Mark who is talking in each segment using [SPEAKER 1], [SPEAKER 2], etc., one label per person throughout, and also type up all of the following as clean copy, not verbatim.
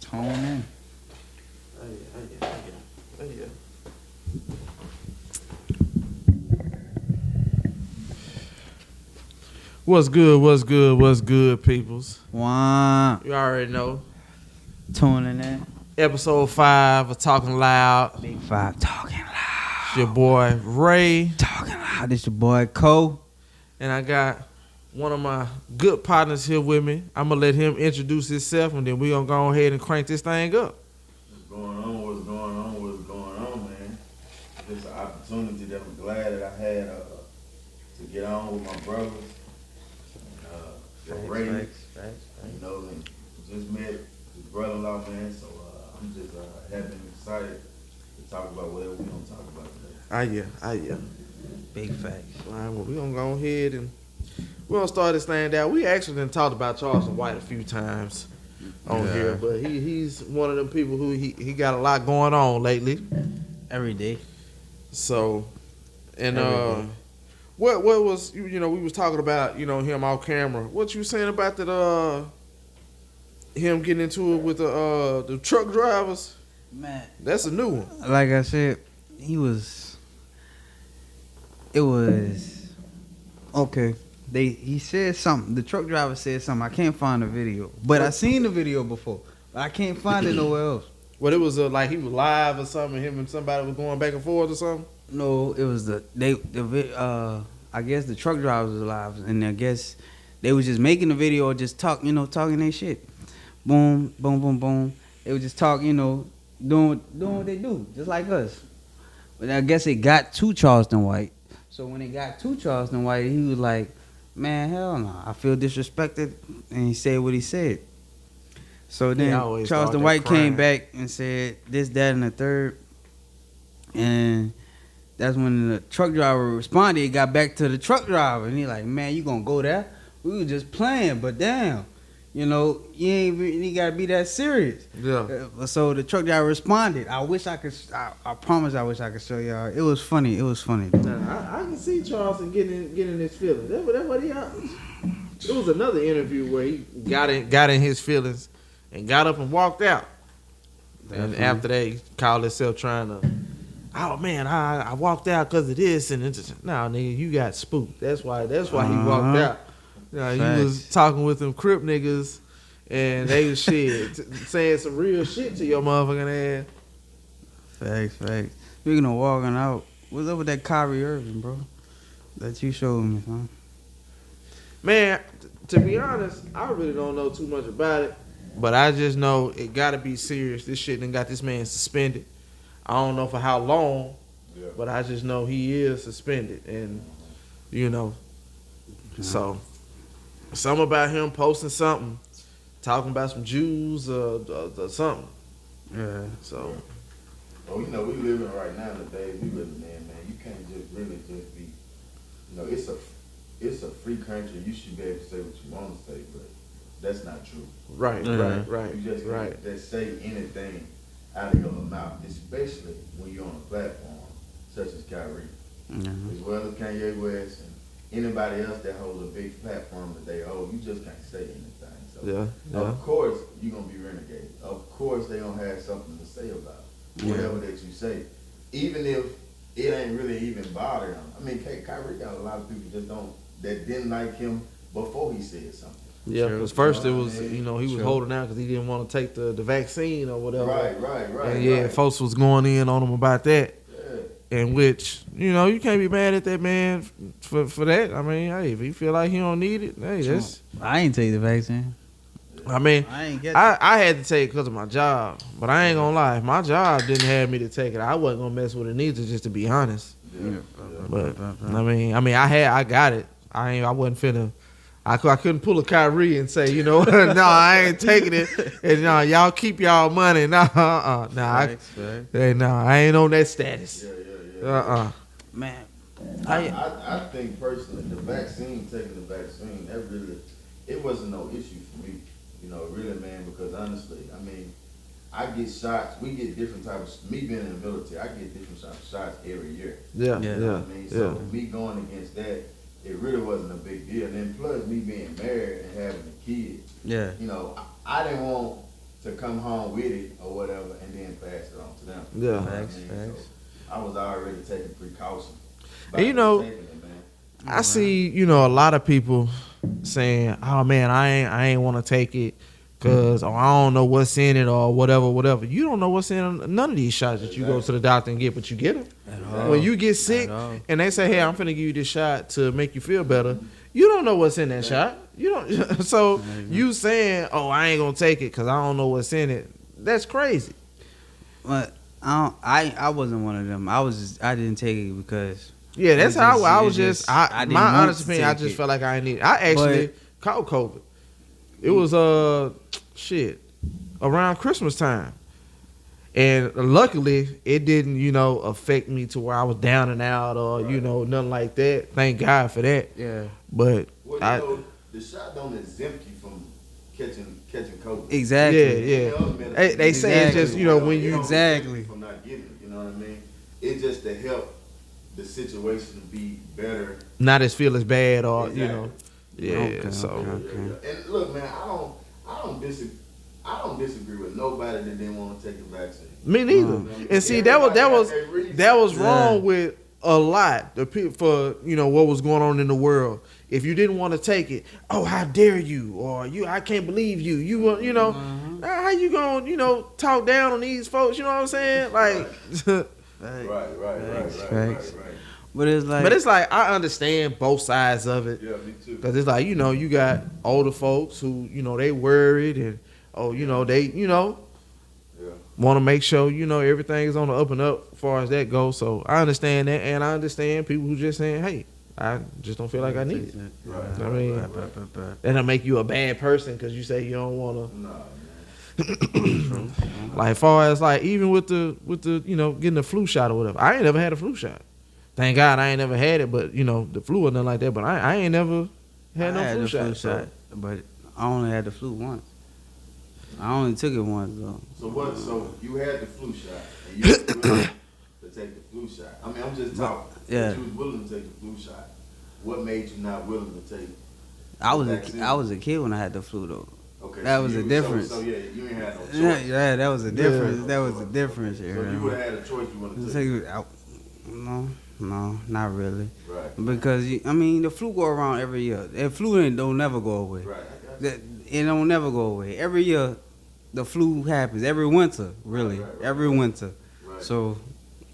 [SPEAKER 1] Tone in.
[SPEAKER 2] Yeah. What's good, peoples?
[SPEAKER 1] One.
[SPEAKER 2] You already know.
[SPEAKER 1] Tuning in.
[SPEAKER 2] Episode 5 of Talking Loud.
[SPEAKER 1] Big 5 talking loud.
[SPEAKER 2] It's your boy Ray.
[SPEAKER 1] Talking loud. This your boy Cole.
[SPEAKER 2] And I got one of my good partners here with me. I'm going to let him introduce himself, and then we're going to go ahead and crank this thing up.
[SPEAKER 3] What's going on, man? It's an opportunity that I'm glad that I had to get on with my brothers. Ray, you know, and just met his brother-in-law, man, so I'm just happy and excited to talk about whatever we're going to talk about today.
[SPEAKER 2] Yeah.
[SPEAKER 1] Big facts.
[SPEAKER 2] All right, well, we're going to go ahead and we're going to start this thing down. We actually done talked about Charleston White a few times on here, but he's one of them people who he got a lot going on lately.
[SPEAKER 1] Every day.
[SPEAKER 2] So, and what was, you know, we was talking about, you know, him off camera. What you saying about that him getting into it with the truck drivers?
[SPEAKER 1] Man,
[SPEAKER 2] that's a new one.
[SPEAKER 1] Like I said, it was okay. He said something. The truck driver said something. I can't find the video, but I seen the video before, but I can't find it nowhere else.
[SPEAKER 2] What it was like he was live or something. Him and somebody was going back and forth or something.
[SPEAKER 1] No, it was I guess the truck drivers was alive, and I guess they was just making the video or just talking their shit. Boom, boom, boom, boom. They would just talk, doing what they do, just like us. But I guess it got to Charleston White. So when it got to Charleston White, he was like, man, hell no, I feel disrespected, and he said what he said. So then Charleston White came back and said this, that, and the third, and that's when the truck driver responded. He got back to the truck driver, and he like, man, you gonna go there? We were just playing, but damn, you ain't really gotta be that serious.
[SPEAKER 2] Yeah.
[SPEAKER 1] So the truck driver responded. I promise I wish I could show y'all. It was funny.
[SPEAKER 2] Nah, I can see Charleston getting his feelings. That's what he had. There was another interview where he got in his feelings and got up and walked out. And after that, he called himself trying to, oh man, I walked out because of this, and it's just, nah, nigga, you got spooked. That's why he walked out. He was talking with them Crip niggas, and they was saying some real shit to your motherfucking ass.
[SPEAKER 1] Facts. Speaking of walking out, what's up with that Kyrie Irving, bro? That you showed me, huh?
[SPEAKER 2] Man, to be honest, I really don't know too much about it, but I just know it gotta be serious. This shit done got this man suspended. I don't know for how long, but I just know he is suspended, and so something about him posting something, talking about some Jews or something.
[SPEAKER 1] Yeah.
[SPEAKER 2] So.
[SPEAKER 3] Well, we living right now in the days we living in, man. You can't just really just be, it's a free country. You should be able to say what you want to say, but that's not true.
[SPEAKER 2] Right.
[SPEAKER 3] You just can't just say anything out of your mouth, especially when you're on a platform such as Kyrie, as well as Kanye West and anybody else that holds a big platform that they hold. You just can't say anything. So of course you're gonna be renegaded. Of course they gonna have something to say about whatever that you say, even if it ain't really even bothering them. I mean, Kyrie got a lot of people that didn't like him before he said something.
[SPEAKER 2] Yeah, because first it was, he was holding out because he didn't want to take the vaccine or whatever.
[SPEAKER 3] Right.
[SPEAKER 2] And folks was going in on him about that. Yeah. In which, you can't be mad at that man for that. I mean, hey, if he feel like he don't need it, hey, that's...
[SPEAKER 1] I ain't take the vaccine.
[SPEAKER 2] I mean, I had to take it because of my job, but I ain't gonna lie. If my job didn't have me to take it, I wasn't gonna mess with it neither, just to be honest.
[SPEAKER 3] Yeah.
[SPEAKER 2] But I mean, I got it. I wasn't finna. I couldn't pull a Kyrie and say, no, I ain't taking it. And y'all keep y'all money. I ain't on that status.
[SPEAKER 3] Yeah.
[SPEAKER 1] Man,
[SPEAKER 3] I think personally, taking the vaccine, it wasn't no issue for me. Really, man, because honestly, I mean, I get shots. We get different types. Me being in the military, I get different shots every year.
[SPEAKER 2] Yeah.
[SPEAKER 3] You know what I mean? So me going against that, it really wasn't a big deal. And then plus me being married and having a kid.
[SPEAKER 1] Yeah.
[SPEAKER 3] I didn't want to come home with it or whatever, and then pass it on to them.
[SPEAKER 2] Yeah.
[SPEAKER 3] You know what I
[SPEAKER 1] Facts,
[SPEAKER 3] mean?
[SPEAKER 1] facts.
[SPEAKER 3] So I was already taking precaution.
[SPEAKER 2] And you know,
[SPEAKER 3] taking it, man.
[SPEAKER 2] I see, you know, a lot of people saying, "Oh man, I ain't want to take it because I don't know what's in it or whatever." You don't know what's in none of these shots that you go to the doctor and get, but you get them. When you get sick and they say, "Hey, I'm finna give you this shot to make you feel better," you don't know what's in that shot. You don't. So you saying, "Oh, I ain't gonna take it because I don't know what's in it." That's crazy.
[SPEAKER 1] But I wasn't one of them. I didn't take it because
[SPEAKER 2] Yeah, that's
[SPEAKER 1] it
[SPEAKER 2] how I
[SPEAKER 1] it
[SPEAKER 2] was just.
[SPEAKER 1] I didn't
[SPEAKER 2] My
[SPEAKER 1] want
[SPEAKER 2] honest
[SPEAKER 1] to
[SPEAKER 2] opinion, I
[SPEAKER 1] take
[SPEAKER 2] just
[SPEAKER 1] it.
[SPEAKER 2] felt like I needed. I actually caught COVID. It was shit around Christmas time, and luckily it didn't affect me to where I was down and out or nothing like that. Thank God for that.
[SPEAKER 1] Yeah.
[SPEAKER 2] But
[SPEAKER 3] Well,
[SPEAKER 2] I
[SPEAKER 3] the shot don't exempt you from catching COVID.
[SPEAKER 1] Exactly.
[SPEAKER 2] yeah. They say it's just when you
[SPEAKER 1] Exactly.
[SPEAKER 3] From not getting it, you know what I mean? It's just to help the situation to be better.
[SPEAKER 2] not as feel as bad or
[SPEAKER 3] Exactly.
[SPEAKER 2] yeah.
[SPEAKER 1] Okay,
[SPEAKER 2] So
[SPEAKER 1] okay.
[SPEAKER 3] And look, man, I don't disagree with nobody that didn't want to take the vaccine.
[SPEAKER 2] me neither. And see that was wrong with a lot of people for what was going on in the world. If you didn't want to take it, oh how dare you, or I can't believe you want how you gonna talk down on these folks? You know what I'm saying? Like,
[SPEAKER 3] Right.
[SPEAKER 1] But it's like
[SPEAKER 2] I understand both sides of it.
[SPEAKER 3] Yeah, me too.
[SPEAKER 2] Because it's like, you got older folks who, they worried and, they,
[SPEAKER 3] Yeah.
[SPEAKER 2] want to make sure, everything is on the up and up as far as that goes. So I understand that. And I understand people who just saying, hey, I just don't feel like I need it.
[SPEAKER 3] Right.
[SPEAKER 2] I mean, that don't make you a bad person because you say you don't want to.
[SPEAKER 3] Nah, man.
[SPEAKER 2] Like, as far as like, even with the getting the flu shot or whatever. I ain't never had a flu shot. Thank God I ain't never had it, but, the flu or nothing like that. But I ain't never had no flu shot. So.
[SPEAKER 1] But I only had the flu once. I only took it once though.
[SPEAKER 3] So you had the flu shot and you were willing to take the flu shot. I mean, I'm just talking.
[SPEAKER 1] Yeah.
[SPEAKER 3] But you was willing to take the flu shot. What made you not willing to take?
[SPEAKER 1] I was
[SPEAKER 3] vaccine?
[SPEAKER 1] I was a kid when I had the flu though.
[SPEAKER 3] Okay.
[SPEAKER 1] That
[SPEAKER 3] so
[SPEAKER 1] was
[SPEAKER 3] you-
[SPEAKER 1] a difference.
[SPEAKER 3] So yeah, you ain't had no choice.
[SPEAKER 1] Yeah, that was a difference. That was a difference.
[SPEAKER 3] So you would have had a choice. You want to take.
[SPEAKER 1] No, not really.
[SPEAKER 3] Right.
[SPEAKER 1] Because the flu go around every year. The flu don't never go away.
[SPEAKER 3] Right. I got you.
[SPEAKER 1] It don't never go away. Every year, the flu happens. Every winter, really.
[SPEAKER 3] Right.
[SPEAKER 1] Every winter.
[SPEAKER 3] Right.
[SPEAKER 1] So,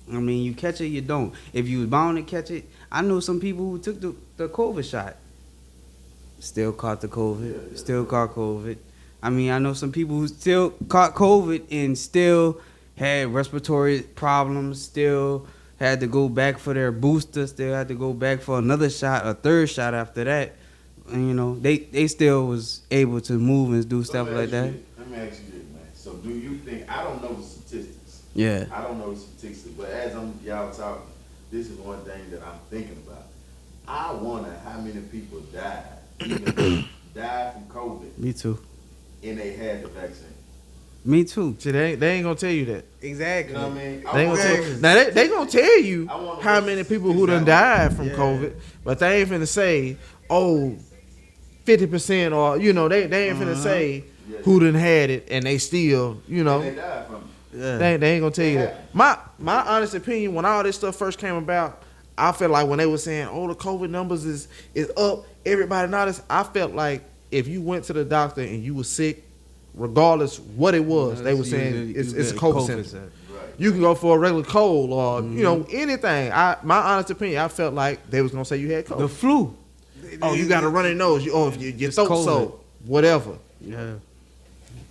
[SPEAKER 1] you catch it, you don't. If you was bound to catch it, I know some people who took the COVID shot. Still caught the COVID.
[SPEAKER 3] Yeah.
[SPEAKER 1] Still caught COVID. I know some people who still caught COVID and still had respiratory problems, still had to go back for their booster, still had to go back for another shot, a third shot after that. And, they still was able to move and do stuff like that.
[SPEAKER 3] Let me ask you this, man. So do you think, I don't know the statistics.
[SPEAKER 1] Yeah.
[SPEAKER 3] I don't know the statistics, but as y'all talking, this is one thing that I'm thinking about. I wonder how many people died from COVID
[SPEAKER 1] Me too.
[SPEAKER 3] and they had the vaccine.
[SPEAKER 1] Me too.
[SPEAKER 2] See, they ain't gonna tell you that.
[SPEAKER 1] Exactly.
[SPEAKER 3] You know what I mean?
[SPEAKER 2] They ain't gonna tell, now they gonna tell you
[SPEAKER 3] I wonder
[SPEAKER 2] how
[SPEAKER 3] what
[SPEAKER 2] many
[SPEAKER 3] the
[SPEAKER 2] people who done
[SPEAKER 3] statistics
[SPEAKER 2] died from
[SPEAKER 1] Yeah.
[SPEAKER 2] COVID, but they ain't finna say, 50% or they ain't finna say
[SPEAKER 3] Yeah.
[SPEAKER 2] who done had it and they still
[SPEAKER 3] And they died from it.
[SPEAKER 1] Yeah.
[SPEAKER 2] they ain't gonna tell you that. My honest opinion, when all this stuff first came about, I felt like when they were saying, the COVID numbers is up, everybody noticed. I felt like if you went to the doctor and you was sick, regardless what it was, they were saying it's a COVID symptom.
[SPEAKER 3] Right.
[SPEAKER 2] You can go for a regular cold or anything. My honest opinion, I felt like they was gonna say you had COVID.
[SPEAKER 1] The flu.
[SPEAKER 2] You got a runny nose. If your
[SPEAKER 1] It's
[SPEAKER 2] throat
[SPEAKER 1] COVID.
[SPEAKER 2] so whatever.
[SPEAKER 1] Yeah.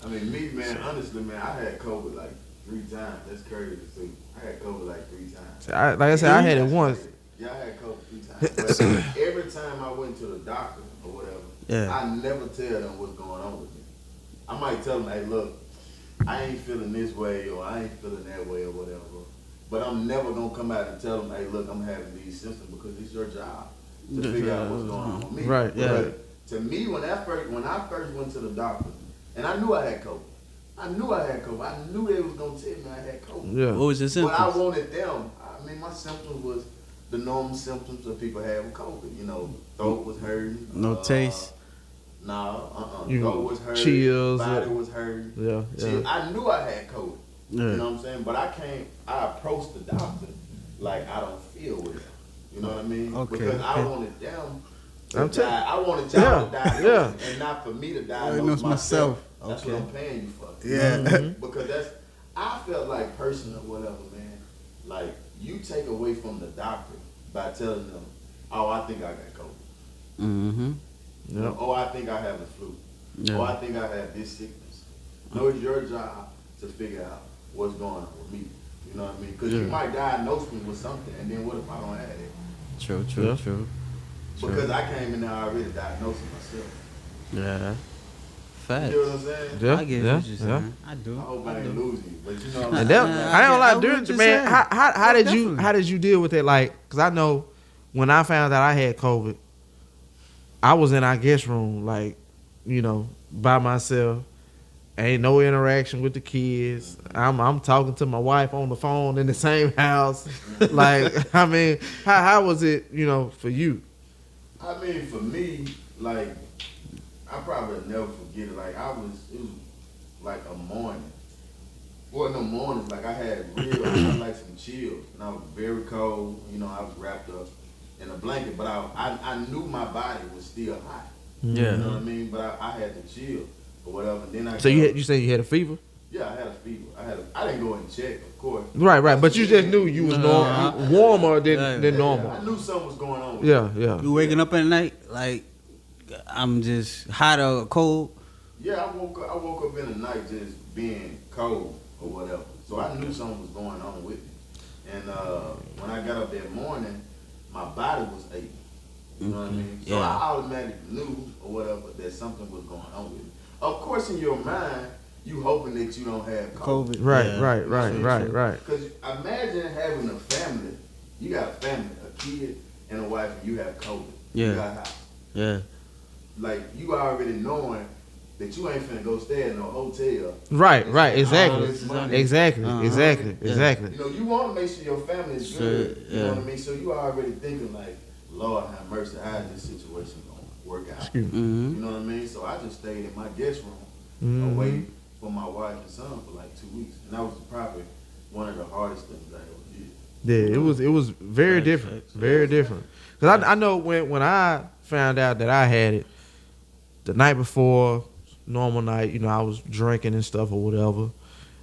[SPEAKER 3] I mean, me, man, honestly, man, I had COVID like 3 times. That's crazy to see. I had COVID like 3 times.
[SPEAKER 2] Like I said, I had it once.
[SPEAKER 3] Yeah, I had COVID 3 times. But every time I went to the doctor or whatever,
[SPEAKER 1] Yeah.
[SPEAKER 3] I never tell them what's going on with me. I might tell them, hey, look, I ain't feeling this way or I ain't feeling that way or whatever. But I'm never going to come out and tell them, hey, look, I'm having these symptoms because it's your job to figure out what's going on with me.
[SPEAKER 2] Right,
[SPEAKER 1] yeah.
[SPEAKER 3] But to me, when I first went to the doctor, and I knew I had COVID. I knew they was going to tell me I had COVID.
[SPEAKER 2] Yeah.
[SPEAKER 1] What was your
[SPEAKER 3] But I
[SPEAKER 1] symptoms?
[SPEAKER 3] wanted them. My symptoms was the normal symptoms that people have with COVID. Throat was hurting.
[SPEAKER 1] No taste.
[SPEAKER 3] No,
[SPEAKER 2] You
[SPEAKER 3] throat was hurt,
[SPEAKER 2] chills,
[SPEAKER 3] body was hurt.
[SPEAKER 2] Yeah, yeah.
[SPEAKER 3] I knew I had COVID.
[SPEAKER 2] Yeah.
[SPEAKER 3] You know what I'm saying? But I approached the doctor like I don't feel well. You know what I mean?
[SPEAKER 1] Okay.
[SPEAKER 3] Because I wanted them
[SPEAKER 2] I'm
[SPEAKER 3] to die. I wanted y'all to die, and not for me to diagnose myself. That's what I'm paying you for.
[SPEAKER 1] Yeah.
[SPEAKER 3] Because I felt like personal whatever, man. Like you take away from the doctor by telling them, oh, I think I got COVID.
[SPEAKER 1] Mm-hmm.
[SPEAKER 2] Yep.
[SPEAKER 3] Oh, I think I have the flu.
[SPEAKER 1] Yeah.
[SPEAKER 3] Oh, I think I have this sickness. No, it's your job to figure out what's going on with me. You know what I mean? Because you might diagnose me with something, and then what if I don't have it?
[SPEAKER 1] True.
[SPEAKER 3] Because I came in there already diagnosing myself.
[SPEAKER 1] Yeah.
[SPEAKER 3] You
[SPEAKER 1] Facts.
[SPEAKER 3] know what I'm saying?
[SPEAKER 2] Yeah,
[SPEAKER 1] I get what you're saying. I do.
[SPEAKER 3] I hope I ain't lose you, but you know what I'm
[SPEAKER 2] And
[SPEAKER 3] saying?
[SPEAKER 2] that, I don't
[SPEAKER 1] I
[SPEAKER 2] like
[SPEAKER 1] get
[SPEAKER 2] during
[SPEAKER 1] what you're
[SPEAKER 2] man.
[SPEAKER 1] saying.
[SPEAKER 2] How did you deal with it? Like, cause I know when I found out I had COVID, I was in our guest room, like, by myself. Ain't no interaction with the kids. I'm talking to my wife on the phone in the same house. Like, I mean, how was it, for you?
[SPEAKER 3] I mean, for me, like, I probably never forget it. Like, it was like a morning. Well, no mornings, like I had like some chills, and I was very cold. I was wrapped up in a blanket, but I knew my body was still hot.
[SPEAKER 1] Yeah.
[SPEAKER 3] You know what I mean? But I had to chill or whatever. And then
[SPEAKER 2] So you say you had a fever?
[SPEAKER 3] Yeah, I had a fever. I didn't go and check, of course.
[SPEAKER 2] Right. But you just knew you was warmer than normal.
[SPEAKER 3] I knew something was going on with
[SPEAKER 2] Yeah.
[SPEAKER 1] You waking up at night like I'm just hot or cold?
[SPEAKER 3] Yeah, I woke up in the night just being cold or whatever. So I knew something was going on with me. And when I got up that morning, my body was aching. You know what I mean? So I automatically knew or whatever that something was going on with me. Of course, in your mind, you hoping that you don't have COVID.
[SPEAKER 2] Right.
[SPEAKER 3] Because imagine having a family. You got a family, a kid and a wife, and you have COVID.
[SPEAKER 1] Yeah.
[SPEAKER 3] You got a house.
[SPEAKER 1] Yeah.
[SPEAKER 3] Like, you already knowing that you ain't finna go stay in no hotel.
[SPEAKER 2] Right. Exactly.
[SPEAKER 1] Uh-huh.
[SPEAKER 2] Exactly.
[SPEAKER 3] You want to make sure your family is good. You know what I mean? So you already thinking like, Lord have mercy, how is this situation going to work out?
[SPEAKER 1] Mm-hmm.
[SPEAKER 3] You know what I mean? So I just stayed in my guest room away from my wife and son for like 2 weeks. And that was probably one of the hardest things I ever did.
[SPEAKER 2] Yeah, it was very different. Very different. Because I know when I found out that I had it, the night before, normal night, I was drinking and stuff or whatever.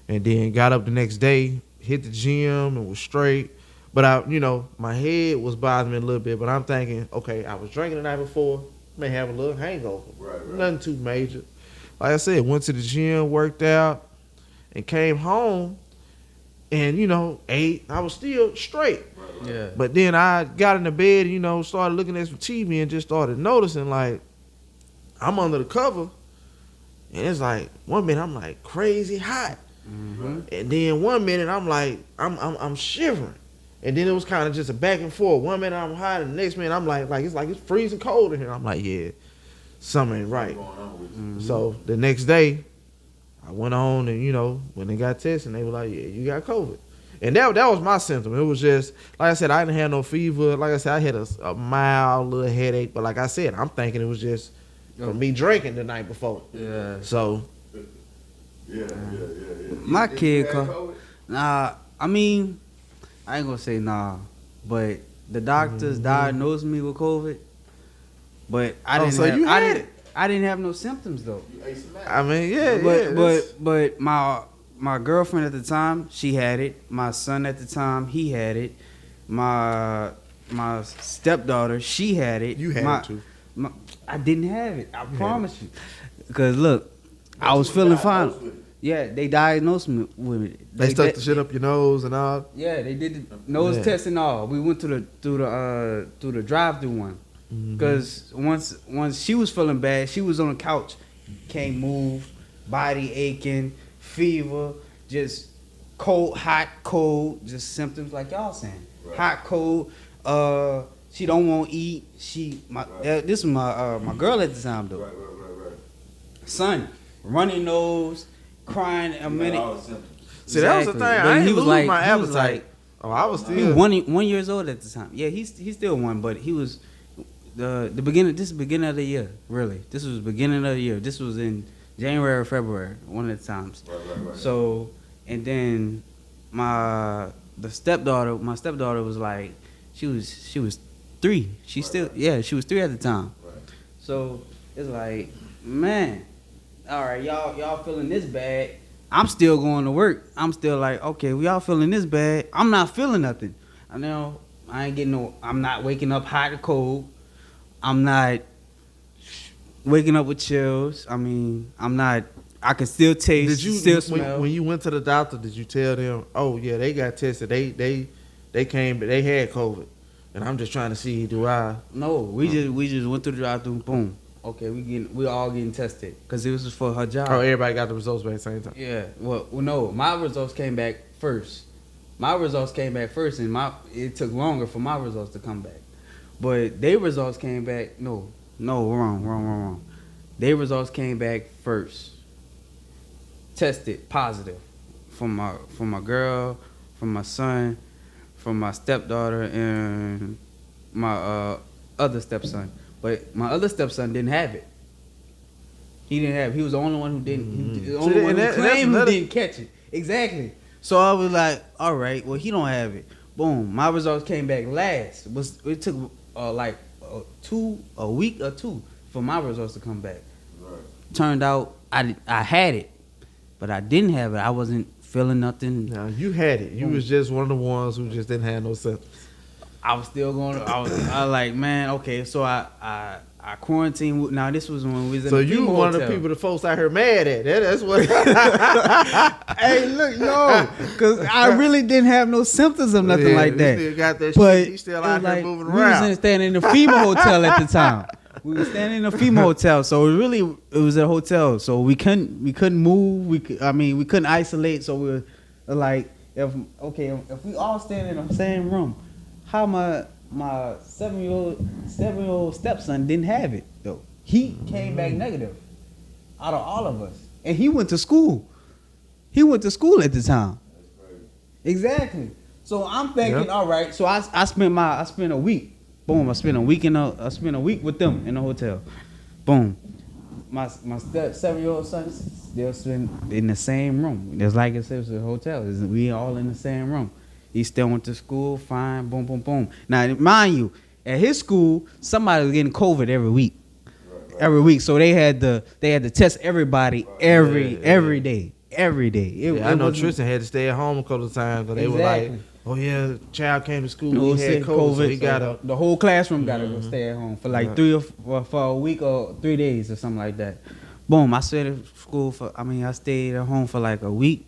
[SPEAKER 2] And then got up the next day, hit the gym and was straight. But my head was bothering me a little bit. But I'm thinking, okay, I was drinking the night before, may have a little hangover.
[SPEAKER 3] Right.
[SPEAKER 2] Nothing too major. Like I said, went to the gym, worked out, and came home and, ate. I was still straight.
[SPEAKER 3] Right.
[SPEAKER 1] Yeah.
[SPEAKER 2] But then I got in the bed and, started looking at some TV and just started noticing, like, I'm under the cover. And it's like, 1 minute I'm like crazy hot.
[SPEAKER 1] Mm-hmm.
[SPEAKER 2] And then 1 minute I'm like, I'm shivering. And then it was kind of just a back and forth. 1 minute I'm hot, and the next minute I'm like it's freezing cold in here. I'm like, yeah, something ain't right.
[SPEAKER 1] Mm-hmm.
[SPEAKER 2] So the next day, I went on and when they got tested, they were like, yeah, you got COVID. And that was my symptom. It was just, like I said, I didn't have no fever. Like I said, I had a mild little headache. But like I said, I'm thinking it was just from me drinking the night before.
[SPEAKER 1] Yeah.
[SPEAKER 2] So.
[SPEAKER 3] Yeah.
[SPEAKER 1] My
[SPEAKER 3] Did
[SPEAKER 1] kid
[SPEAKER 3] you have
[SPEAKER 1] called.
[SPEAKER 3] COVID?
[SPEAKER 1] Nah, I mean, I ain't gonna say nah, but the doctors diagnosed me with COVID. But I didn't.
[SPEAKER 2] So you had it.
[SPEAKER 1] I didn't have no symptoms though.
[SPEAKER 3] You asymptomatic.
[SPEAKER 2] I mean,
[SPEAKER 1] But my girlfriend at the time, she had it. My son at the time, he had it. My stepdaughter, she had it.
[SPEAKER 2] You had it too.
[SPEAKER 1] I didn't have it. I promise you. Because look, I was feeling fine. Yeah, they diagnosed me with it.
[SPEAKER 2] They stuck the shit up your nose and all.
[SPEAKER 1] Yeah, they did the nose test and all. We went through the drive-through one. Because once she was feeling bad, she was on the couch, can't move, body aching, fever, just cold, hot, cold, just symptoms like y'all saying.
[SPEAKER 3] Right.
[SPEAKER 1] Hot, cold. She don't want to eat. This was my girl at the time though.
[SPEAKER 3] Right.
[SPEAKER 1] Son, runny nose, crying a minute.
[SPEAKER 3] All the symptoms.
[SPEAKER 2] See, that was the thing. I ain't lose my appetite. I was
[SPEAKER 1] He was
[SPEAKER 2] still.
[SPEAKER 1] 1 years old at the time. Yeah, he's still one, but he was. the beginning. This is beginning of the year. Really, this was beginning of the year. This was in January or February, one of the times.
[SPEAKER 3] Right.
[SPEAKER 1] So, and then my stepdaughter was like, she was 3. She was 3 at the time.
[SPEAKER 3] Right.
[SPEAKER 1] So it's like, man, all right, y'all feeling this bad. I'm still going to work. I'm still like, okay, we all feeling this bad. I'm not feeling nothing. I know I ain't getting no. I'm not waking up hot or cold. I'm not waking up with chills. I mean, I'm not. I can still taste.
[SPEAKER 2] Did you
[SPEAKER 1] still smell?
[SPEAKER 2] when you went to the doctor? Did you tell them? Oh yeah, they got tested. They came, but they had COVID, and I'm just trying to see do I?
[SPEAKER 1] No, we just went through the drive-through. Boom. Okay, we all getting tested because it was just for her job.
[SPEAKER 2] Oh, everybody got the results back at the same time.
[SPEAKER 1] Yeah. Well, no, my results came back first. And it took longer for my results to come back. But their results came back. No, wrong. Their results came back first. Tested positive from my girl, from my son, from my stepdaughter, and my other stepson. But my other stepson didn't have it. He didn't have it. He was the only one who didn't. He, the only one who claimed he didn't catch it. Exactly. So I was like, all right, well, he don't have it. Boom. My results came back last. It took a week or two for my results to come back.
[SPEAKER 3] Right.
[SPEAKER 1] Turned out I had it, but I didn't have it. I wasn't feeling nothing.
[SPEAKER 2] Now you had it. You was just one of the ones who just didn't have no symptoms.
[SPEAKER 1] I was still going. I was like, man, okay. So I quarantined. Now this was when we was in.
[SPEAKER 2] So
[SPEAKER 1] the
[SPEAKER 2] you
[SPEAKER 1] FEMA
[SPEAKER 2] one
[SPEAKER 1] hotel.
[SPEAKER 2] of the people the folks out here mad at. That's what.
[SPEAKER 1] Hey, look, no, because I really didn't have no symptoms of nothing like that.
[SPEAKER 2] Still got that
[SPEAKER 1] But
[SPEAKER 2] shit. He still out here
[SPEAKER 1] like,
[SPEAKER 2] moving
[SPEAKER 1] we
[SPEAKER 2] around.
[SPEAKER 1] was standing in the FEMA hotel at the time. We were standing in a FEMA hotel, so it was a hotel. So we couldn't move. We couldn't isolate. So we were like, if we all stand in the same room, how my 7-year-old stepson didn't have it though. He came back negative out of all of us, and he went to school. He went to school at the time. Exactly. So I'm thinking, all right. So I spent a week. Boom. I spent a week with them in the hotel. Boom. My 7-year-old son still in the same room. It's like it was a hotel. We all in the same room. He still went to school. Fine. Boom, boom, boom. Now, mind you, at his school, somebody was getting COVID every week. Right. Every week. So they had to test everybody every day. Every day.
[SPEAKER 2] I know Tristan had to stay at home a couple of times because they were like, oh yeah, child came to school. He had COVID, so he got
[SPEAKER 1] the whole classroom got to go stay at home for like for a week or 3 days or something like that. Boom, I stayed at school I stayed at home for like a week.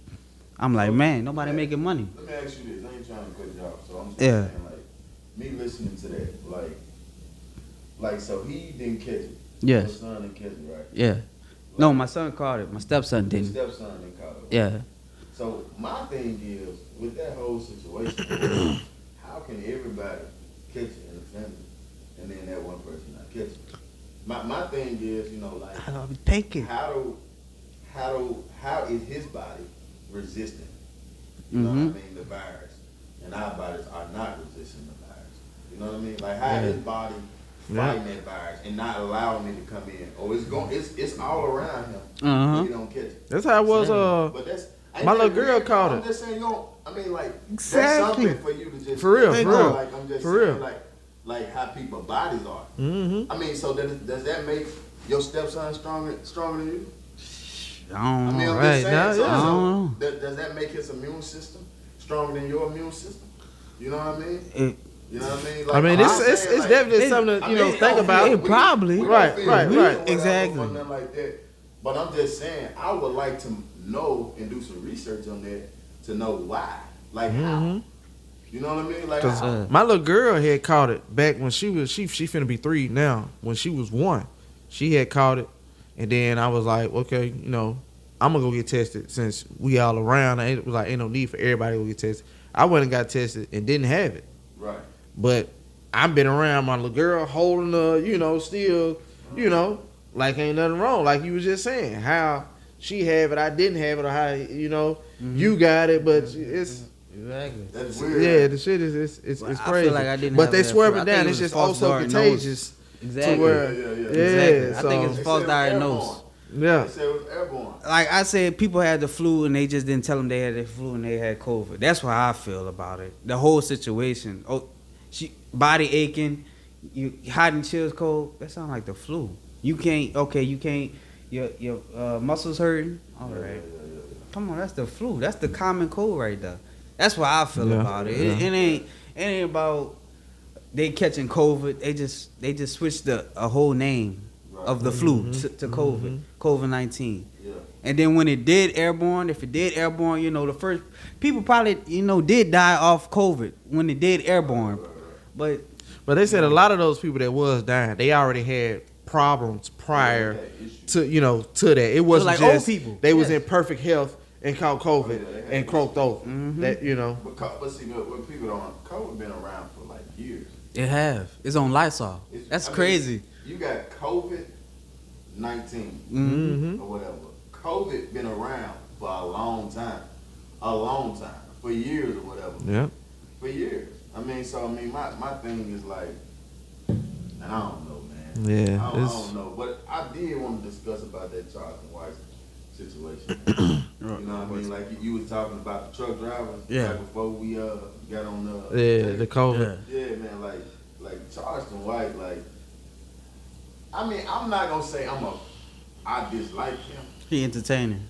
[SPEAKER 1] I'm like, man, nobody making money.
[SPEAKER 3] Let me ask you this. I ain't trying to cut you off, so I'm just saying, like, me listening to that, like, so he didn't catch it.
[SPEAKER 1] Yes.
[SPEAKER 3] Your son didn't catch it, right?
[SPEAKER 1] Yeah. No, my son caught it. My stepson didn't.
[SPEAKER 3] Your stepson didn't catch it.
[SPEAKER 1] Yeah.
[SPEAKER 3] So my thing is, with that whole situation, how can everybody catch it in the family, and then that one person not catch it? My thing is, like, how is his body resistant? You know what I mean? The virus, and our bodies are not resisting the virus. You know what I mean? Like, how his body fighting that virus and not allowing it to come in, or it's all around him. But he don't catch it.
[SPEAKER 2] That's how it was.
[SPEAKER 3] But that's.
[SPEAKER 2] My little girl caught it.
[SPEAKER 3] I'm just saying, like,
[SPEAKER 1] exactly.
[SPEAKER 3] That's something for you to just
[SPEAKER 2] for real.
[SPEAKER 3] Like, I'm just
[SPEAKER 2] for
[SPEAKER 3] saying,
[SPEAKER 2] real.
[SPEAKER 3] like how people's bodies are.
[SPEAKER 2] Mm-hmm.
[SPEAKER 3] I mean, so does that make your stepson stronger than you?
[SPEAKER 1] I don't know.
[SPEAKER 3] I'm just saying,
[SPEAKER 1] I don't know.
[SPEAKER 3] Does that make his immune system stronger than your immune system? You know what I mean? You know what I mean? Like,
[SPEAKER 2] it's definitely something to think about.
[SPEAKER 1] It probably.
[SPEAKER 2] Right.
[SPEAKER 3] Exactly. Like that. But I'm just saying, I would like to know and do some research on that to know why. Like how. You know what I mean? Like
[SPEAKER 2] my little girl had caught it back when she finna be 3 now. When she was 1, she had caught it, and then I was like, okay, I'm gonna go get tested since we all around. It was like ain't no need for everybody to go get tested. I went and got tested and didn't have it.
[SPEAKER 3] Right.
[SPEAKER 2] But I've been around my little girl holding still, like ain't nothing wrong. Like you was just saying, how she have it, I didn't have it, or how you got it, but it's
[SPEAKER 1] exactly.
[SPEAKER 3] That's weird.
[SPEAKER 2] Yeah, the shit is it's crazy.
[SPEAKER 1] Feel like I didn't
[SPEAKER 2] but
[SPEAKER 1] have
[SPEAKER 2] they
[SPEAKER 1] it
[SPEAKER 2] swerve
[SPEAKER 1] I
[SPEAKER 2] it
[SPEAKER 1] think
[SPEAKER 2] down.
[SPEAKER 1] it
[SPEAKER 2] It's
[SPEAKER 1] was
[SPEAKER 2] just
[SPEAKER 1] false
[SPEAKER 2] also
[SPEAKER 1] dark
[SPEAKER 2] contagious.
[SPEAKER 1] Exactly.
[SPEAKER 2] To where,
[SPEAKER 1] Exactly. I think it's
[SPEAKER 3] They
[SPEAKER 1] false
[SPEAKER 3] said it was
[SPEAKER 1] diagnosis.
[SPEAKER 2] Yeah.
[SPEAKER 3] They said it was airborne.
[SPEAKER 1] Like I said, people had the flu and they just didn't tell them they had the flu and they had COVID. That's how I feel about it. The whole situation. Oh, body aching, you hot and chills cold. That sounds like the flu. You can't. Okay, you can't. Your muscles hurting. All right. Come on, that's the flu. That's the common cold right there. That's what I feel about it. It ain't about they catching COVID. They just switched a whole name of the flu to COVID, COVID-19.
[SPEAKER 3] Yeah.
[SPEAKER 1] And then when it did airborne, if it did airborne, the first people probably did die off COVID when it did airborne, but
[SPEAKER 2] they said a lot of those people that was dying, they already had problems prior to to that. It wasn't
[SPEAKER 1] like
[SPEAKER 2] just
[SPEAKER 1] old people.
[SPEAKER 2] They was in perfect health and caught COVID and croaked over. That
[SPEAKER 3] But see, what people don't, COVID been around for like years.
[SPEAKER 1] it have. It's on Lysol. That's crazy.
[SPEAKER 3] You got COVID-19 or whatever. COVID been around for a long time, for years or whatever.
[SPEAKER 2] Yeah.
[SPEAKER 3] For years. My thing is like, and I don't know, man.
[SPEAKER 2] Yeah.
[SPEAKER 3] I don't know, but I did want to discuss about that Charles White situation. You know what I mean? Like you was talking about the truck drivers.
[SPEAKER 1] Yeah.
[SPEAKER 3] Like before we got on
[SPEAKER 2] the COVID.
[SPEAKER 3] Yeah, man. Like Charleston White. Like, I mean, I'm not gonna say I dislike him.
[SPEAKER 1] He entertaining.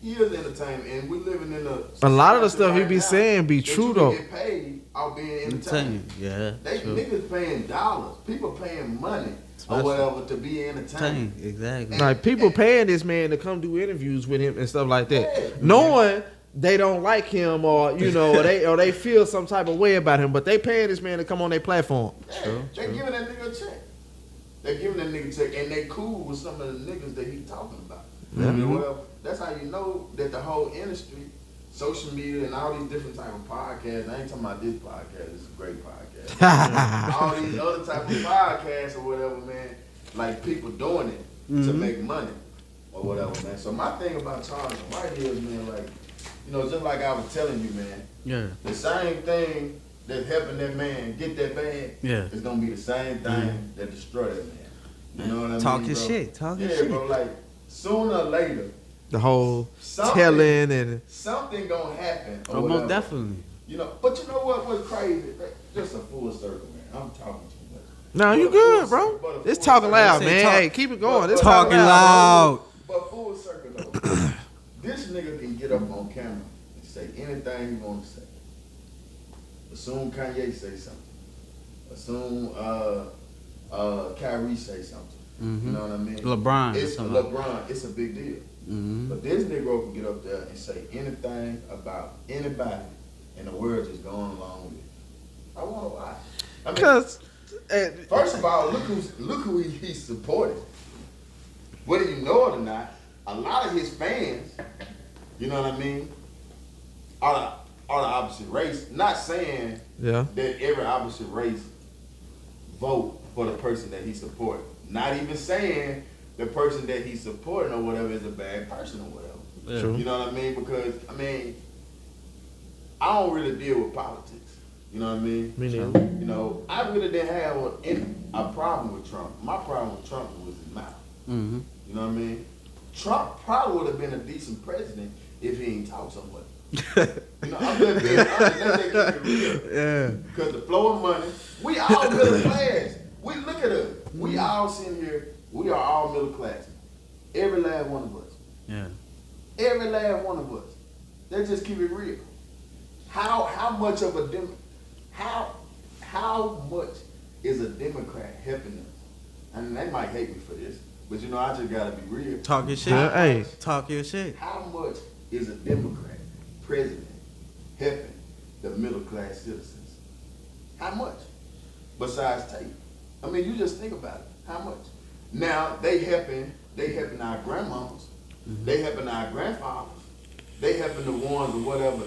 [SPEAKER 3] He is entertaining, and we living in
[SPEAKER 2] A lot of the stuff he
[SPEAKER 3] right
[SPEAKER 2] be
[SPEAKER 3] now
[SPEAKER 2] saying be
[SPEAKER 3] that
[SPEAKER 2] true
[SPEAKER 3] you
[SPEAKER 2] though.
[SPEAKER 3] Get paid off being entertained.
[SPEAKER 1] Entertaining. Yeah.
[SPEAKER 3] They
[SPEAKER 1] true.
[SPEAKER 3] niggas paying dollars. People paying money
[SPEAKER 1] Especially.
[SPEAKER 3] or whatever to be entertained.
[SPEAKER 1] Exactly.
[SPEAKER 2] Like people paying this man to come do interviews with him and stuff like that,
[SPEAKER 3] Yeah.
[SPEAKER 2] knowing they don't like him or or they feel some type of way about him, but they paying this man to come on their platform.
[SPEAKER 3] Yeah, they giving that nigga a check. They giving that nigga a check, and they cool with some of the niggas that he talking about. I mean, well, that's how you know that the whole industry, social media, and all these different type of podcasts. I ain't talking about this podcast. It's a great podcast. All these other type of podcasts or whatever, man. Like people doing it to make money or whatever, man. So my thing about Charles White is, man, like, just like I was telling you, man.
[SPEAKER 1] Yeah.
[SPEAKER 3] The same thing that's helping that man get that bag is gonna be the same thing that destroy that man. You know what I mean?
[SPEAKER 1] Talking
[SPEAKER 3] bro?
[SPEAKER 1] shit. Talking
[SPEAKER 3] yeah,
[SPEAKER 1] shit.
[SPEAKER 3] bro. Like sooner or later,
[SPEAKER 2] The whole
[SPEAKER 3] Something-
[SPEAKER 2] telling and
[SPEAKER 3] something gonna happen. Or
[SPEAKER 1] Oh, most
[SPEAKER 3] whatever.
[SPEAKER 1] definitely.
[SPEAKER 3] But you know what was crazy? Just a full circle, man. I'm talking too much.
[SPEAKER 2] no, you
[SPEAKER 3] But
[SPEAKER 2] good,
[SPEAKER 3] full
[SPEAKER 2] bro.
[SPEAKER 3] circle-
[SPEAKER 2] It's talking loud,
[SPEAKER 1] Say
[SPEAKER 2] man.
[SPEAKER 1] talk-
[SPEAKER 2] Hey, keep it going. It's
[SPEAKER 1] Talking
[SPEAKER 2] talking loud.
[SPEAKER 1] loud.
[SPEAKER 3] But full circle though, this nigga can get up on camera and say anything he want to say. Assume Kanye say something. Assume Kyrie say something. You know what I mean?
[SPEAKER 1] LeBron.
[SPEAKER 3] It's
[SPEAKER 1] somebody.
[SPEAKER 3] LeBron. It's a big deal.
[SPEAKER 1] Mhm.
[SPEAKER 3] But this nigga can get up there and say anything about anybody, and the world just going along with it. I wonder why. I mean,
[SPEAKER 2] Because
[SPEAKER 3] first of all, look who he's supporting. Whether you know it or not, a lot of his fans, you know what I mean, are the opposite race. Not saying
[SPEAKER 2] yeah,
[SPEAKER 3] that every opposite race vote for the person that he supports. Not even saying the person that he's supporting or whatever is a bad person or whatever.
[SPEAKER 1] Yeah.
[SPEAKER 2] True.
[SPEAKER 3] You know what I mean? Because I don't really deal with politics. You know what I mean?
[SPEAKER 2] me neither.
[SPEAKER 3] I really didn't have a problem with Trump. My problem with Trump was his mouth.
[SPEAKER 1] Mhm.
[SPEAKER 3] You know what I mean? Trump probably would have been a decent president if he ain't talked so much. I'm just being honest. Let's keep it real.
[SPEAKER 1] Yeah.
[SPEAKER 3] Because the flow of money, we all middle class. We look at us. We all sitting here. We are all middle class. Every last one of us.
[SPEAKER 1] Yeah.
[SPEAKER 3] Every last one of us. Let's just keep it real. How much of a how much is a Democrat helping us? And they might hate me for this, but I just gotta be real.
[SPEAKER 1] Talk your shit.
[SPEAKER 2] Yeah, hey.
[SPEAKER 1] Talk your shit.
[SPEAKER 3] How much is a Democrat president helping the middle class citizens? How much? Besides Tate. You just think about it. How much? Now they helping our grandmamas, they helping our grandfathers, they helping the ones or whatever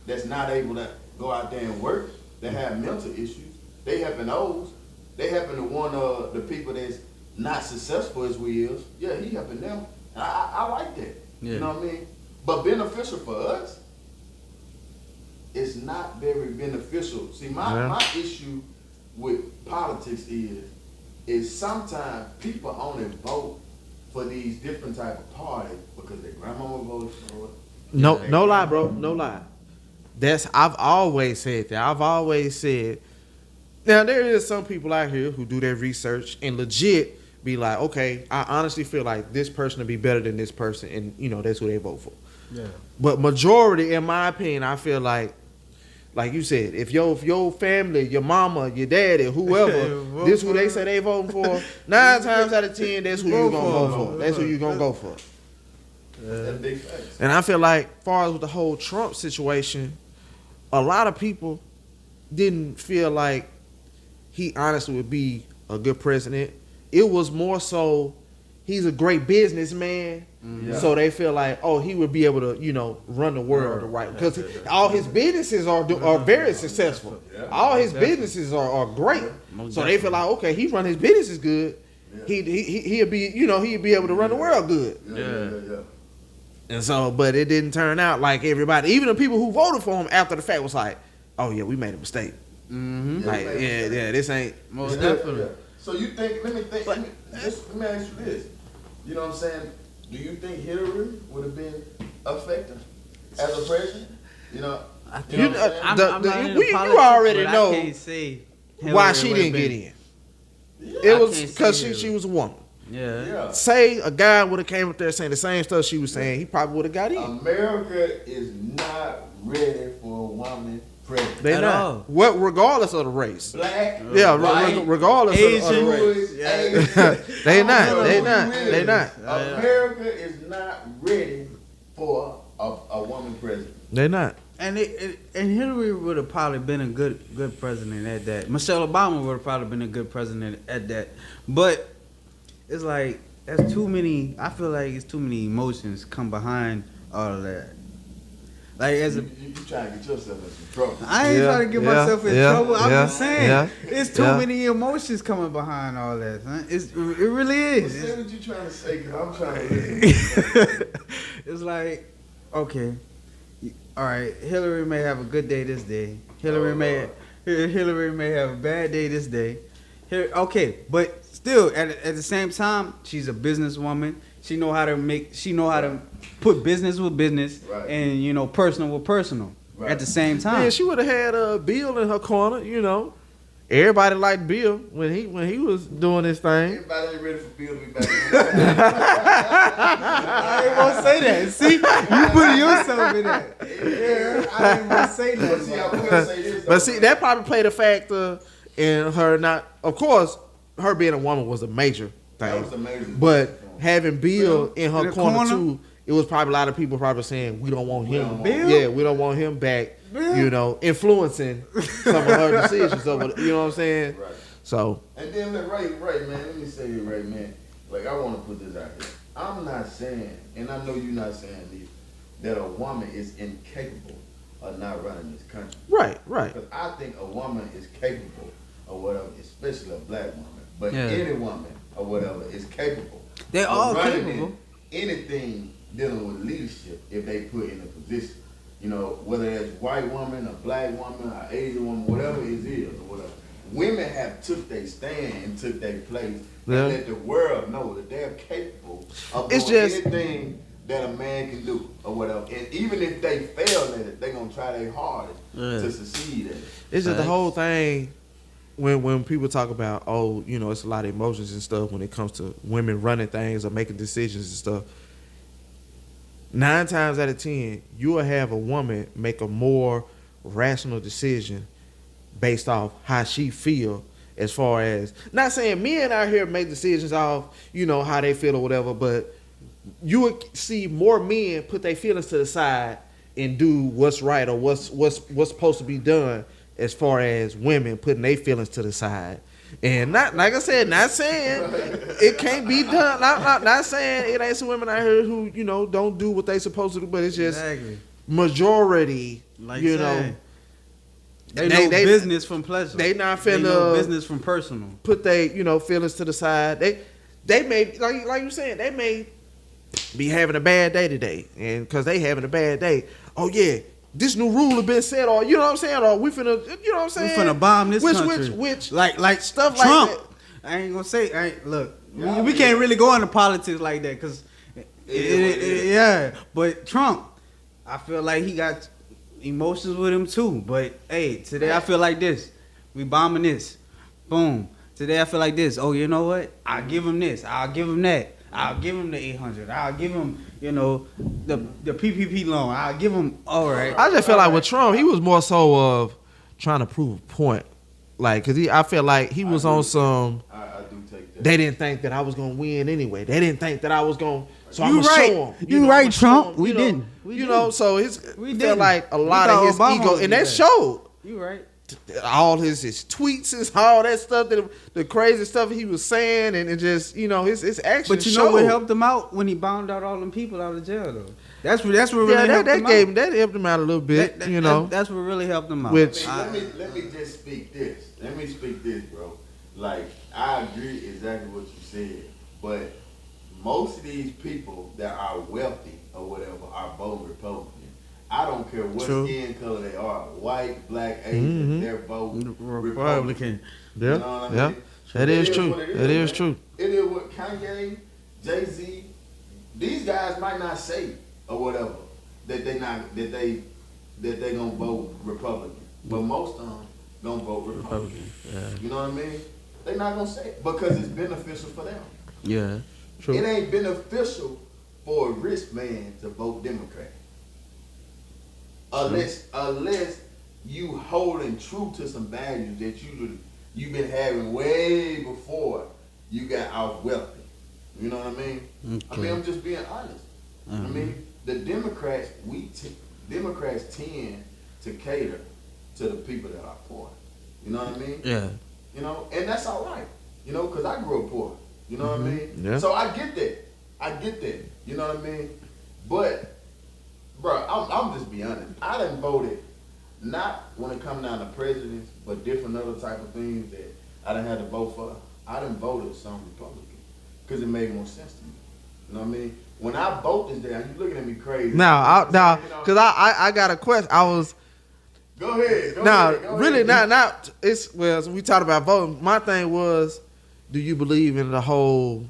[SPEAKER 3] that's not able to go out there and work, that have mental issues. They helping those. They helping the people that's not successful as we is. Yeah, he helping them. And I like that.
[SPEAKER 1] Yeah.
[SPEAKER 3] You know what I mean? But beneficial for us, it's not very beneficial. See, my issue with politics is is sometimes people only vote for these different type of parties because their grandmama voted for it.
[SPEAKER 2] No lie, bro. No lie. I've always said that. I've always said. Now there is some people out here who do their research and legit be like, okay, I honestly feel like this person will be better than this person, and that's who they vote for.
[SPEAKER 4] Yeah.
[SPEAKER 2] But majority, in my opinion, I feel like you said, if your family, your mama, your daddy, whoever, this who they say they voting for, 9 times out of 10, that's who you gonna vote for. That's who you gonna go for.
[SPEAKER 3] That's big facts.
[SPEAKER 2] And I feel like, far as with the whole Trump situation, a lot of people didn't feel like he honestly would be a good president. It was more so he's a great businessman, so they feel like, oh, he would be able to, run the world the right, because all his businesses are very successful. All his businesses are great, so they feel like, okay, he run his businesses good. He'll be, he'll be able to run the world good.
[SPEAKER 3] Yeah.
[SPEAKER 2] And so, but it didn't turn out like everybody, even the people who voted for him after the fact was like, oh yeah, we made a mistake.
[SPEAKER 1] Mm-hmm.
[SPEAKER 2] Like, this ain't.
[SPEAKER 1] Most definitely.
[SPEAKER 3] So you think? Let me ask you this. You know what I'm saying? Do you think Hillary would have been effective as a president? You know what I'm saying?
[SPEAKER 1] I'm not into
[SPEAKER 2] you
[SPEAKER 1] politics,
[SPEAKER 2] already
[SPEAKER 1] but
[SPEAKER 2] know
[SPEAKER 1] I can't say
[SPEAKER 2] why
[SPEAKER 1] Hillary
[SPEAKER 2] she
[SPEAKER 1] would've
[SPEAKER 2] didn't
[SPEAKER 1] been-
[SPEAKER 2] get in.
[SPEAKER 3] Yeah.
[SPEAKER 2] It was
[SPEAKER 1] can't
[SPEAKER 2] because
[SPEAKER 1] see
[SPEAKER 2] she was a woman.
[SPEAKER 1] Yeah.
[SPEAKER 2] Say a guy would have came up there saying the same stuff she was saying, he probably would have got in.
[SPEAKER 3] America is not ready for a woman president.
[SPEAKER 2] They
[SPEAKER 1] At
[SPEAKER 2] not.
[SPEAKER 1] all.
[SPEAKER 2] What, regardless of the race.
[SPEAKER 3] Black,
[SPEAKER 2] Yeah,
[SPEAKER 3] white,
[SPEAKER 2] regardless of the race.
[SPEAKER 3] Jewish,
[SPEAKER 1] Yeah.
[SPEAKER 3] Asian.
[SPEAKER 2] They
[SPEAKER 3] I don't
[SPEAKER 2] not.
[SPEAKER 3] know
[SPEAKER 2] They
[SPEAKER 3] who
[SPEAKER 2] not.
[SPEAKER 3] you
[SPEAKER 2] They
[SPEAKER 3] is.
[SPEAKER 2] not.
[SPEAKER 3] America is not ready for a woman president.
[SPEAKER 2] They not.
[SPEAKER 1] And Hillary would have probably been a good president at that. Michelle Obama would have probably been a good president at that. But it's like that's too many. I feel like it's too many emotions come behind all of that. Like as a,
[SPEAKER 3] You trying to get yourself in some trouble.
[SPEAKER 1] I ain't
[SPEAKER 2] Yeah,
[SPEAKER 1] trying to get
[SPEAKER 2] yeah,
[SPEAKER 1] myself in
[SPEAKER 2] yeah,
[SPEAKER 1] trouble. I'm
[SPEAKER 2] yeah,
[SPEAKER 1] just saying,
[SPEAKER 2] yeah,
[SPEAKER 1] it's too
[SPEAKER 2] yeah.
[SPEAKER 1] many emotions coming behind all that. Huh? It really
[SPEAKER 3] Well,
[SPEAKER 1] is.
[SPEAKER 3] say what you trying to say, because I'm trying to listen.
[SPEAKER 1] It's like, okay, all right. Hillary may have a good day this day. Hillary may have a bad day this day. Okay, but still, at the same time, she's a businesswoman. She know how to put business with business,
[SPEAKER 3] Right.
[SPEAKER 1] and personal with personal
[SPEAKER 3] Right.
[SPEAKER 1] at the same time.
[SPEAKER 2] Yeah, she would have had Bill in her corner, Everybody liked Bill when he was doing his thing.
[SPEAKER 3] Everybody ain't ready for Bill to be back.
[SPEAKER 1] I ain't gonna say that. See, you put yourself in that. Yeah, I ain't gonna say
[SPEAKER 3] But see, I
[SPEAKER 1] that.
[SPEAKER 3] will say this.
[SPEAKER 2] But see, that probably played a factor in her not. Of course, her being a woman was a major
[SPEAKER 3] That
[SPEAKER 2] thing.
[SPEAKER 3] was amazing.
[SPEAKER 2] But having Bill in her
[SPEAKER 1] In the
[SPEAKER 2] corner,
[SPEAKER 1] corner?
[SPEAKER 2] too, it was probably a lot of people probably saying we don't want him.
[SPEAKER 1] Bill?
[SPEAKER 2] Yeah, we don't want him back.
[SPEAKER 1] Bill?
[SPEAKER 2] Influencing some of her decisions. You know what I'm saying?
[SPEAKER 3] Right.
[SPEAKER 2] So
[SPEAKER 3] And then Ray, man, let me say this, Ray, man. Like, I want to put this out here. I'm not saying, and I know you're not saying this, that a woman is incapable of not running this country.
[SPEAKER 2] right.
[SPEAKER 3] Because I think a woman is capable of whatever, especially a black woman. But
[SPEAKER 1] Yeah.
[SPEAKER 3] any woman or whatever is capable.
[SPEAKER 1] They
[SPEAKER 3] of
[SPEAKER 1] all
[SPEAKER 3] running
[SPEAKER 1] capable.
[SPEAKER 3] Anything dealing with leadership if they put in a position. Whether it's white woman, a black woman, an Asian woman, whatever it is or whatever. Women have took their stand and took their place
[SPEAKER 2] Yeah.
[SPEAKER 3] and let the world know that they're capable of
[SPEAKER 2] It's
[SPEAKER 3] doing
[SPEAKER 2] just-
[SPEAKER 3] anything that a man can do or whatever. And even if they fail at it, they're gonna try their hardest
[SPEAKER 1] Yeah.
[SPEAKER 3] to succeed at it.
[SPEAKER 2] It's just the
[SPEAKER 1] Facts.
[SPEAKER 2] whole thing when people talk about, it's a lot of emotions and stuff when it comes to women running things or making decisions and stuff. 9 times out of 10, you will have a woman make a more rational decision based off how she feel, as far as, not saying men out here make decisions off, how they feel or whatever, but you would see more men put their feelings to the side and do what's right or what's supposed to be done, as far as women putting their feelings to the side. And not, like I said, not saying it can't be done. Not saying it ain't some women out here who don't do what they supposed to do, but it's just
[SPEAKER 1] Exactly.
[SPEAKER 2] majority.
[SPEAKER 1] Like saying, they
[SPEAKER 2] they-
[SPEAKER 1] know
[SPEAKER 2] they-
[SPEAKER 1] business from pleasure.
[SPEAKER 2] they not
[SPEAKER 1] They know
[SPEAKER 2] finna
[SPEAKER 1] business from personal.
[SPEAKER 2] put their feelings to the side. They may, like you saying, they may be having a bad day today, and because they having a bad day, oh yeah, this new rule have been set, or you know what I'm saying, or we finna, you know what I'm saying,
[SPEAKER 1] We finna bomb this
[SPEAKER 2] which
[SPEAKER 1] country.
[SPEAKER 2] which
[SPEAKER 1] like
[SPEAKER 2] stuff
[SPEAKER 1] Trump.
[SPEAKER 2] like that.
[SPEAKER 1] I ain't gonna say. Look, we can't really go into politics like that because, yeah. But Trump, I feel like he got emotions with him too. But hey, today I feel like this. We bombing this. Boom. Today I feel like this. Oh, you know what? I'll give him this. I'll give him that. I'll give him the 800. I'll give him, the PPP loan. I'll give him. All right.
[SPEAKER 2] I just feel like with Trump, he was more so of trying to prove a point. Like, cause I feel like he was on some.
[SPEAKER 3] I do take that.
[SPEAKER 2] They didn't think that I was gonna win anyway. They didn't think that I was gonna. So
[SPEAKER 1] You
[SPEAKER 2] I'm gonna
[SPEAKER 1] right.
[SPEAKER 2] show them.
[SPEAKER 1] You right, Trump. We didn't.
[SPEAKER 2] So
[SPEAKER 1] We
[SPEAKER 2] felt
[SPEAKER 1] didn't.
[SPEAKER 2] like a
[SPEAKER 1] We
[SPEAKER 2] lot of
[SPEAKER 1] thought
[SPEAKER 2] his
[SPEAKER 1] Obama
[SPEAKER 2] ego,
[SPEAKER 1] was
[SPEAKER 2] and that
[SPEAKER 1] that.
[SPEAKER 2] showed.
[SPEAKER 1] You right.
[SPEAKER 2] All his tweets and all that stuff, the crazy stuff he was saying, and it just his actions.
[SPEAKER 1] But you know what helped him out when he bombed out all them people out of jail though. That's what really helped him out.
[SPEAKER 2] That helped him out a little bit.
[SPEAKER 1] That's what really helped him out.
[SPEAKER 2] Which
[SPEAKER 3] Let me just speak this. Let me speak this, bro. Like, I agree exactly what you said, but most of these people that are wealthy or whatever are voting Republican. I don't care what skin color they are, white, black, Asian, they're voting Republican.
[SPEAKER 2] Yeah,
[SPEAKER 3] You know what I mean?
[SPEAKER 2] That is true.
[SPEAKER 3] What it
[SPEAKER 2] That is
[SPEAKER 3] man.
[SPEAKER 2] true.
[SPEAKER 3] It is what Kanye, Jay-Z, these guys might not say or whatever that they gonna vote Republican, but most of them gonna vote Republican.
[SPEAKER 2] Yeah.
[SPEAKER 3] You know what I mean? They not gonna say it because it's beneficial for them.
[SPEAKER 1] Yeah.
[SPEAKER 2] True.
[SPEAKER 3] It ain't beneficial for a rich man to vote Democrat. Unless you holding true to some values that you've been having way before you got out wealthy. You know what I mean?
[SPEAKER 1] Okay.
[SPEAKER 3] I mean, I'm just being honest. I mean, the Democrats Democrats tend to cater to the people that are poor. You know what I mean?
[SPEAKER 1] Yeah.
[SPEAKER 3] And that's all right. Because I grew up poor. You know what I mean?
[SPEAKER 2] Yeah.
[SPEAKER 3] So I get that. You know what I mean? But, bro, I'm just being honest. I done voted, not when it come down to presidents, but different other type of things that I done had to vote for. I done voted some Republican because it made more sense to me. You know what I mean? When I vote this day, you looking at me crazy.
[SPEAKER 2] Now, because I got a question. I was.
[SPEAKER 3] Go ahead.
[SPEAKER 2] Now, really, not. It's so we talked about voting. My thing was, do you believe in the whole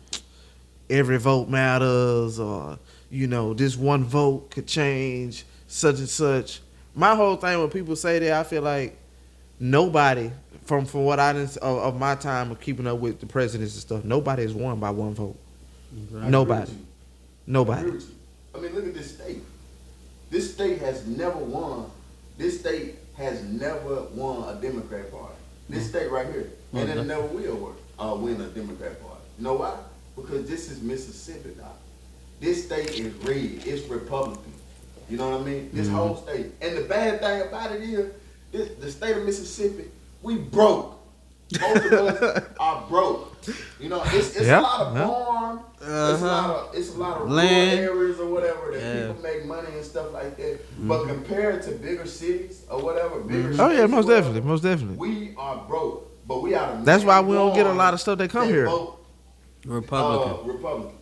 [SPEAKER 2] every vote matters, or this one vote could change such and such? My whole thing when people say that, I feel like nobody from what I didn't of my time of keeping up with the presidents and stuff, nobody has won by one vote. Nobody.
[SPEAKER 3] I mean, look at this state. This state has never won. This state has never won a Democrat party. This state right here, and it never will win a Democrat party. You know why? Because this is Mississippi, dog. This state is red. It's Republican. You know what I mean? This whole state. And the bad thing about it is, the state of Mississippi, we broke. Most of us are broke. It's a lot of farm. It's a lot of
[SPEAKER 1] land
[SPEAKER 3] rural areas or whatever that people make money and stuff like that. But compared to bigger cities or whatever, bigger states,
[SPEAKER 2] Oh yeah, most
[SPEAKER 3] whatever,
[SPEAKER 2] definitely.
[SPEAKER 3] we are broke. But we are.
[SPEAKER 2] That's why we don't get a lot of stuff that come here.
[SPEAKER 1] Republican.
[SPEAKER 3] Republican.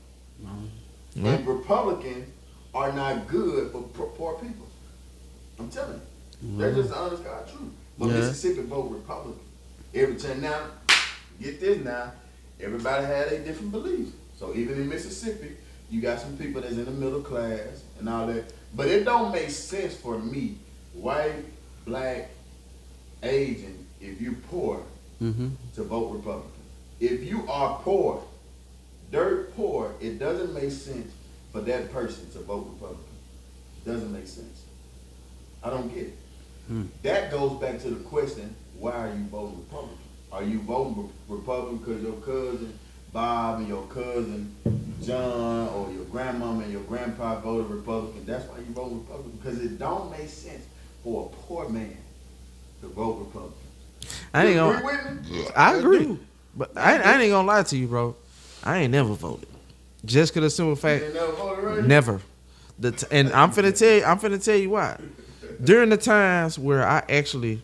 [SPEAKER 3] And Republicans are not good for poor people. I'm telling you. That's just the honest God truth. But Mississippi vote Republican. Every time now, get this now, everybody had a different beliefs. So even in Mississippi, you got some people that's in the middle class and all that. But it don't make sense for me, white, black, Asian, if you're poor, to vote Republican. If you are poor, dirt poor, it doesn't make sense for that person to vote Republican. Doesn't make sense. I don't get it. That goes back to the question, why are you voting Republican? Are you voting Republican because your cousin Bob and your cousin John or your grandmama and your grandpa voted Republican? That's why you vote Republican, because it don't make sense for a poor man to vote Republican.
[SPEAKER 2] I ain't
[SPEAKER 3] Agree
[SPEAKER 2] gonna.
[SPEAKER 3] with me?
[SPEAKER 2] I agree, but I ain't gonna lie to you, bro. I ain't never voted. Just because of the simple fact,
[SPEAKER 3] You ain't never voted, right?
[SPEAKER 2] never. And I'm finna tell you why. During the times where I actually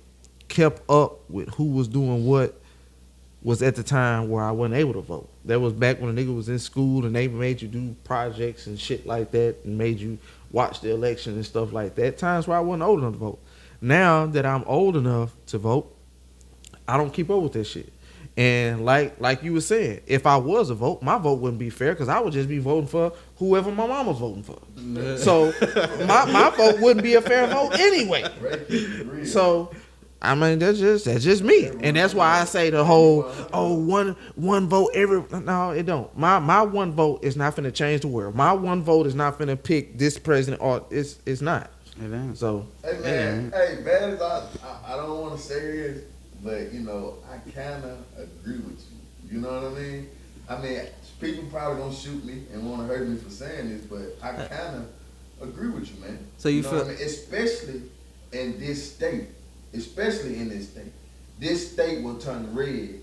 [SPEAKER 2] kept up with who was doing what, was at the time where I wasn't able to vote. That was back when a nigga was in school and they made you do projects and shit like that and made you watch the election and stuff like that. Times where I wasn't old enough to vote. Now that I'm old enough to vote, I don't keep up with that shit. And like you were saying, if I was a vote, my vote wouldn't be fair because I would just be voting for whoever my mom was voting for. So my vote wouldn't be a fair vote anyway. So I mean that's just me, and that's why I say the whole one vote every no it don't. My one vote is not finna change the world. My one vote is not finna pick this president or it's not.
[SPEAKER 1] It ain't.
[SPEAKER 2] So
[SPEAKER 3] Hey man, bad as I don't want to say this, but you know I kind of agree with you. You know what I mean? I mean people probably gonna shoot me and want to hurt me for saying this, but I kind of agree with you, man.
[SPEAKER 1] So you
[SPEAKER 3] know
[SPEAKER 1] feel,
[SPEAKER 3] what I mean? Especially in this state. This state will turn red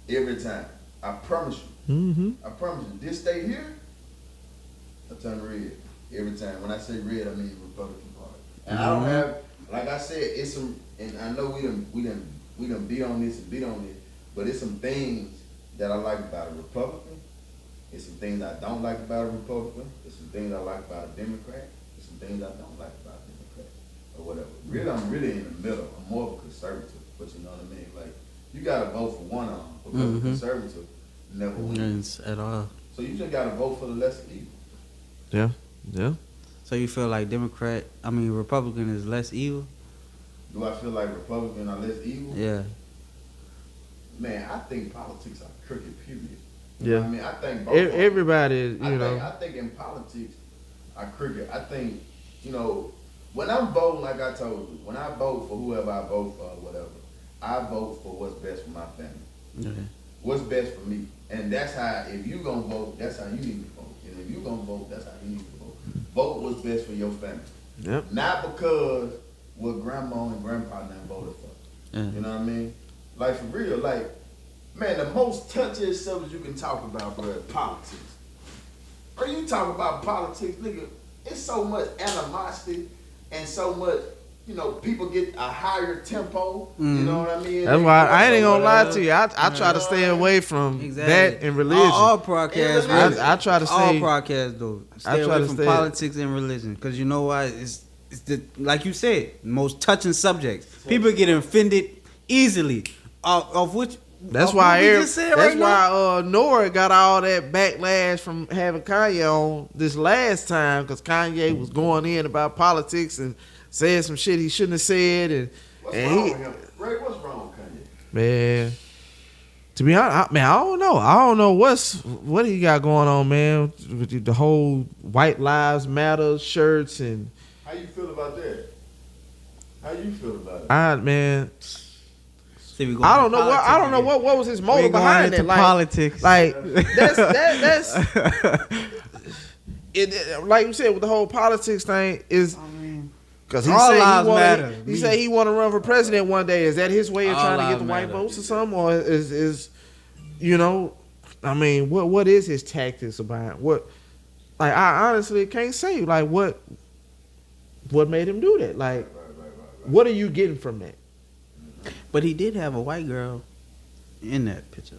[SPEAKER 3] every time. I promise you.
[SPEAKER 2] mm-hmm.
[SPEAKER 3] I promise you. This state here, will turn red every time. When I say red, I mean Republican Party. And I don't have, like I said, it's some. And I know we done beat on this, but it's some things that I like about a Republican. It's some things I don't like about a Republican. It's some things I like about a Democrat. It's some things I don't like about a Democrat. Or whatever. Really, I'm really in the middle. I'm more of a conservative, but you know what I mean? Like, you gotta vote for one of them because a conservative never wins
[SPEAKER 1] at all.
[SPEAKER 3] So you just gotta vote for the lesser evil.
[SPEAKER 2] Yeah.
[SPEAKER 1] So you feel like Republican is less evil?
[SPEAKER 3] Do I feel like Republicans are less evil?
[SPEAKER 1] Yeah.
[SPEAKER 3] Man, I think politics are crooked, period.
[SPEAKER 2] Yeah.
[SPEAKER 3] I mean, I think both
[SPEAKER 2] Everybody is,
[SPEAKER 3] I think in politics are crooked. I think, when I'm voting, like I told you, when I vote for whoever I vote for or whatever, I vote for what's best for my family.
[SPEAKER 1] Okay.
[SPEAKER 3] What's best for me. And that's how, if you gonna vote, that's how you need to vote. And if you gonna vote, that's how you need to vote. Vote what's best for your family.
[SPEAKER 2] Yep.
[SPEAKER 3] Not because what grandma and grandpa done voted for.
[SPEAKER 1] Yeah.
[SPEAKER 3] You know what I mean? Like, for real, like, man, the most touchiest subject you can talk about, bro, is politics. Bro, you talk about politics, nigga, it's so much animosity and so much, people get a higher tempo. You know what I mean?
[SPEAKER 2] That's why I ain't gonna lie to you. I try to stay away from that and religion.
[SPEAKER 1] All broadcasts, really.
[SPEAKER 2] I try to
[SPEAKER 1] all
[SPEAKER 2] stay.
[SPEAKER 1] broadcasts though.
[SPEAKER 2] I
[SPEAKER 1] Stay
[SPEAKER 2] try
[SPEAKER 1] away
[SPEAKER 2] to
[SPEAKER 1] from
[SPEAKER 2] stay-
[SPEAKER 1] politics and religion, because you know why? It's the, like you said, most touching subjects. People get offended easily. Of which.
[SPEAKER 2] That's
[SPEAKER 1] of
[SPEAKER 2] why.
[SPEAKER 1] what we just said
[SPEAKER 2] That's
[SPEAKER 1] right now.
[SPEAKER 2] why Nora got all that backlash from having Kanye on this last time, because Kanye was going in about politics and saying some shit he shouldn't have said, and
[SPEAKER 3] What's
[SPEAKER 2] and
[SPEAKER 3] wrong
[SPEAKER 2] he,
[SPEAKER 3] with him? Ray, what's wrong with Kanye?
[SPEAKER 2] man. To be honest, I don't know. I don't know what he got going on, man. With the whole White Lives Matter shirts and.
[SPEAKER 3] How you feel about that? How you feel about it?
[SPEAKER 2] Man.
[SPEAKER 1] See, we going
[SPEAKER 2] I don't know
[SPEAKER 1] politics
[SPEAKER 2] what
[SPEAKER 1] again.
[SPEAKER 2] what was his motive
[SPEAKER 1] We going
[SPEAKER 2] behind
[SPEAKER 1] into
[SPEAKER 2] it. Like
[SPEAKER 1] politics.
[SPEAKER 2] Like that's it. Like you said, with the whole politics thing is because he
[SPEAKER 1] all
[SPEAKER 2] said
[SPEAKER 1] lives matter.
[SPEAKER 2] he said he want to run for president one day. Is that his way of
[SPEAKER 1] All
[SPEAKER 2] trying to get
[SPEAKER 1] lives
[SPEAKER 2] the white
[SPEAKER 1] matter.
[SPEAKER 2] votes or something, or is I mean, what is his tactics about what? Like I honestly can't say. Like what made him do that? Like what are you getting from that?
[SPEAKER 1] But he did have a white girl in that picture.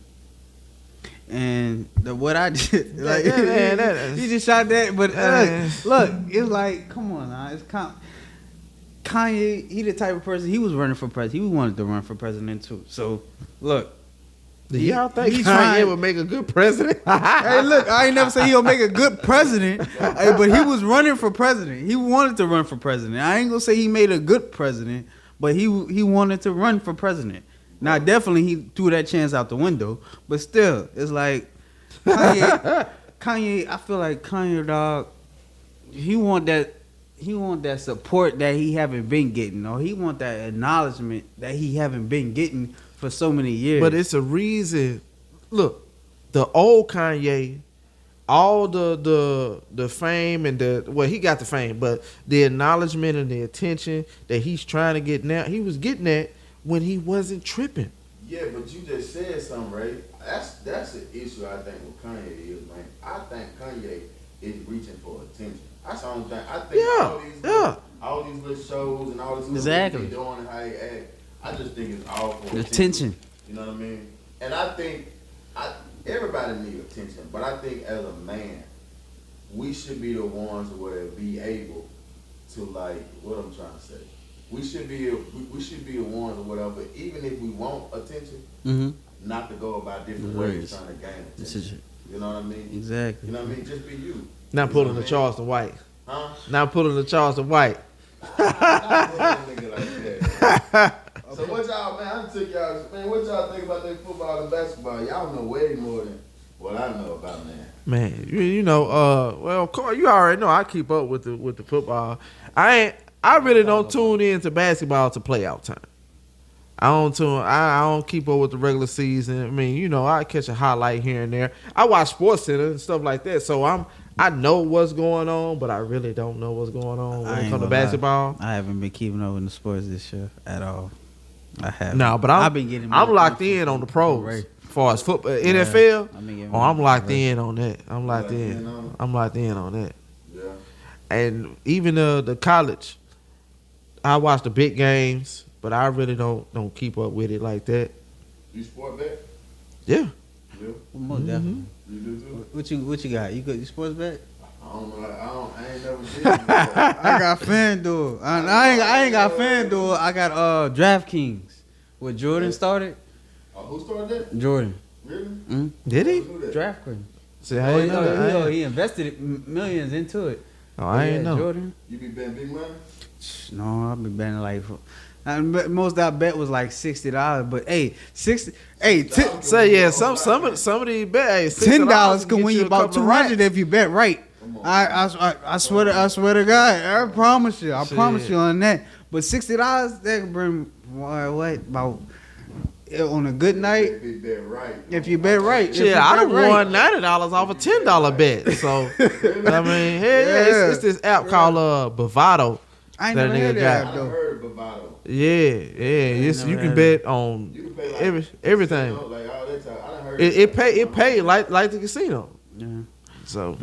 [SPEAKER 1] And what I did, like, he just shot that. But look, it's like, come on now. It's Kanye, he the type of person, he was running for president. He wanted to run for president too. So, look.
[SPEAKER 2] Do y'all think
[SPEAKER 1] he's
[SPEAKER 2] Kanye
[SPEAKER 1] trying-
[SPEAKER 2] would make a good president?
[SPEAKER 1] Hey, look, I ain't never say he'll make a good president, hey, but he was running for president. He wanted to run for president. I ain't gonna say he made a good president, but he wanted to run for president. Now, definitely he threw that chance out the window, but still, it's like Kanye. I feel like Kanye, dog. He want that support that he haven't been getting, or he want that acknowledgement that he haven't been getting for so many years.
[SPEAKER 2] But it's a reason. Look, the old Kanye, all the fame and he got the fame, but the acknowledgement and the attention that he's trying to get now, he was getting that when he wasn't tripping.
[SPEAKER 3] Yeah, but you just said something, right? That's an issue I think with Kanye is, man. I think Kanye is reaching for attention. That's the only thing. I think all these little shows and all this
[SPEAKER 1] Exactly.
[SPEAKER 3] stuff he's doing and how he act, I just think it's all for
[SPEAKER 1] attention.
[SPEAKER 3] You know what I mean? And I think everybody needs attention, but I think as a man, we should be the ones who be able to, like, what I'm trying to say. We should be the ones or whatever, even if we want attention, not to go about different ways trying to gain attention. You know what I mean?
[SPEAKER 1] Exactly.
[SPEAKER 3] You know what I mean? Just be you.
[SPEAKER 2] Not pulling the Charleston White.
[SPEAKER 3] Huh?
[SPEAKER 2] Not pulling the Charleston White.
[SPEAKER 3] Not pulling a nigga like that. So what y'all, man, I took y'all, man, what y'all think about that football and basketball? Y'all know way more than what I know about, man.
[SPEAKER 2] Man, you know, well, Corey, you already know I keep up with the football. I really don't tune into basketball to playoff time. I don't keep up with the regular season. I mean, you know, I catch a highlight here and there. I watch Sports Center and stuff like that, so I know what's going on, but I really don't know what's going on when it comes to basketball.
[SPEAKER 1] I haven't been keeping up with the sports this year at all. I haven't.
[SPEAKER 2] No, but I'm locked in on the pros. As far as football, NFL, I'm locked in on that. I'm locked in on that.
[SPEAKER 3] Yeah.
[SPEAKER 2] And even the college, I watch the big games, but I really don't keep up with it like that.
[SPEAKER 3] You sport bet?
[SPEAKER 2] Yeah.
[SPEAKER 3] Yeah.
[SPEAKER 1] Most definitely.
[SPEAKER 3] You do too?
[SPEAKER 1] What you got? You sports bet?
[SPEAKER 3] I don't know. I ain't never did.
[SPEAKER 1] I got FanDuel. I ain't got FanDuel. I got DraftKings. What Jordan started?
[SPEAKER 3] Who started that?
[SPEAKER 1] Jordan.
[SPEAKER 3] Really?
[SPEAKER 1] Mm-hmm.
[SPEAKER 2] Did he?
[SPEAKER 1] DraftKings.
[SPEAKER 2] See, I ain't know that.
[SPEAKER 1] He invested millions into it.
[SPEAKER 2] Oh, I ain't know.
[SPEAKER 1] Jordan.
[SPEAKER 3] You be betting big money?
[SPEAKER 1] No, I've been betting like. Most I bet was like $60, but hey, 60. Hey,
[SPEAKER 2] say yeah. Some of these bet. Hey,
[SPEAKER 1] $10 can win you about 200 if you bet right. I swear to God, I promise you on that. But $60 that can bring what about on a good night?
[SPEAKER 3] If you bet right.
[SPEAKER 1] If you bet right.
[SPEAKER 2] Yeah, I done won $90 off a $10 bet. So I mean, hey, it's this app called Bovado.
[SPEAKER 1] I ain't never heard that app though.
[SPEAKER 3] I heard of Bovado.
[SPEAKER 2] Yeah. You can bet on everything.
[SPEAKER 3] Like all that time. I done heard
[SPEAKER 2] It pay like the casino.
[SPEAKER 1] Yeah.
[SPEAKER 2] So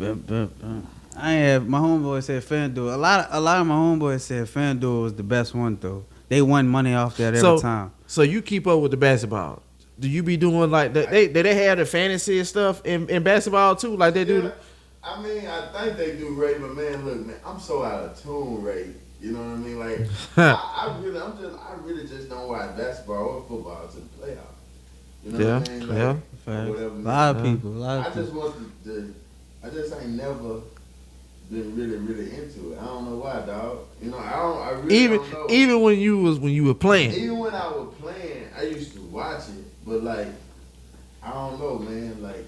[SPEAKER 1] I ain't have my homeboy said FanDuel. A lot of my homeboys said FanDuel was the best one though. They won money off that every time.
[SPEAKER 2] So you keep up with the basketball. Do you be doing like that? They have the fantasy and stuff in basketball too, like they do.
[SPEAKER 3] I mean, I think they do, Ray, but man, look, man, I'm so out of tune, Ray. You know what I mean? Like, I really just don't watch basketball or football to the playoffs. You know what I mean? Like,
[SPEAKER 2] yeah.
[SPEAKER 3] Whatever,
[SPEAKER 1] a lot of people.
[SPEAKER 3] I just want I just ain't never been really into it. I don't know why, dog. You know, I really don't know.
[SPEAKER 2] Even when you were playing.
[SPEAKER 3] Even when I was playing, I used to watch it, but like, I don't know, man. Like,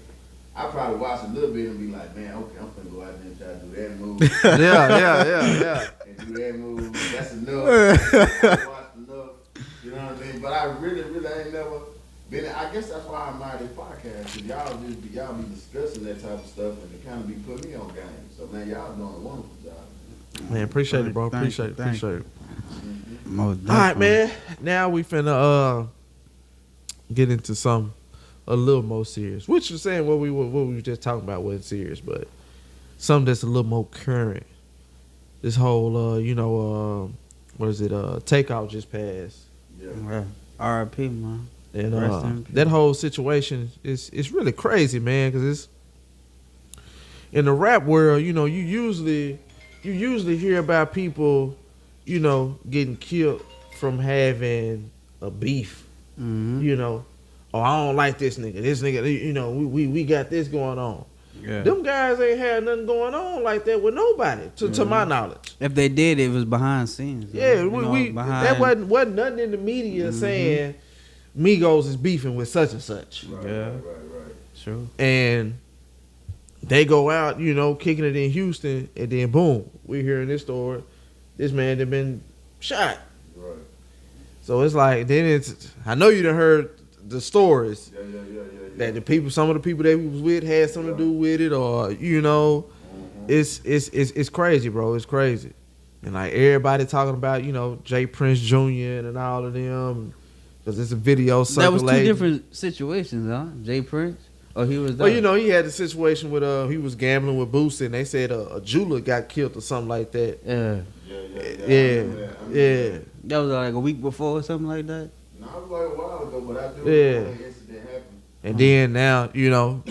[SPEAKER 3] I probably watch a little bit and be like, man, okay, I'm finna go out there and try to do that move.
[SPEAKER 2] Yeah.
[SPEAKER 3] And do that move. That's enough. I watched enough. You know what I mean? But I really ain't never been. I guess that's why I admire this podcast. Cause y'all be discussing that type of stuff and it kind of be putting me on game. So man, y'all doing a wonderful job.
[SPEAKER 2] Man, appreciate it, bro. Appreciate it.
[SPEAKER 1] Mm-hmm.
[SPEAKER 2] All right, man. Now we finna get into a little more serious. Which you're saying what we were just talking about wasn't serious, but something that's a little more current. This whole what is it? Takeoff just passed.
[SPEAKER 3] Yeah.
[SPEAKER 1] R.I.P. man.
[SPEAKER 2] And that whole situation is really crazy, man, because it's in the rap world. You know, you usually hear about people, you know, getting killed from having a beef.
[SPEAKER 1] Mm-hmm.
[SPEAKER 2] You know, oh, I don't like this nigga. This nigga, you know, we got this going on.
[SPEAKER 1] Yeah.
[SPEAKER 2] Them guys ain't had nothing going on like that with nobody, to my knowledge.
[SPEAKER 1] If they did, it was behind scenes.
[SPEAKER 2] Yeah, that wasn't nothing in the media saying Migos is beefing with such and such.
[SPEAKER 3] Right.
[SPEAKER 1] True.
[SPEAKER 2] And they go out, you know, kicking it in Houston, and then boom, we're hearing this story. This man had been shot.
[SPEAKER 3] Right.
[SPEAKER 2] So it's like, I know you done heard the stories.
[SPEAKER 3] Yeah.
[SPEAKER 2] That some of the people that we was with had something to do with it, or you know, it's crazy, bro. It's crazy, and like everybody talking about, you know, Jay Prince Jr. and all of them, because it's a video circulating.
[SPEAKER 1] That was two different situations, huh? Jay Prince, or he was.
[SPEAKER 2] Well, you know, he had the situation with he was gambling with Boosie, and they said a jeweler got killed or something like that. Yeah.
[SPEAKER 1] That was like a week before or something like that.
[SPEAKER 3] No, it was like a while ago, but I do
[SPEAKER 2] Yeah.
[SPEAKER 3] when the incident happened.
[SPEAKER 2] And then now, you know,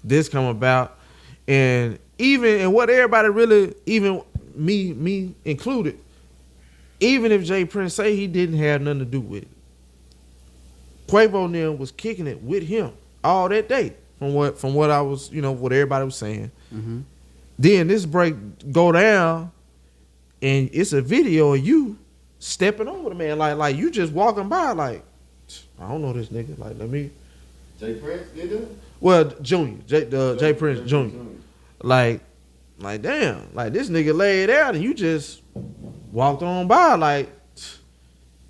[SPEAKER 2] this come about, and what everybody really, even me included, even if Jay Prince say he didn't have nothing to do with it, Quavo and them was kicking it with him all that day. From what I was, what everybody was saying.
[SPEAKER 1] Mm-hmm.
[SPEAKER 2] Then this break go down, and it's a video of you stepping over the man, like you just walking by, like I don't know this nigga. Like let me.
[SPEAKER 3] Jay Prince did that?
[SPEAKER 2] Well, Junior, Jay Prince Jr. Like damn, like this nigga laid out and you just walked on by, like.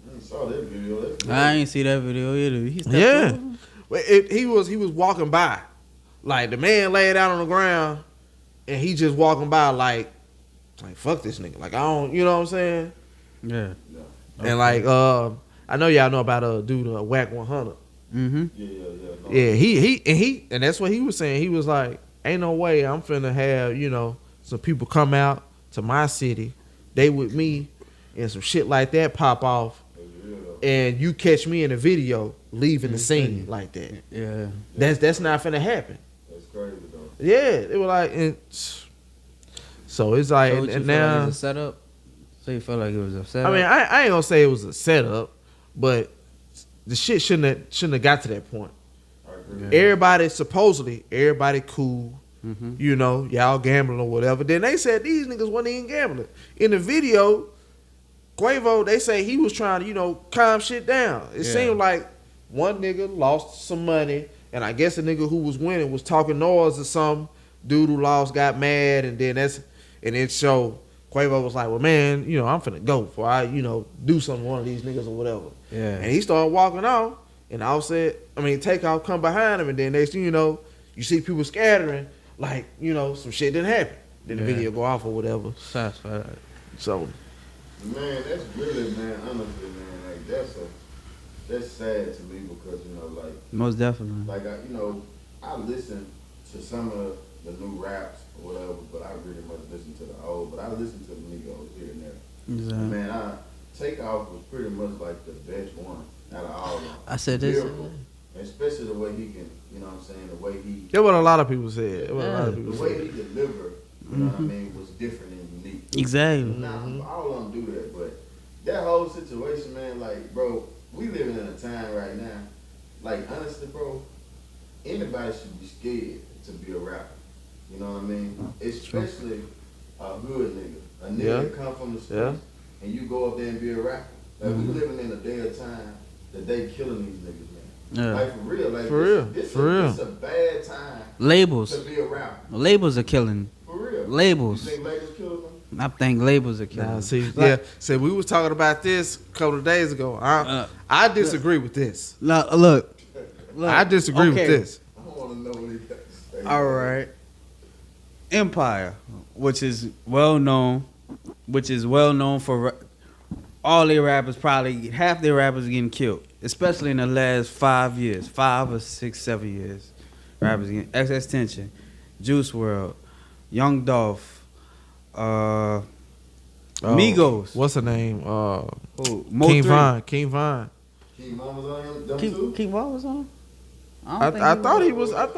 [SPEAKER 3] I ain't saw that video.
[SPEAKER 1] I ain't see that video either. He stepped
[SPEAKER 2] Yeah,
[SPEAKER 1] over?
[SPEAKER 2] but he was walking by, like the man laid out on the ground, and he just walking by like fuck this nigga, like I don't, you know what I'm saying?
[SPEAKER 1] Yeah.
[SPEAKER 2] Okay. And like I know y'all know about a dude Whack 100.
[SPEAKER 1] Mm-hmm.
[SPEAKER 2] Yeah, he and that's what he was saying. He was like, ain't no way I'm finna have some people come out to my city, they with me, and some shit like that pop off. And you catch me in a video leaving the scene like that.
[SPEAKER 1] Yeah.
[SPEAKER 2] That's not finna happen.
[SPEAKER 3] That's crazy though.
[SPEAKER 2] Yeah, it was like, so it's like,
[SPEAKER 1] So
[SPEAKER 2] and now
[SPEAKER 1] like it was a setup. So you felt like it was a setup.
[SPEAKER 2] I mean, I ain't gonna say it was a setup, but the shit shouldn't have got to that point.
[SPEAKER 1] Yeah.
[SPEAKER 2] Everybody cool.
[SPEAKER 1] Mm-hmm.
[SPEAKER 2] Y'all gambling or whatever. Then they said these niggas wasn't even gambling. In the video, Quavo, they say he was trying to, calm shit down. It seemed like one nigga lost some money, and I guess the nigga who was winning was talking noise or something. Dude who lost got mad, and then so Quavo was like, well, man, I'm finna go before I, do something to one of these niggas or whatever.
[SPEAKER 1] Yeah.
[SPEAKER 2] And he started walking off, and Takeoff come behind him, and then next thing you know, you see people scattering, like, some shit didn't happen. Then the video go off or whatever.
[SPEAKER 1] Shots fired.
[SPEAKER 2] So,
[SPEAKER 3] man, that's really, man, honestly, man, like that's sad to me because like
[SPEAKER 1] Most definitely.
[SPEAKER 3] like I listen to some of the new raps or whatever, but I really much listen to the old. But I listen to the Migos here and there.
[SPEAKER 1] Exactly.
[SPEAKER 3] Man, Takeoff was pretty much like the best one out of all of them.
[SPEAKER 1] I said this.
[SPEAKER 3] Lyrical, especially the way he can, what I'm saying, the way he.
[SPEAKER 2] that's what a lot of people said.
[SPEAKER 3] The way he delivered, you know what I mean, was different and unique.
[SPEAKER 1] Exactly.
[SPEAKER 3] Now, all of them do that, but that whole situation, man, like, bro, we living in a time right now, like, honestly, bro, anybody should be scared to be a rapper. You know what I mean? Especially a hood nigga. A nigga that come from the streets, and you go up there and be a rapper. Like, we living in a day of time that they killing these niggas, man.
[SPEAKER 1] Yeah.
[SPEAKER 3] Like, for real. Like, this is a bad time
[SPEAKER 1] Labels.
[SPEAKER 3] to be a rapper.
[SPEAKER 1] Labels are killing.
[SPEAKER 3] For real.
[SPEAKER 1] Labels.
[SPEAKER 3] You think labels killing them?
[SPEAKER 1] I think labels are killing.
[SPEAKER 2] Nah, see, we was talking about this a couple of days ago. I disagree with this.
[SPEAKER 1] Look.
[SPEAKER 2] I disagree with this.
[SPEAKER 3] I don't want to know what he got to say.
[SPEAKER 1] All right. Empire, which is well known for all their rappers, probably half their rappers getting killed, especially in the last 5 years, 5 or 6, 7 years. Rappers getting excess tension, Juice WRLD, Young Dolph, Migos.
[SPEAKER 2] What's her name?
[SPEAKER 1] Mo
[SPEAKER 2] King
[SPEAKER 1] 3.
[SPEAKER 2] Von. King Von.
[SPEAKER 3] King Von was on them too?
[SPEAKER 1] King Von was on.
[SPEAKER 2] I thought he was with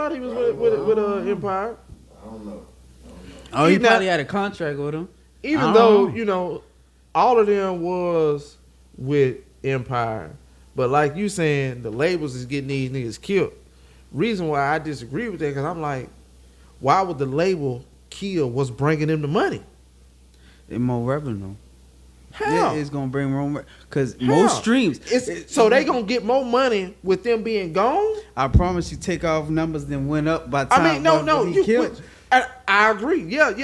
[SPEAKER 2] Empire.
[SPEAKER 3] I don't know.
[SPEAKER 1] Oh, he probably had a contract with him.
[SPEAKER 2] Even though, all of them was with Empire, but like you saying, the labels is getting these niggas killed. Reason why I disagree with that, because I'm like, why would the label kill what's bringing them the money?
[SPEAKER 1] It's more revenue.
[SPEAKER 2] How?
[SPEAKER 1] Yeah, it's gonna bring more because more streams.
[SPEAKER 2] So they gonna get more money with them being gone?
[SPEAKER 1] I promise you, Takeoff numbers then went up by time.
[SPEAKER 2] I mean, no,
[SPEAKER 1] he killed.
[SPEAKER 2] I agree. Yeah.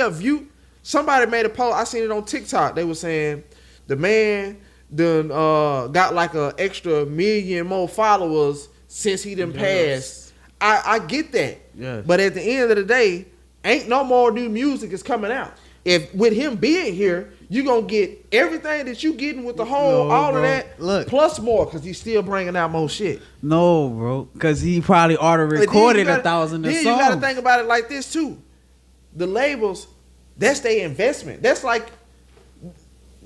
[SPEAKER 2] Somebody made a post. I seen it on TikTok. They were saying the man done got like an extra million more followers since he done passed. I get that.
[SPEAKER 1] Yeah.
[SPEAKER 2] But at the end of the day, ain't no more new music is coming out. If with him being here, you gonna get everything that you getting with the whole all of that, plus more, because he's still bringing out more shit.
[SPEAKER 1] No, bro, because he probably already recorded 1,000 songs.
[SPEAKER 2] Then you gotta think about it like this too. The labels, that's their investment. That's like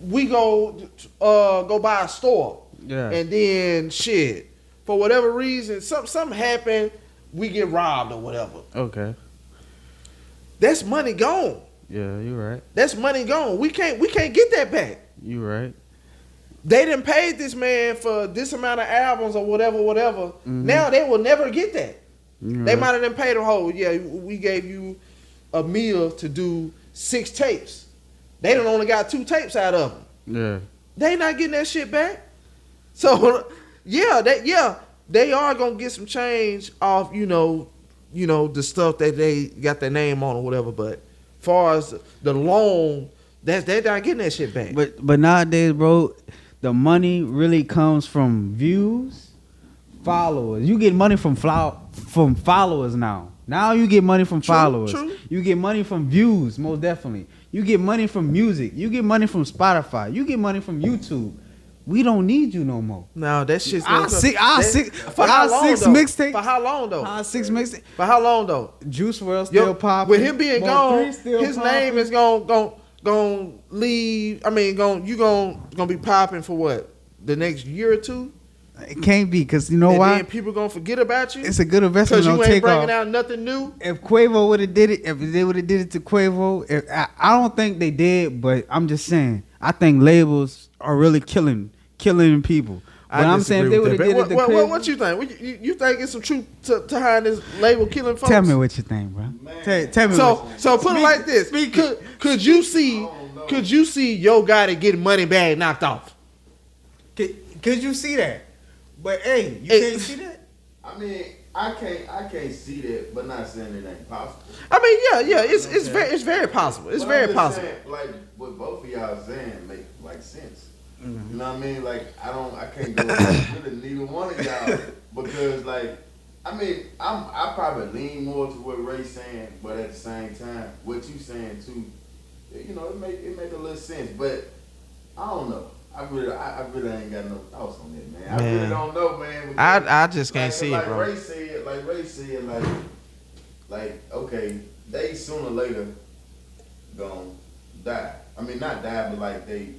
[SPEAKER 2] we go buy a store, and then shit, for whatever reason, something happened, we get robbed or whatever.
[SPEAKER 1] Okay.
[SPEAKER 2] That's money gone.
[SPEAKER 1] Yeah, you're right.
[SPEAKER 2] That's money gone. We can't get that back.
[SPEAKER 1] You're right.
[SPEAKER 2] they done paid this man for this amount of albums or whatever. Now they will never get that. They might have done paid him whole. Yeah, we gave you a meal to do 6 tapes. They done only got 2 tapes out of them.
[SPEAKER 1] Yeah.
[SPEAKER 2] They not getting that shit back. So they are gonna get some change off, the stuff that they got their name on or whatever. But far as the loan, they're not getting that shit back.
[SPEAKER 1] But nowadays, bro, the money really comes from views, followers. You get money from followers now. Now you get money from followers.
[SPEAKER 2] True.
[SPEAKER 1] You get money from views, most definitely. You get money from music. You get money from Spotify. You get money from YouTube. We don't need you no more.
[SPEAKER 2] No, that shit's
[SPEAKER 1] Our
[SPEAKER 2] gonna
[SPEAKER 1] six
[SPEAKER 2] mixtape. For how long though?
[SPEAKER 1] Our 6 mixtape.
[SPEAKER 2] For how long though?
[SPEAKER 1] Juice WRLD still popping.
[SPEAKER 2] With him being gone, his
[SPEAKER 1] popping.
[SPEAKER 2] name is gonna leave. I mean, you gonna be popping for what? The next year or 2?
[SPEAKER 1] It can't be, because you know why?
[SPEAKER 2] And then people gonna forget about you.
[SPEAKER 1] It's a good investment.
[SPEAKER 2] Because you ain't
[SPEAKER 1] Takeoff.
[SPEAKER 2] bringing out nothing new.
[SPEAKER 1] If Quavo would have did it, if they would have did it to Quavo, I don't think they did, but I'm just saying, I think labels are really killing people. But I'm saying if they would have did it to Quavo.
[SPEAKER 2] What you think? You think it's some truth to behind this label killing folks?
[SPEAKER 1] Tell me what you think, bro. Tell me.
[SPEAKER 2] So put it like this: could you see Yo Gotti getting money bag knocked off?
[SPEAKER 1] Could you see that? But hey, you can't see that.
[SPEAKER 3] I mean, I can't see that, but not saying it ain't possible.
[SPEAKER 2] I mean, yeah, it's very possible. It's very possible.
[SPEAKER 3] Saying, like what both of y'all saying make like sense. Mm-hmm. You know what I mean? Like I can't go with neither one of y'all because like I mean I probably lean more to what Ray's saying, but at the same time what you saying too, it make a little sense. But I don't know. I really ain't got no thoughts on that, man. I really don't know, man.
[SPEAKER 2] I just can't see it, bro.
[SPEAKER 3] Ray said, like okay, they sooner or later gonna die. I mean, not die, but like they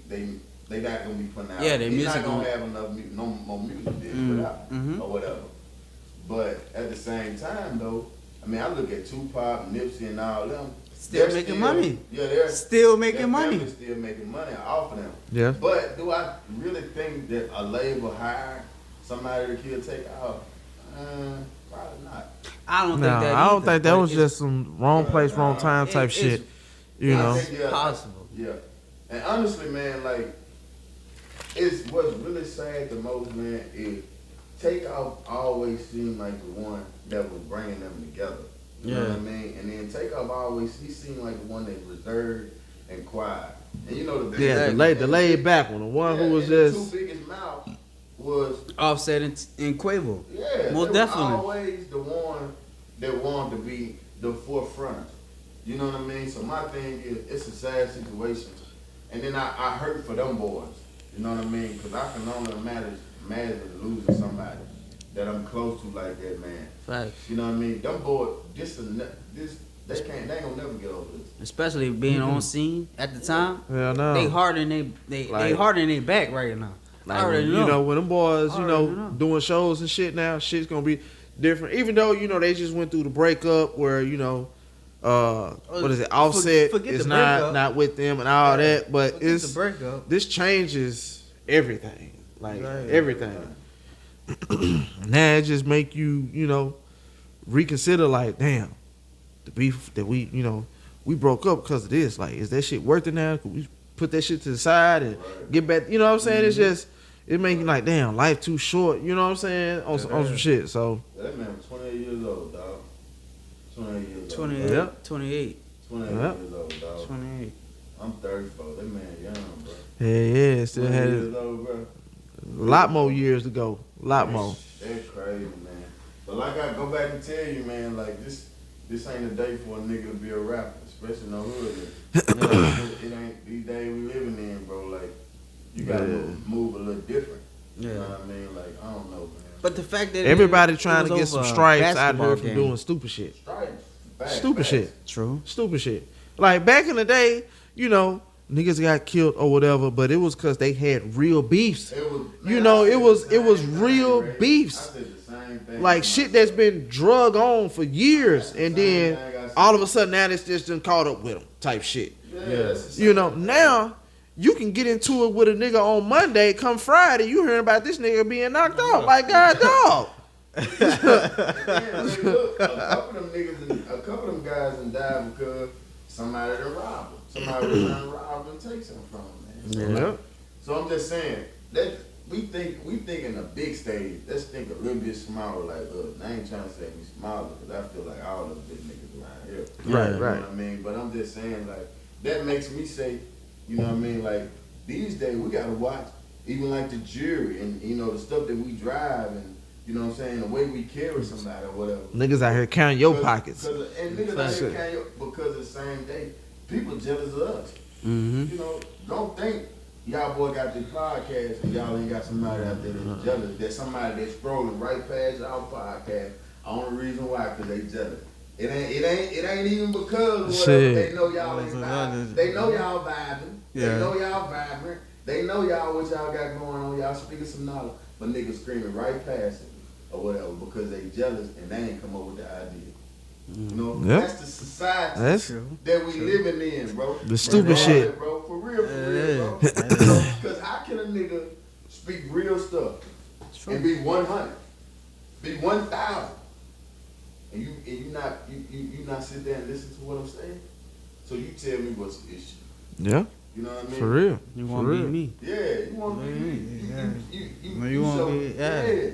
[SPEAKER 3] not gonna be putting out.
[SPEAKER 1] Yeah, they
[SPEAKER 3] He's
[SPEAKER 1] music
[SPEAKER 3] not gonna have enough no more music to put out or whatever. But at the same time, though, I mean, I look at Tupac, Nipsey, and all them.
[SPEAKER 1] Still making money.
[SPEAKER 3] Yeah, they're
[SPEAKER 1] still making money.
[SPEAKER 3] Still making money off of them.
[SPEAKER 2] Yeah.
[SPEAKER 3] But do I really think that a label hired somebody to kill Takeoff? Probably not.
[SPEAKER 1] I don't think that.
[SPEAKER 2] I don't
[SPEAKER 1] either,
[SPEAKER 2] think that was just some wrong place, wrong time type shit.
[SPEAKER 1] It's possible.
[SPEAKER 3] Yeah. And honestly, man, like, it's what's really sad the most, man, is Takeoff always seemed like the one that was bringing them together. You know what I mean? And then Takeoff he seemed like the one that reserved and quiet. And you know
[SPEAKER 2] the laid back one, the one who was just
[SPEAKER 3] the 2 biggest mouth was
[SPEAKER 1] Offset and Quavo.
[SPEAKER 3] Yeah,
[SPEAKER 1] most definitely.
[SPEAKER 3] Always the one that wanted to be the forefront. You know what I mean? So my thing is, it's a sad situation, and then I hurt for them boys. You know what I mean? Because I can only imagine losing somebody that I'm close to like that, man.
[SPEAKER 1] Facts.
[SPEAKER 3] You know what I mean? Them boys, they ain't gonna never get over this.
[SPEAKER 1] Especially being on scene at the time.
[SPEAKER 2] Yeah, no.
[SPEAKER 1] They harder than they harder than they back right now.
[SPEAKER 2] Like, when them boys, doing shows and shit now, shit's gonna be different. Even though, they just went through the breakup where, what is it, Offset is not with them and all that. But this changes everything. Like everything. Now it just make you, reconsider like, damn, the beef that we broke up because of this. Like, is that shit worth it now? Could we put that shit to the side and get back? You know what I'm saying? It's just, it make you like, damn, life too short. You know what I'm saying? On some shit. So
[SPEAKER 3] that man was 28 years old, dog. 28 years old.
[SPEAKER 1] 28.
[SPEAKER 2] Yep.
[SPEAKER 1] 28.
[SPEAKER 3] 28 years old, dog.
[SPEAKER 1] 28.
[SPEAKER 3] I'm 34. That man young, bro.
[SPEAKER 2] yeah, still had
[SPEAKER 3] years old, bro.
[SPEAKER 2] a lot more years to go. A lot more.
[SPEAKER 3] That's crazy, man. But like I go back and tell you, man, like this ain't a day for a nigga to be a rapper, especially in the hood. It ain't these days we living in, bro. Like you gotta move a little different. You know what I mean? Like I don't know, man.
[SPEAKER 1] But the fact that
[SPEAKER 2] everybody trying to get some stripes out of here from doing stupid shit. Stupid shit.
[SPEAKER 1] True.
[SPEAKER 2] Stupid shit. Like back in the day, niggas got killed or whatever, but it was because they had real beefs. It was real beefs. Like shit that's been drug on for years, and then all of a sudden now it's just done caught up with them type shit.
[SPEAKER 3] Yeah.
[SPEAKER 2] Now you can get into it with a nigga on Monday. Come Friday, you hearing about this nigga being knocked out. Like, God, dog.
[SPEAKER 3] And then, look, a couple of them guys done died because somebody done robbed them. Somebody was trying to rob them and take something from them, man. So I'm just saying that we think in a big stage. Let's think a little bit smaller. Like, look, I ain't trying to say we smaller because I feel like all of them big niggas around here.
[SPEAKER 2] Right,
[SPEAKER 3] you
[SPEAKER 2] right.
[SPEAKER 3] know what I mean? But I'm just saying, like, that makes me say, you know what I mean? Like, these days we gotta watch even like the jury and you know the stuff that we drive and you know what I'm saying, the way we carry somebody or whatever.
[SPEAKER 2] Niggas out here counting your pockets.
[SPEAKER 3] And niggas out here counting your, because the same day, people jealous of us. You know, don't think y'all boy got this podcast and y'all ain't got somebody out there that's jealous. There's somebody that's scrolling right past our podcast. Only reason why, because they jealous. It ain't even because of whatever. They know y'all ain't vibing. They know y'all vibing. They know y'all vibrant. They know y'all what y'all got going on. Y'all speaking some knowledge. But niggas screaming right past it or whatever because they jealous and they ain't come up with the idea. You know, that's the society that we living in, bro.
[SPEAKER 2] The stupid shit.
[SPEAKER 3] Bro. For real, bro. Because how can a nigga speak real stuff and be 100, be 1,000, and you not sit there and listen to what I'm saying? So you tell me what's the issue.
[SPEAKER 2] Yeah.
[SPEAKER 3] You know what I mean?
[SPEAKER 2] For real.
[SPEAKER 1] You want to be me?
[SPEAKER 3] Yeah, you want to be me.
[SPEAKER 1] You want to be?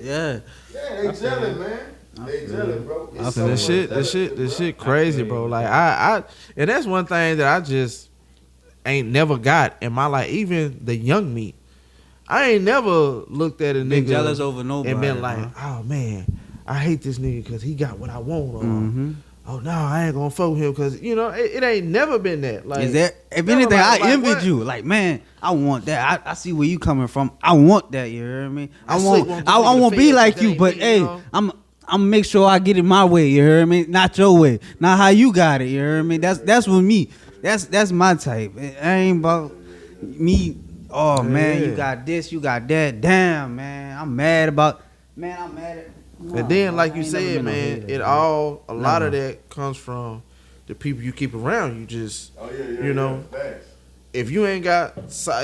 [SPEAKER 1] Yeah.
[SPEAKER 3] They jealous, man. They jealous, bro.
[SPEAKER 2] This shit crazy, bro. Like I, and that's one thing that I just ain't never got in my life. Even the young me, I ain't never looked at a nigga
[SPEAKER 1] jealous over nobody
[SPEAKER 2] and been like, oh man, I hate this nigga because he got what I want. Oh no, I ain't gonna fuck with him because you know it ain't never been that. Like,
[SPEAKER 1] is that if anything, I envied you. Like, man, I want that. I see where you coming from. I want that. You hear me? I want to be like you, but hey, I'm make sure I get it my way. You hear me? Not your way. Not how you got it. You hear me? That's with me. That's my type. It ain't about me. Oh man, you got this, you got that. Damn, man, I'm mad about. Man, I'm mad at. No,
[SPEAKER 2] and then, like you said, man, a lot of that comes from the people you keep around. You just, you know, if you ain't got,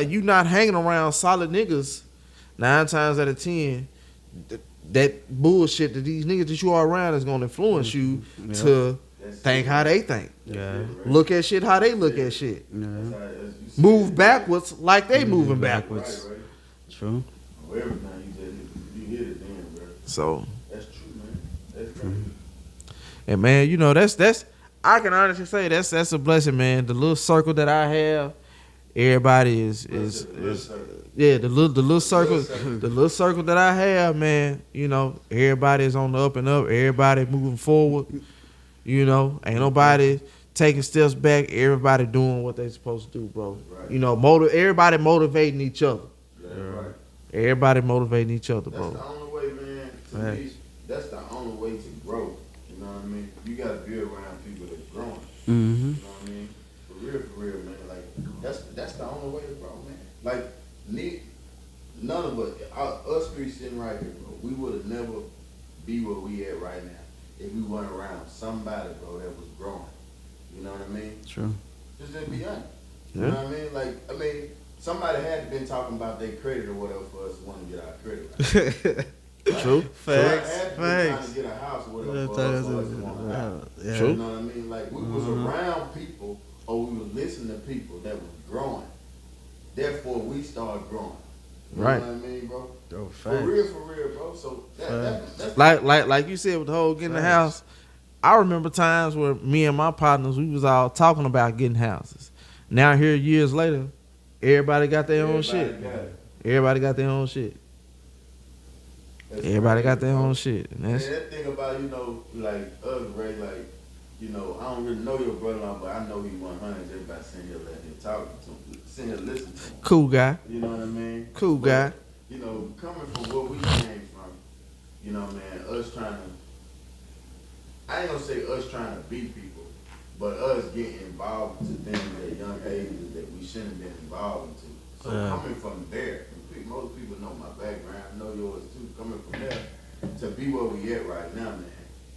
[SPEAKER 2] you not hanging around solid niggas, 9 times out of 10, that bullshit that these niggas that you are around is gonna influence you to think how they think. Look at shit how they look at shit. Move backwards like they moving backwards.
[SPEAKER 1] True.
[SPEAKER 2] So.
[SPEAKER 3] That's true, man. That's crazy.
[SPEAKER 2] And man, you know that's I can honestly say that's a blessing, man. The little circle that I have, everybody is the little circle that I have, man. You know, everybody is on the up and up. Everybody moving forward. You know, ain't nobody taking steps back. Everybody doing what they supposed to do, bro. Right. You know, everybody motivating each other.
[SPEAKER 3] Right.
[SPEAKER 2] Everybody motivating each other, bro.
[SPEAKER 3] That's the only way, man. To me, that's the only way to grow. You know what I mean? You gotta be around people that's growing. You know what I mean? For real, man. Like that's the only way to grow, man. Like none of us three sitting right here, bro. We would have never be where we at right now if we weren't around somebody, bro, that was growing. You know what I mean?
[SPEAKER 1] True.
[SPEAKER 3] Just to be honest. You know what I mean? Like, I mean, somebody had been talking about their credit or whatever for us to want to get our credit right. Right?
[SPEAKER 2] True.
[SPEAKER 3] Facts. Trying to get a house or whatever for us to want a house.
[SPEAKER 2] True.
[SPEAKER 3] You know what I mean? Like, we was around people or we was listening to people that was growing. Therefore, we started growing. You know what I mean, bro?
[SPEAKER 1] Oh,
[SPEAKER 3] for real, bro. So that's
[SPEAKER 2] like you said with the whole getting the house. I remember times where me and my partners, we was all talking about getting houses. Now here years later, everybody got their own shit. Everybody got their own shit. Everybody got their own shit. And that's
[SPEAKER 3] that thing about, you know, like us, Ray, like, you know, I don't really know your brother-in-law, but I know he 100. Everybody sitting here letting him talk to him, sitting here listening to him.
[SPEAKER 2] Cool guy.
[SPEAKER 3] You know what I mean?
[SPEAKER 2] Cool guy.
[SPEAKER 3] You know, coming from where we came from, you know, man, us trying to, I ain't gonna say us trying to beat people, but us getting involved into things at young ages that we shouldn't have been involved into. So coming from there, and most people know my background, I know yours too, coming from there to be where we at right now, man,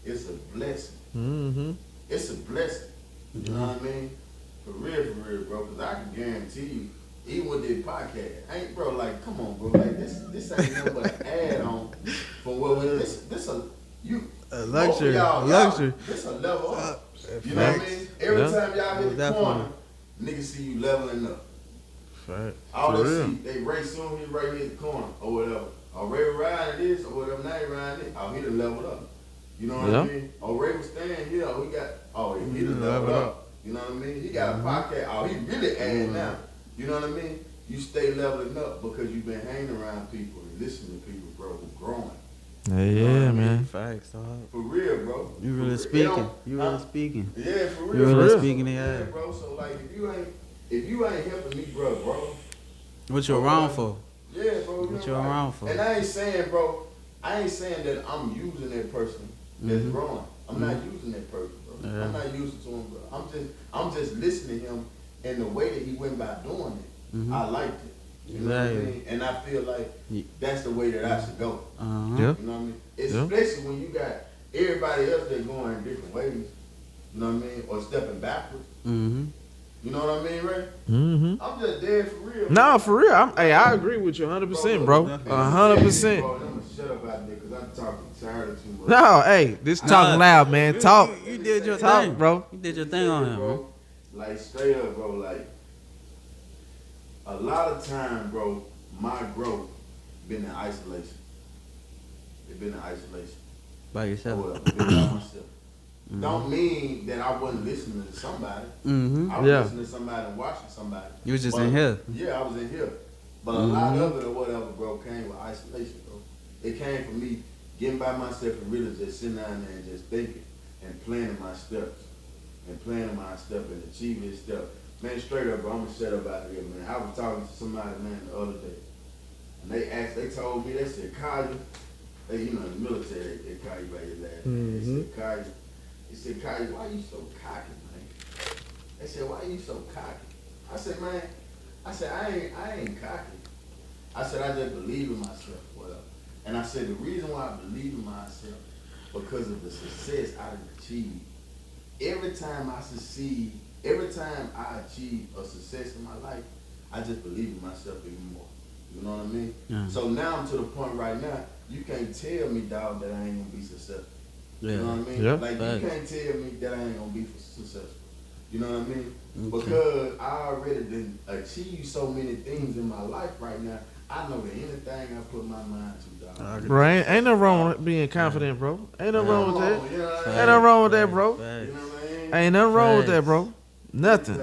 [SPEAKER 3] it's a blessing. It's a blessing. You know what I mean? For real, bro, because I can guarantee you, even with this ain't nothing but an add on for what we this a you
[SPEAKER 1] A luxury.
[SPEAKER 3] this a level up. You know what I mean? Every time y'all hit the corner, niggas see you leveling up.
[SPEAKER 2] Right.
[SPEAKER 3] All they see, they race soon, he right here at the corner or whatever. Or Ray riding this or whatever, now he riding it. Oh, he done leveled up. You know what I mean? Or Ray was staying here, he done leveled up. You know what I mean? He got a podcast. Oh, he really adding now. You know what I mean? You stay leveling up because you've been hanging around people and listening to people, bro, who growing.
[SPEAKER 2] Yeah, man.
[SPEAKER 1] Facts, dog.
[SPEAKER 3] For real, bro.
[SPEAKER 1] You really speaking. You really speaking.
[SPEAKER 3] Yeah, for real.
[SPEAKER 1] You really speaking in
[SPEAKER 3] yeah, bro. So like, if you ain't helping me, bro,
[SPEAKER 1] what you around for?
[SPEAKER 3] Yeah, bro.
[SPEAKER 1] What you around for?
[SPEAKER 3] And I ain't saying, bro. I ain't saying that I'm using that person that's growing. I'm not using that person, bro.
[SPEAKER 1] Yeah.
[SPEAKER 3] I'm not using to him, bro. I'm just listening to him and the way that he went by doing it. I liked it. You know what I mean? And I feel like that's the way that I should go.
[SPEAKER 1] Yeah.
[SPEAKER 3] You know what I mean? Especially when you got everybody else that's going in different ways. You know what I mean? Or stepping backwards. You know what I mean, Ray? I'm just dead for real.
[SPEAKER 2] No, for real. I agree with you 100%, bro. 100%.
[SPEAKER 3] Bro, I'm gonna shut up out there because I'm talking tired too much.
[SPEAKER 2] No, hey, this talking loud, man. Talk.
[SPEAKER 1] You did your
[SPEAKER 2] Talk,
[SPEAKER 1] thing,
[SPEAKER 2] bro.
[SPEAKER 1] You did your thing on him, bro.
[SPEAKER 3] Like straight up, bro. Like a lot of time, bro. My growth been in isolation. It been in isolation.
[SPEAKER 1] By yourself.
[SPEAKER 3] Been by myself. Don't mean that I wasn't listening to somebody. I was listening to somebody and watching somebody.
[SPEAKER 1] You was just in here.
[SPEAKER 3] Yeah, I was in here. But a lot of it or whatever, bro, came with isolation, bro. It came from me getting by myself and really just sitting down there and just thinking and planning my steps. And and achieving this step. Man, straight up, bro, I'm gonna shut up out here, man. I was talking to somebody, man, the other day. And they told me, they said, Kyrie, you know, in the military, they call you by your last name. They said, Kyrie. He said, Kyrie, why you so cocky, man? They said, why you so cocky? I said, man, I ain't cocky. I said, I just believe in myself, whatever. And I said, the reason why I believe in myself, because of the success I achieved. Every time I succeed, every time I achieve a success in my life, I just believe in myself even more. You know what I mean? Yeah. So now I'm to the point right now, you can't tell me, dog, that I ain't gonna be successful. Yeah. You know what I mean?
[SPEAKER 2] Yeah.
[SPEAKER 3] Like, you can't tell me that I ain't gonna be successful. You know what I mean? Okay. Because I already done achieved so many things in my life right now. I know that anything I put my mind to, dog.
[SPEAKER 2] Right? Ain't no wrong with being confident, bro. Ain't no wrong with that.
[SPEAKER 3] You know what I mean?
[SPEAKER 2] Ain't no wrong with that, bro.
[SPEAKER 3] You know what I mean?
[SPEAKER 2] Ain't nothing wrong with that, bro. Nothing.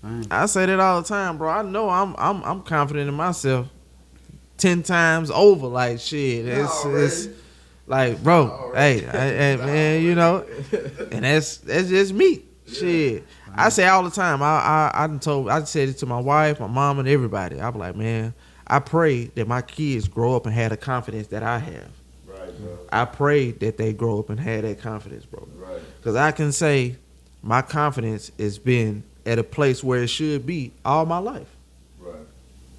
[SPEAKER 3] Man.
[SPEAKER 2] I say that all the time, bro. I know I'm confident in myself 10 times over. Like shit, it's like, bro. Hey, man, you know, and that's just me. Shit, I say all the time. I said it to my wife, my mom, and everybody. I be like, man, I pray that my kids grow up and have the confidence that I have.
[SPEAKER 3] Right, bro.
[SPEAKER 2] I pray that they grow up and have that confidence, bro.
[SPEAKER 3] Right.
[SPEAKER 2] Because I can say my confidence has been at a place where it should be all my life.
[SPEAKER 3] Right.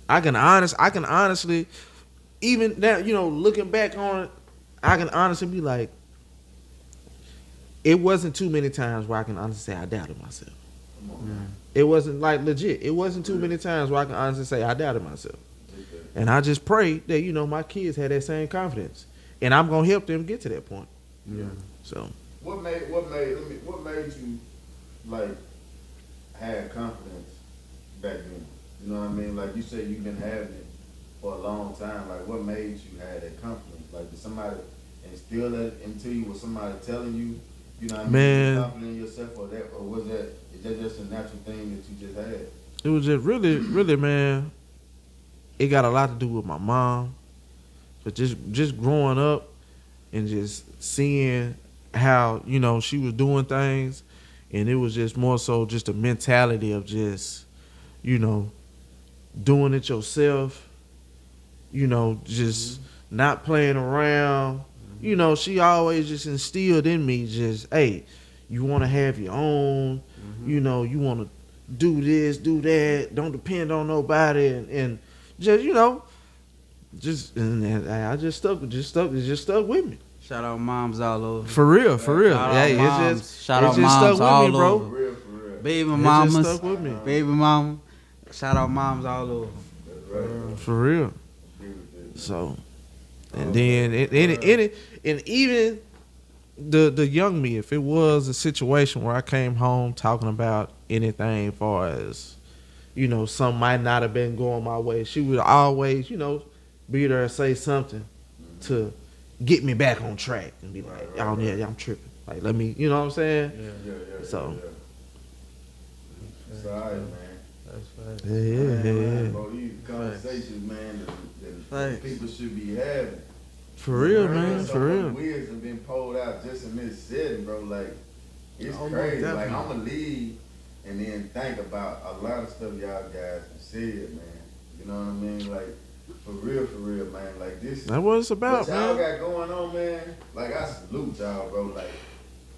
[SPEAKER 2] I can honestly, even now, you know, looking back on it, I can honestly be like, it wasn't too many times where I can honestly say I doubted myself.
[SPEAKER 3] Come on, man.
[SPEAKER 2] It wasn't like legit. It wasn't too many times where I can honestly say I doubted myself. And I just pray that, you know, my kids had that same confidence, and I'm gonna help them get to that point.
[SPEAKER 3] Yeah.
[SPEAKER 2] So
[SPEAKER 3] what made you like have confidence back then? You know what I mean? Like you said, you've been having it for a long time. Like what made you have that confidence? Like did somebody instill that into you? Was somebody telling you? You know what I mean?
[SPEAKER 2] Man.
[SPEAKER 3] You're confident in yourself, or was that? Is that just a natural thing that you just had?
[SPEAKER 2] it was just really, man. It got a lot to do with my mom, but just growing up and just seeing how, you know, she was doing things, and it was just more so just a mentality of just, you know, doing it yourself, you know, just not playing around. You know, she always just instilled in me just, hey, you want to have your own, you know, you want to do this, do that, don't depend on nobody, and just, you know, and I just stuck with me.
[SPEAKER 1] Shout out moms all over.
[SPEAKER 2] For real. Hey,
[SPEAKER 1] Shout out
[SPEAKER 2] just
[SPEAKER 1] moms
[SPEAKER 2] stuck
[SPEAKER 1] all
[SPEAKER 2] with me, bro.
[SPEAKER 1] over.
[SPEAKER 3] For real.
[SPEAKER 1] Baby
[SPEAKER 2] It
[SPEAKER 1] mamas,
[SPEAKER 2] just stuck with me.
[SPEAKER 1] baby mama. Shout out moms all over.
[SPEAKER 3] That's right.
[SPEAKER 2] For real.
[SPEAKER 3] Big
[SPEAKER 2] So, and then and even the young me, if it was a situation where I came home talking about anything, far as something might not have been going my way, she would always be there and say something to get me back on track and be like, "Oh yeah, I'm tripping. Like, let me," you know what I'm saying?
[SPEAKER 3] Yeah.
[SPEAKER 2] So.
[SPEAKER 3] It's all right, man.
[SPEAKER 4] That's right.
[SPEAKER 2] Yeah.
[SPEAKER 3] Bro, these conversations, man, that people should be having.
[SPEAKER 2] For real, man.
[SPEAKER 3] So
[SPEAKER 2] For
[SPEAKER 3] many
[SPEAKER 2] real.
[SPEAKER 3] wheels have been pulled out just in this setting, bro. Like, it's
[SPEAKER 1] Oh,
[SPEAKER 3] crazy.
[SPEAKER 1] most
[SPEAKER 3] Like,
[SPEAKER 1] definitely.
[SPEAKER 3] I'm going to leave and then think about a lot of stuff y'all guys have said, man. You know what I mean? Like, for real, man. Like, this.
[SPEAKER 2] That's what it's about,
[SPEAKER 3] What y'all
[SPEAKER 2] man.
[SPEAKER 3] got going on, man. Like, I salute y'all, bro. Like,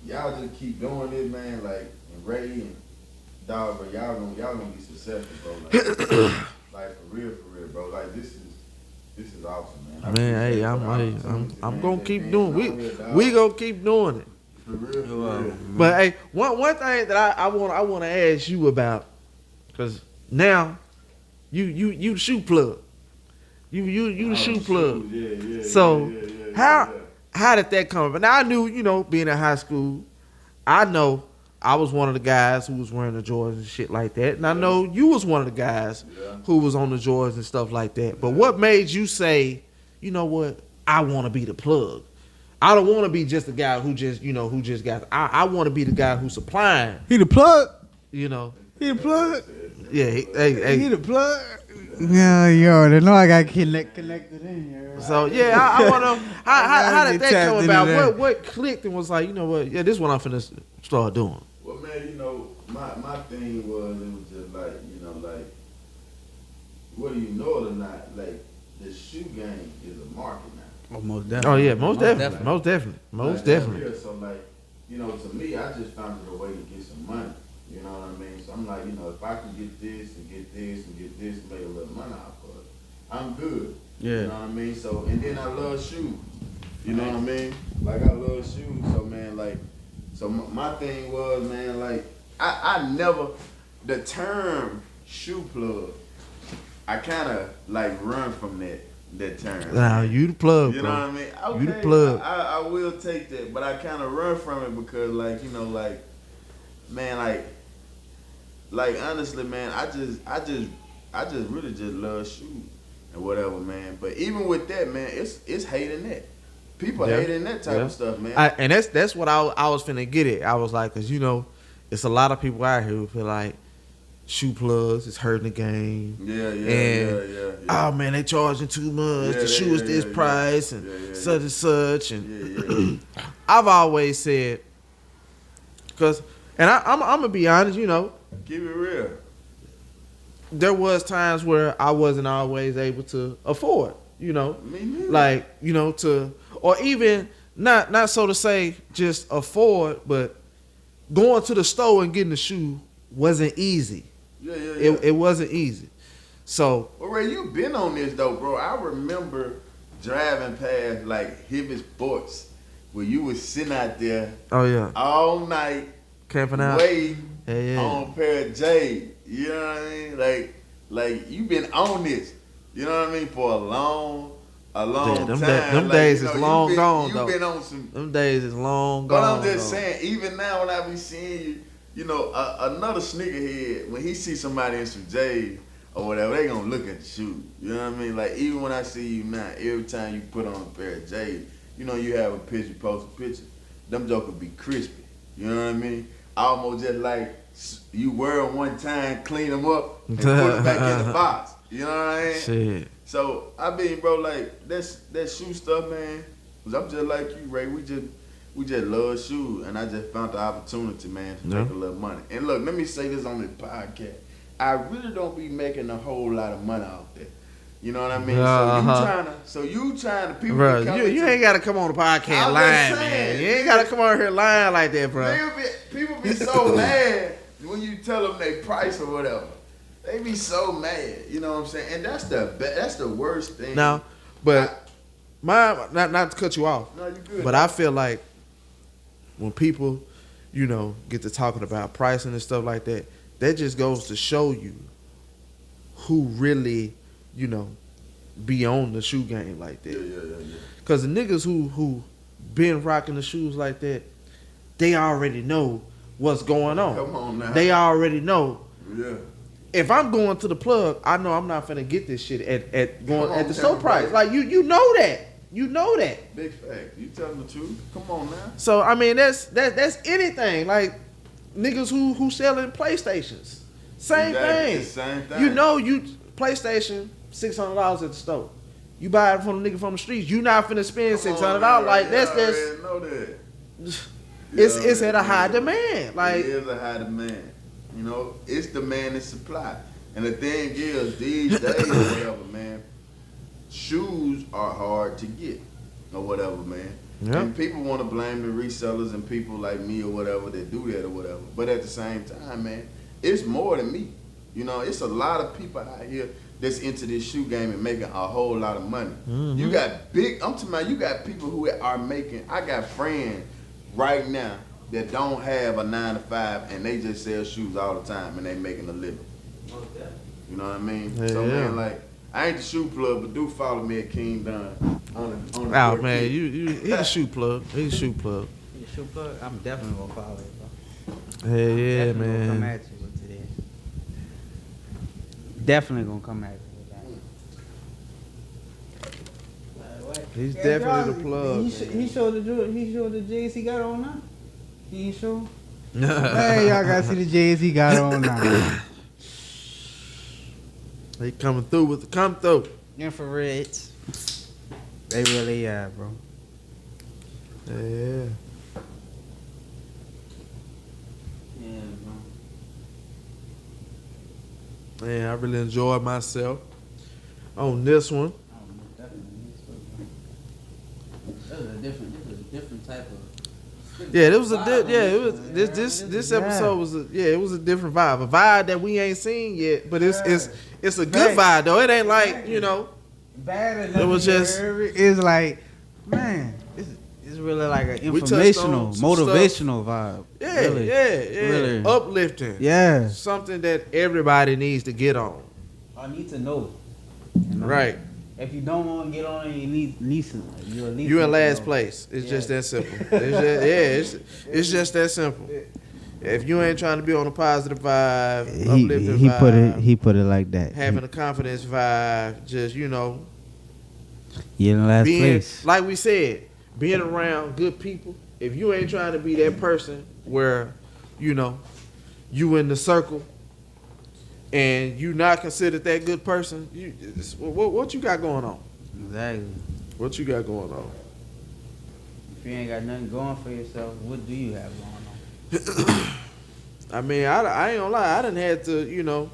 [SPEAKER 3] y'all just keep doing this, man. Like, and Ray and dog, bro, y'all gonna be successful, bro. Like for real, bro. Like this is awesome, man.
[SPEAKER 2] Man, hey, I'm gonna keep doing. We gonna keep doing it.
[SPEAKER 3] For real.
[SPEAKER 2] But hey, one thing that I want to ask you about, because now you the shoe plug. You the shoe plug.
[SPEAKER 3] Yeah.
[SPEAKER 2] So
[SPEAKER 3] yeah.
[SPEAKER 2] how did that come up? Now I knew, being in high school, I know I was one of the guys who was wearing the Jordans and shit like that. And I know you was one of the guys who was on the Jordans and stuff like that. But what made you say, you know what, I want to be the plug? I don't want to be just the guy who just got. I want to be the guy who's supplying.
[SPEAKER 1] He the plug.
[SPEAKER 2] You know.
[SPEAKER 1] He the plug.
[SPEAKER 2] Yeah.
[SPEAKER 1] He the plug. Yeah, you already know I got connected in here.
[SPEAKER 2] So yeah, I want to know how did that come
[SPEAKER 1] Tapped
[SPEAKER 2] about?
[SPEAKER 1] into that.
[SPEAKER 2] What clicked and was like, you know what? Yeah, this is what I'm finna start doing.
[SPEAKER 3] Well, man, my thing was it was just like like whether you know it or not, like the shoe game is a market now.
[SPEAKER 1] Oh, most
[SPEAKER 2] Oh
[SPEAKER 1] definitely.
[SPEAKER 2] yeah, most definitely.
[SPEAKER 3] Like, that's real. So like, to me, I just found it a way to get some money. You know what I mean? So I'm like, if I can get this and get this and get this and make a little money off of it, I'm good.
[SPEAKER 1] Yeah.
[SPEAKER 3] You know what I mean? So and then I love shoes. You know what I mean? Like I love shoes. So man, like, so my thing was, man, like I never the term shoe plug. I kind of like run from that term.
[SPEAKER 2] Nah, you the plug,
[SPEAKER 3] You
[SPEAKER 2] bro.
[SPEAKER 3] know what I mean? Okay,
[SPEAKER 2] You the plug.
[SPEAKER 3] I will take that, but I kind of run from it because, like, man, like honestly, man, I just really just love shoes and whatever, man. But even with that, man, it's hating that. People hating that type of stuff, man.
[SPEAKER 2] And that's what I was finna get at. I was like, cause it's a lot of people out here who feel like shoe plugs is hurting the game.
[SPEAKER 3] Yeah.
[SPEAKER 2] Oh man, they charging too much. The shoe is this price and such and such. And I've always said, cause, and I'm gonna be honest,
[SPEAKER 3] Keep it real.
[SPEAKER 2] there was times where I wasn't always able to afford,
[SPEAKER 3] Me neither.
[SPEAKER 2] like or even not so to say just afford, but going to the store and getting the shoe wasn't easy.
[SPEAKER 3] Yeah.
[SPEAKER 2] It wasn't easy. So
[SPEAKER 3] Well, Ray, you been on this though, bro. I remember driving past like Hibbett Sports where you was sitting out there
[SPEAKER 2] oh yeah,
[SPEAKER 3] all night
[SPEAKER 2] camping out.
[SPEAKER 3] waiting
[SPEAKER 2] Yeah.
[SPEAKER 3] on a pair of J's. You know what I mean? Like you been on this. You know what I mean? For a long
[SPEAKER 2] Yeah, them
[SPEAKER 3] time.
[SPEAKER 2] them days is long gone,
[SPEAKER 3] you
[SPEAKER 2] though.
[SPEAKER 3] been on some.
[SPEAKER 2] Them days is long
[SPEAKER 3] But
[SPEAKER 2] gone.
[SPEAKER 3] I'm just
[SPEAKER 2] though.
[SPEAKER 3] saying, even now when I be seeing you, another sneakerhead, when he see somebody in some J's or whatever, they gonna look at the shoe. You know what I mean? Like even when I see you now, every time you put on a pair of J's, you have a picture, post a picture. Them jokers be crispy. You know what I mean? Almost just like you wear them one time, clean them up, and put them back in the box. You know what I mean?
[SPEAKER 2] Shit.
[SPEAKER 3] So I mean, bro, like that shoe stuff, man. Cause I'm just like you, Ray. We just love shoes, and I just found the opportunity, man, to make a little money. And look, let me say this on this podcast: I really don't be making a whole lot of money out there. You know what I mean? So you trying to people.
[SPEAKER 2] Bro,
[SPEAKER 3] be coming
[SPEAKER 2] you
[SPEAKER 3] to-
[SPEAKER 2] ain't gotta come on the podcast
[SPEAKER 3] I'm
[SPEAKER 2] lying,
[SPEAKER 3] just saying.
[SPEAKER 2] man. You ain't gotta come on here lying like that, bro.
[SPEAKER 3] People be so mad when you tell them they price or whatever. They be so mad, you know what I'm saying? And that's the worst thing.
[SPEAKER 2] Now, but not to cut you off,
[SPEAKER 3] No, you good.
[SPEAKER 2] but I feel like when people, get to talking about pricing and stuff like that, that just goes to show you who really, be on the shoe game like that.
[SPEAKER 3] Yeah.
[SPEAKER 2] Cause the niggas who been rocking the shoes like that, they already know what's going on.
[SPEAKER 3] Come on now.
[SPEAKER 2] They already know.
[SPEAKER 3] Yeah.
[SPEAKER 2] If I'm going to the plug, I know I'm not finna get this shit at the store
[SPEAKER 3] tell me,
[SPEAKER 2] price.
[SPEAKER 3] bro.
[SPEAKER 2] Like you know that. You know that.
[SPEAKER 3] Big fact. You telling the truth. Come on now.
[SPEAKER 2] So I mean that's anything. Like niggas who selling PlayStations. Same
[SPEAKER 3] Exactly.
[SPEAKER 2] thing.
[SPEAKER 3] Same thing.
[SPEAKER 2] You know PlayStation $600 at the store. You buy it from the nigga from the streets. You not finna spend $600. Like that's
[SPEAKER 3] I already know that.
[SPEAKER 2] it's at a high demand. Like
[SPEAKER 3] it is a high demand. You know, it's demand and supply. And the thing is, these days or whatever, man, shoes are hard to get or whatever, man.
[SPEAKER 2] Yeah.
[SPEAKER 3] And people want to blame the resellers and people like me or whatever that do that or whatever. But at the same time, man, it's more than me. You know, it's a lot of people out here that's into this shoe game and making a whole lot of money.
[SPEAKER 2] Mm-hmm.
[SPEAKER 3] You got I'm talking about, you got people who are making, I got friends right now that don't have a 9 to 5 and they just sell shoes all the time and they making a living. You know what I mean?
[SPEAKER 2] Yeah,
[SPEAKER 3] So
[SPEAKER 2] yeah.
[SPEAKER 3] man, like, I ain't the shoe plug, but do follow me at King Dunn on the
[SPEAKER 2] oh
[SPEAKER 3] Twitter
[SPEAKER 2] man,
[SPEAKER 3] kid.
[SPEAKER 2] he's a shoe plug. He's a shoe plug.
[SPEAKER 1] Your shoe plug? I'm definitely gonna follow it, bro.
[SPEAKER 2] Hey, yeah,
[SPEAKER 1] Definitely gonna come
[SPEAKER 2] man.
[SPEAKER 1] at you with today. Definitely gonna come at you with that.
[SPEAKER 2] He's definitely the plug.
[SPEAKER 1] He showed the J's he got on now. He ain't show. Hey, y'all gotta see the J's he got on now.
[SPEAKER 2] They coming through with the come through.
[SPEAKER 1] Infrareds. They really are, bro.
[SPEAKER 2] Yeah.
[SPEAKER 1] Yeah, bro.
[SPEAKER 2] Man, I really enjoyed myself on this one.
[SPEAKER 1] This was a different type of.
[SPEAKER 2] Yeah, it was this episode was it was a different vibe, a vibe that we ain't seen yet, but it's a good vibe though. It ain't like
[SPEAKER 1] Bad.
[SPEAKER 2] It was just-
[SPEAKER 1] It's like, man, it's really like an
[SPEAKER 2] We touched
[SPEAKER 1] informational,
[SPEAKER 2] on some
[SPEAKER 1] motivational vibe.
[SPEAKER 2] yeah,
[SPEAKER 1] Really. Really.
[SPEAKER 2] uplifting.
[SPEAKER 1] Yeah.
[SPEAKER 2] Something that everybody needs to get on.
[SPEAKER 1] I need to know. You know?
[SPEAKER 2] Right.
[SPEAKER 1] If you don't want to get on it, you need some.
[SPEAKER 2] You in last place. It's just that simple. It's just that simple. If you ain't trying to be on a positive vibe, uplifting vibe,
[SPEAKER 1] he put it like that.
[SPEAKER 2] having a confidence vibe, just
[SPEAKER 1] You in last
[SPEAKER 2] being
[SPEAKER 1] place.
[SPEAKER 2] like we said, being around good people. If you ain't trying to be that person where, you in the circle and you not considered that good person, what you got going on?
[SPEAKER 1] Exactly.
[SPEAKER 2] What you got going on?
[SPEAKER 1] If you ain't got nothing going for yourself, what do you have going on?
[SPEAKER 2] I mean, I ain't gonna lie. I done had to,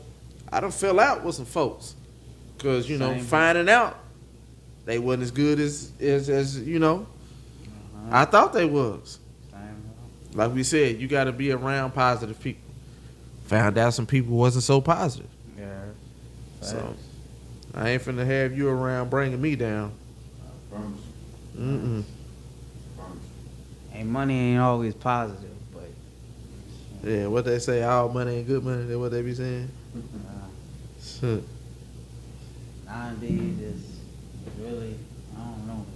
[SPEAKER 2] I done fell out with some folks. Because,
[SPEAKER 1] Same.
[SPEAKER 2] finding out they wasn't as good as I thought they was.
[SPEAKER 1] Same.
[SPEAKER 2] Like we said, you got to be around positive people. Found out some people wasn't so positive.
[SPEAKER 1] Yeah.
[SPEAKER 2] So, I ain't finna have you around bringing me down.
[SPEAKER 3] I promise you.
[SPEAKER 2] Mm-mm.
[SPEAKER 3] Promise
[SPEAKER 1] And money ain't always positive, but
[SPEAKER 2] Yeah, what they say, all money ain't good money. That's what they be saying.
[SPEAKER 1] nowadays it's really, I don't know.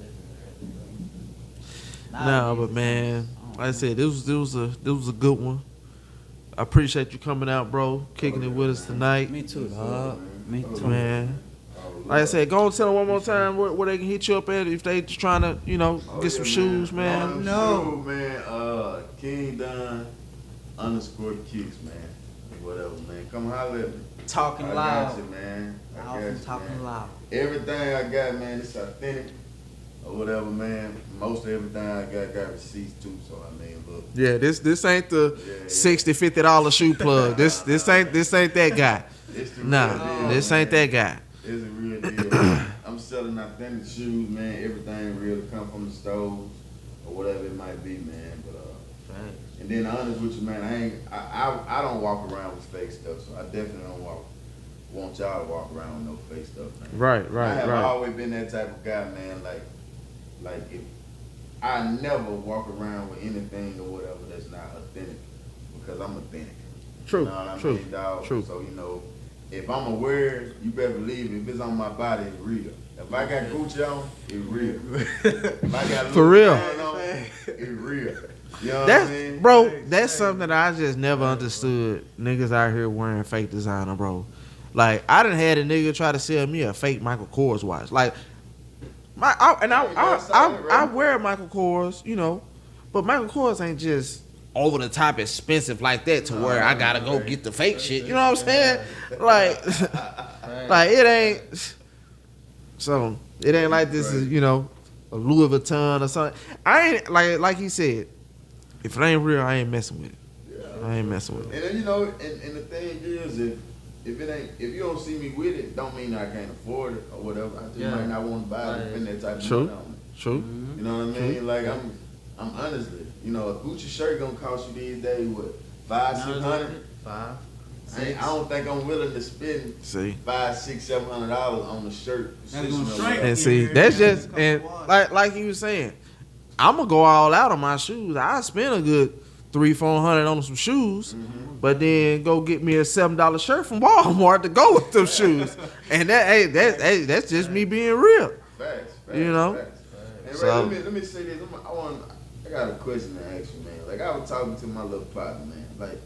[SPEAKER 2] No, but man, like I said, this was a good one. I appreciate you coming out, bro, kicking it with us tonight,
[SPEAKER 1] Me too, dog. Me too.
[SPEAKER 2] man. Like I said, go and tell them one more time where they can hit you up at if they just trying to, get some shoes, man.
[SPEAKER 3] No, man. King Don _ kicks, man. Whatever, man. Come holler at me.
[SPEAKER 1] Talking
[SPEAKER 3] I
[SPEAKER 1] loud.
[SPEAKER 3] got you, man. I got
[SPEAKER 1] Alvin
[SPEAKER 3] you,
[SPEAKER 1] talking
[SPEAKER 3] man.
[SPEAKER 1] loud.
[SPEAKER 3] Everything I got, man, it's authentic or whatever, man. Most of everything I got receipts too. So I mean, look.
[SPEAKER 2] Yeah, this ain't the
[SPEAKER 3] Yeah.
[SPEAKER 2] $60-$50 shoe plug. This ain't that guy.
[SPEAKER 3] It's the real
[SPEAKER 2] Nah,
[SPEAKER 3] deal,
[SPEAKER 2] this ain't
[SPEAKER 3] man.
[SPEAKER 2] that guy.
[SPEAKER 3] It's a real deal. I'm selling authentic shoes, man. Everything real to come from the stores or whatever it might be, man. But and then honest with you, man, I don't walk around with fake stuff, so I definitely don't want y'all to walk around with no fake stuff, man.
[SPEAKER 2] Right.
[SPEAKER 3] I have always been that type of guy, man. Like if I never walk around with anything or whatever that's not authentic because I'm authentic.
[SPEAKER 2] True,
[SPEAKER 3] You know what I mean, dog?
[SPEAKER 2] true.
[SPEAKER 3] So if I'm aware, you better believe if it's on my body, it's real. If I got Gucci on, it's real. If I got
[SPEAKER 2] For real.
[SPEAKER 3] on, it's real. You know what
[SPEAKER 2] That's
[SPEAKER 3] I mean?
[SPEAKER 2] bro. That's something that I just never understood. Niggas out here wearing fake designer, bro. Like I done had a nigga try to sell me a fake Michael Kors watch. Like I wear Michael Kors, you know, but Michael Kors ain't just over the top expensive like that to where I gotta go get the fake shit. You know what I'm saying? Like, like it ain't. So it ain't like this is, you know, a Louis Vuitton or something. I ain't like he said. If it ain't real, I ain't messing with it. Yeah. I ain't messing with it.
[SPEAKER 3] And then, you know, and the thing is, if you don't see me with it, don't mean I can't afford it or whatever. I just might not want to buy it and spend that type of money on it.
[SPEAKER 2] True.
[SPEAKER 3] You know what I mean? Like I'm honestly, you know, a Gucci shirt gonna cost you these days what $500-600? I don't think I'm willing to spend $500-700 on a shirt.
[SPEAKER 2] And see, that's just and like he was saying, I'm gonna go all out on my shoes. I spend a good $300-400 on some shoes, but then go get me a $7 shirt from Walmart to go with them shoes. And that's just me being real.
[SPEAKER 3] Facts,
[SPEAKER 2] you know.
[SPEAKER 3] Facts. And so, let me say this. I got a question to ask you, man. Like I was talking to my little partner, man. Like,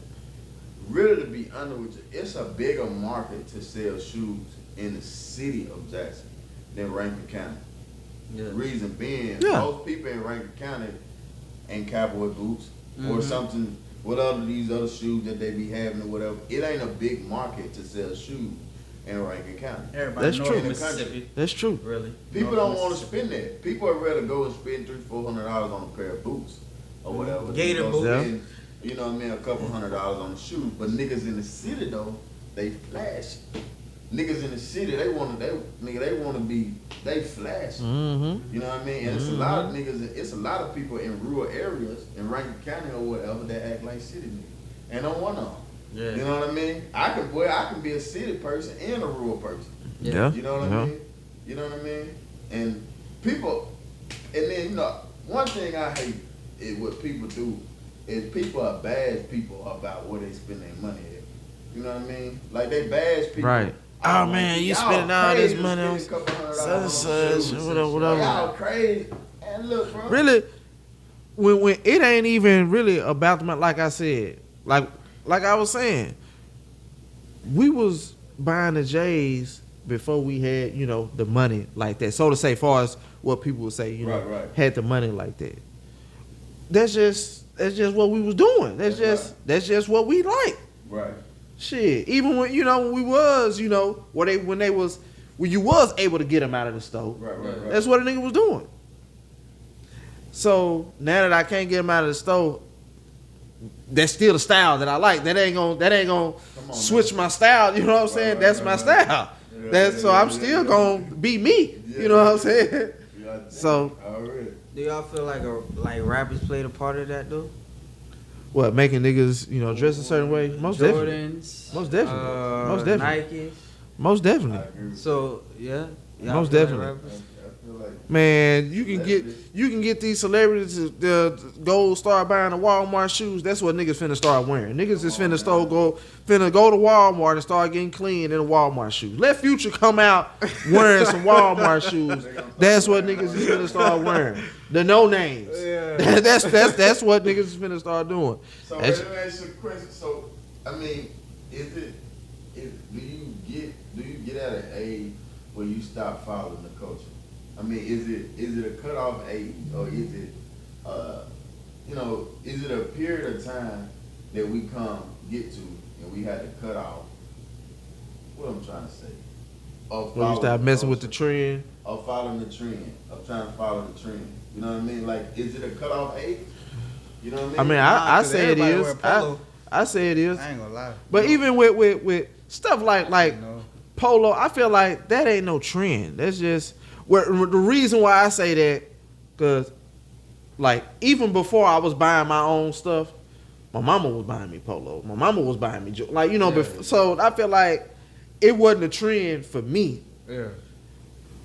[SPEAKER 3] really, to be honest with you, it's a bigger market to sell shoes in the city of Jackson than Rankin County. Yeah. Reason being, most people in Rankin County ain't cowboy boots or something. What other these other shoes that they be having or whatever? It ain't a big market to sell shoes in Rankin County.
[SPEAKER 4] Everybody knows in the country.
[SPEAKER 2] That's true.
[SPEAKER 4] Really,
[SPEAKER 3] people don't want to spend that. People would rather go and spend $300-400 on a pair of boots or whatever.
[SPEAKER 4] Gator boots.
[SPEAKER 3] Spend, you know what I mean? A couple $100 on the shoes. But niggas in the city though, they flash. Niggas in the city, they want to be flash. Mm-hmm. You know what I mean? And it's a lot of niggas. It's a lot of people in rural areas in Rankin County or whatever that act like city niggas, and don't want them. Yeah. You know what I mean? I can be a city person and a rural person.
[SPEAKER 2] Yeah.
[SPEAKER 3] You know what I mean? You know what I mean? And people, and then you know, one thing I hate is what people do is people are bash people about where they spend their money at. You know what I mean? Like they bash people.
[SPEAKER 2] Right. Oh man, you spending all this money on such whatever.
[SPEAKER 3] Y'all crazy. And look, bro.
[SPEAKER 2] Really, when it ain't even really about the money. Like I said, like I was saying, we was buying the J's before we had, you know, the money like that. So to say, far as what people would say, you know, had the money like that. That's just what we was doing. That's just what we like.
[SPEAKER 3] Right.
[SPEAKER 2] Shit, even when when we was, when you was able to get them out of the store, right. That's what a nigga was doing. So now that I can't get them out of the store, that's still the style that I like. That ain't gonna switch my style. You know what I'm saying? That's my style. So I'm still gonna be me. You know what I'm saying? So,
[SPEAKER 1] do y'all feel like rappers played a part of that though?
[SPEAKER 2] What, making niggas, dress a certain way? Most
[SPEAKER 1] Jordans,
[SPEAKER 2] definitely.
[SPEAKER 1] Nikes.
[SPEAKER 2] Most definitely.
[SPEAKER 1] So yeah.
[SPEAKER 2] Most definitely. Man, you can get these celebrities to go start buying the Walmart shoes. That's what niggas finna start wearing. Niggas is finna go to Walmart and start getting clean in the Walmart shoes. Let Future come out wearing some Walmart shoes. That's what niggas is finna start wearing. The no names. Yeah. That's what niggas is finna start doing.
[SPEAKER 3] So let me ask you a question. So I mean, do you get at an age where you stop following the culture? I mean, is it a cutoff age, or is it is it a period of time that we get to and we had to cut off? What I'm trying to say.
[SPEAKER 2] When you start messing with the trend.
[SPEAKER 3] Of following the trend. Of trying to follow the trend. You know what I mean? Like, is it a cutoff age? You know what I mean?
[SPEAKER 2] I say it is. I say it is.
[SPEAKER 1] I ain't gonna lie.
[SPEAKER 2] But even with stuff like polo, I feel like that ain't no trend. That's just the reason why I say that, because like even before I was buying my own stuff, my mama was buying me polo. My mama was buying me before, so I feel like it wasn't a trend for me.
[SPEAKER 1] Yeah.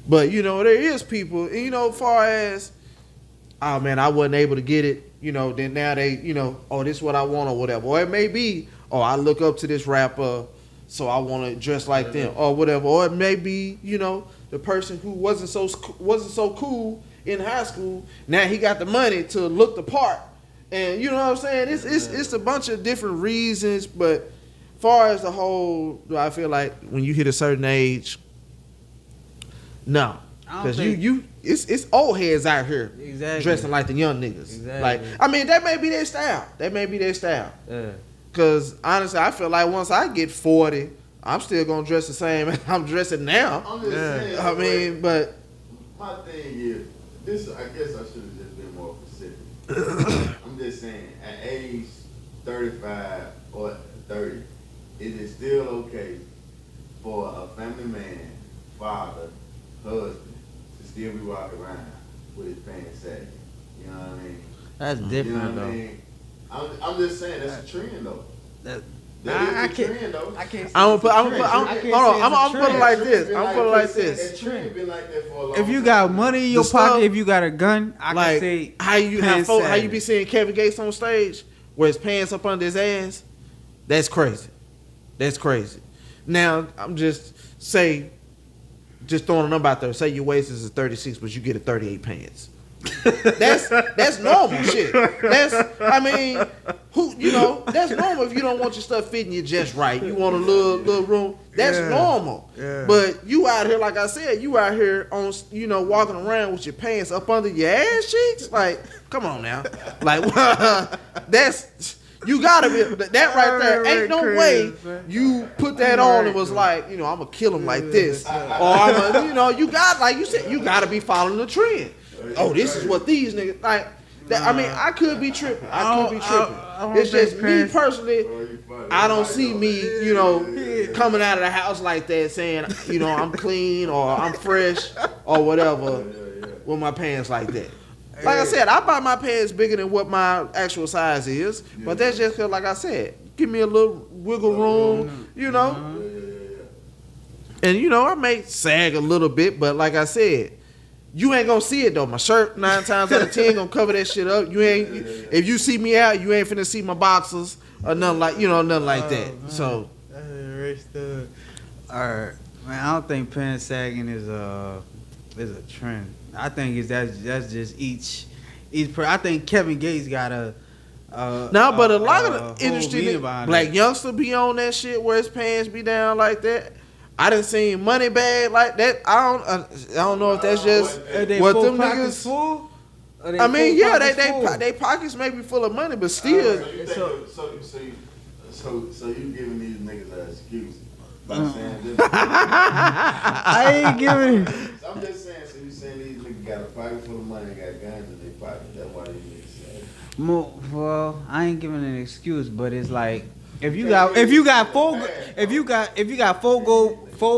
[SPEAKER 2] But there is people, and far as, oh man, I wasn't able to get it, then now they, this is what I want or whatever. Or it may be, I look up to this rapper, so I want to dress like them or whatever. Or it may be, the person who wasn't so cool in high school. Now he got the money to look the part, and you know what I'm saying. It's a bunch of different reasons, but far as the whole, I feel like when you hit a certain age, no, because it's old heads out here dressing like the young niggas.
[SPEAKER 1] Exactly.
[SPEAKER 2] Like, I mean, that may be their style.
[SPEAKER 1] Yeah.
[SPEAKER 2] Because honestly, I feel like once I get 40, I'm still gonna dress the same as I'm dressing now.
[SPEAKER 3] I'm just saying.
[SPEAKER 2] I mean, but
[SPEAKER 3] my thing is this. I guess I should have just been more specific. I'm just saying, at age 35 or 30, it is still okay for a family man, father, husband, to still be walking around with his pants sagging. You know what I mean?
[SPEAKER 1] That's different,
[SPEAKER 3] you know what
[SPEAKER 1] though.
[SPEAKER 3] I mean? I'm just saying that's a trend though.
[SPEAKER 1] I
[SPEAKER 3] That's a
[SPEAKER 1] can't.
[SPEAKER 3] trend though.
[SPEAKER 1] I can't.
[SPEAKER 2] I'm gonna put it like this. I'm gonna put it like this.
[SPEAKER 3] That trend been like that for a long
[SPEAKER 1] If you
[SPEAKER 3] time.
[SPEAKER 1] got money in your
[SPEAKER 2] The
[SPEAKER 1] pocket,
[SPEAKER 2] stuff-
[SPEAKER 1] if you got a gun, I
[SPEAKER 2] Like
[SPEAKER 1] can say
[SPEAKER 2] how you
[SPEAKER 1] pants
[SPEAKER 2] how you
[SPEAKER 1] sagging.
[SPEAKER 2] be seeing Kevin Gates on stage where his pants up under his ass. That's crazy. That's crazy. Now I'm just throwing a number out there. Say your waist is a 36, but you get a 38 pants. That's normal shit. That's normal if you don't want your stuff fitting you just right. You want a little room. That's normal.
[SPEAKER 1] Yeah.
[SPEAKER 2] But you out here, like I said, you out here on walking around with your pants up under your ass cheeks. Like, come on now. Like that's. You gotta be that right there. Ain't no way you put that on and was like, I'm gonna kill him like this, or I'm gonna, you got, like you said, you gotta be following the trend. Oh, this is what these niggas like. I mean, I could be tripping. It's just me personally. I don't see me, coming out of the house like that, saying, I'm clean or I'm fresh or whatever with my pants like that. Like I said, I buy my pants bigger than what my actual size is, but that's just because, like I said, give me a little wiggle room, And I may sag a little bit, but like I said, you ain't gonna see it though. My shirt 9 times out of 10 gonna cover that shit up. If you see me out, you ain't finna see my boxers or nothing like that.
[SPEAKER 1] Man.
[SPEAKER 2] So,
[SPEAKER 1] all right, man. I don't think pants sagging is a trend. I think that's just each. I think Kevin Gates got
[SPEAKER 2] but a lot of the industry black
[SPEAKER 1] it.
[SPEAKER 2] youngster be on that shit where his pants be down like that. I done seen money bag like that. I don't know if that's just what them niggas.
[SPEAKER 1] Full?
[SPEAKER 2] I mean, yeah, they pockets may be full of money, but still.
[SPEAKER 3] So you giving these niggas an excuse by saying this?
[SPEAKER 1] I ain't giving it.
[SPEAKER 3] I'm just saying. So you saying these niggas got a pocket full of money and got guns in their pocket? That's why these niggas say.
[SPEAKER 1] Well, I ain't giving an excuse, but it's like if you got four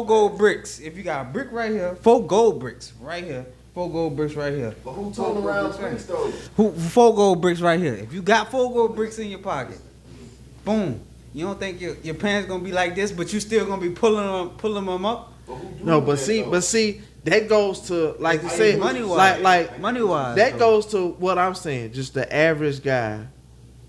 [SPEAKER 1] gold bricks, if you got a brick right here, 4 gold bricks right here. 4 gold bricks right here.
[SPEAKER 3] But who told around bricks though?
[SPEAKER 1] 4 gold bricks right here. If you got 4 gold bricks in your pocket, boom. You don't think your pants gonna be like this, but you still gonna be pulling them up?
[SPEAKER 2] No, but see, that goes to like you said,
[SPEAKER 1] money wise.
[SPEAKER 2] That goes to what I'm saying. Just the average guy